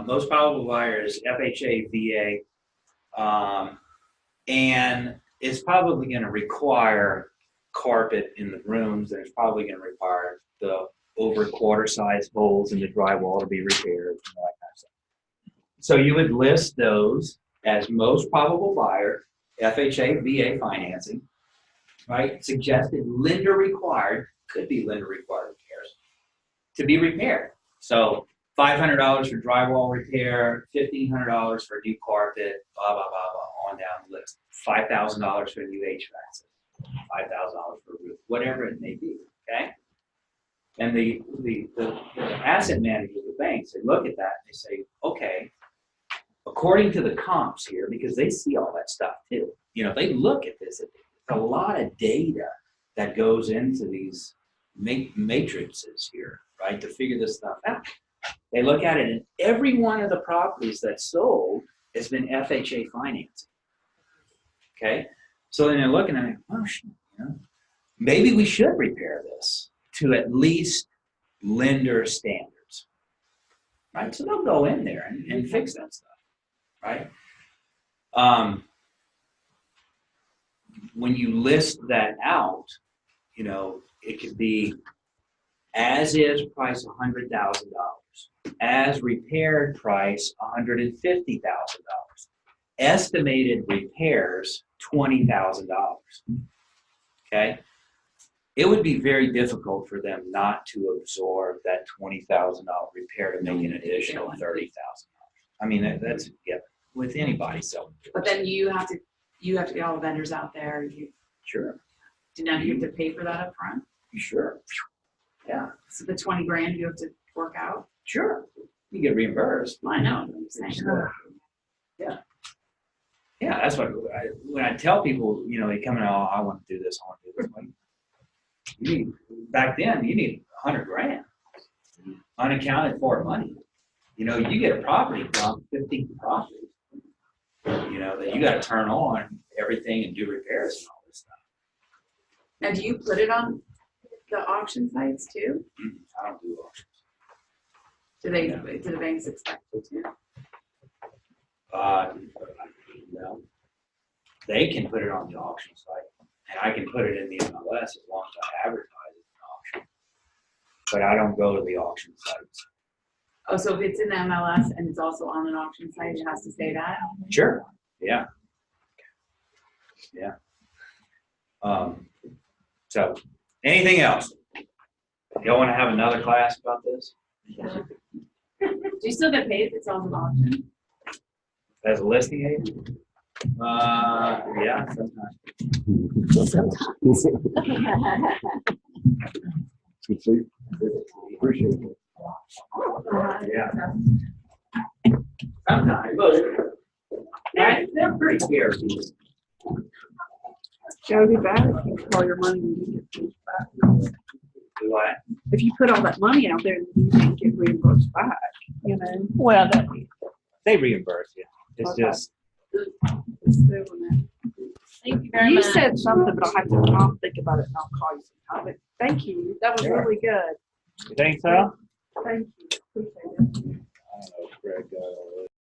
Most probable buyer is FHA, VA, and it's probably going to require carpet in the rooms, and it's probably going to require the over quarter size holes in the drywall to be repaired, and all that kind of stuff. So you would list those as most probable buyer, FHA, VA financing, right? Suggested lender required, could be lender required repairs, to be repaired. So $500 for drywall repair, $1,500 for new carpet, blah, blah, blah, blah, on down the list. $5,000 for a new HVAC system, $5,000 for a roof, whatever it may be, okay? And the asset managers, the banks, they look at that and they say, okay, according to the comps here, because they see all that stuff too, you know, they look at this, a lot of data that goes into these matrices here, right, to figure this stuff out. They look at it, and every one of the properties that sold has been FHA financing. Okay, so then they're looking at it, oh, you know, maybe we should repair this to at least lender standards, right? So they'll go in there and fix that stuff, right? When you list that out, you know, it could be as is price $100,000, as repaired price $150,000, estimated repairs $20,000. Okay, it would be very difficult for them not to absorb that $20,000 repair to make an additional $30,000. I mean, that's yeah, with anybody selling. But then you have to get all the vendors out there. Sure. Do not you have to pay for that up front? Sure. Yeah. So the 20 grand you have to work out? Sure. You get reimbursed. I know. I'm saying. Sure. Yeah. Yeah, that's what when I tell people, you know, they come in, oh, I want to do this, I want to do this. Like, you need, back then, you need 100 grand, unaccounted for money. You know, you get a property from 15 properties, you know, that you got to turn on everything and do repairs and all this stuff. Now, do you put it on the auction sites too? I don't do auctions. Do the banks expect you to? No. They can put it on the auction site, and I can put it in the MLS as long as I advertise it in the auction. But I don't go to the auction sites. Oh, so if it's in the MLS and it's also on an auction site, it has to say that? Sure. Yeah. Yeah. So, anything else? Y'all want to have another class about this? Yeah. Do you still get paid if it's on an auction? As a listing agent? Yeah, sometimes. Good to see you. Appreciate it. Yeah. Sometimes, but they're pretty scarce. Gotta be bad if you put all your money and you get paid back. Do what? If you put all that money out there and you can't get reimbursed back, you know. Well, They reimburse you. It's Okay. just, It's doing that. Thank you very You much. said something, but I'll think about it and I'll call you sometime. But thank you. That was Sure. really good. you think so? Thank you. Appreciate it. I don't know if Greg got all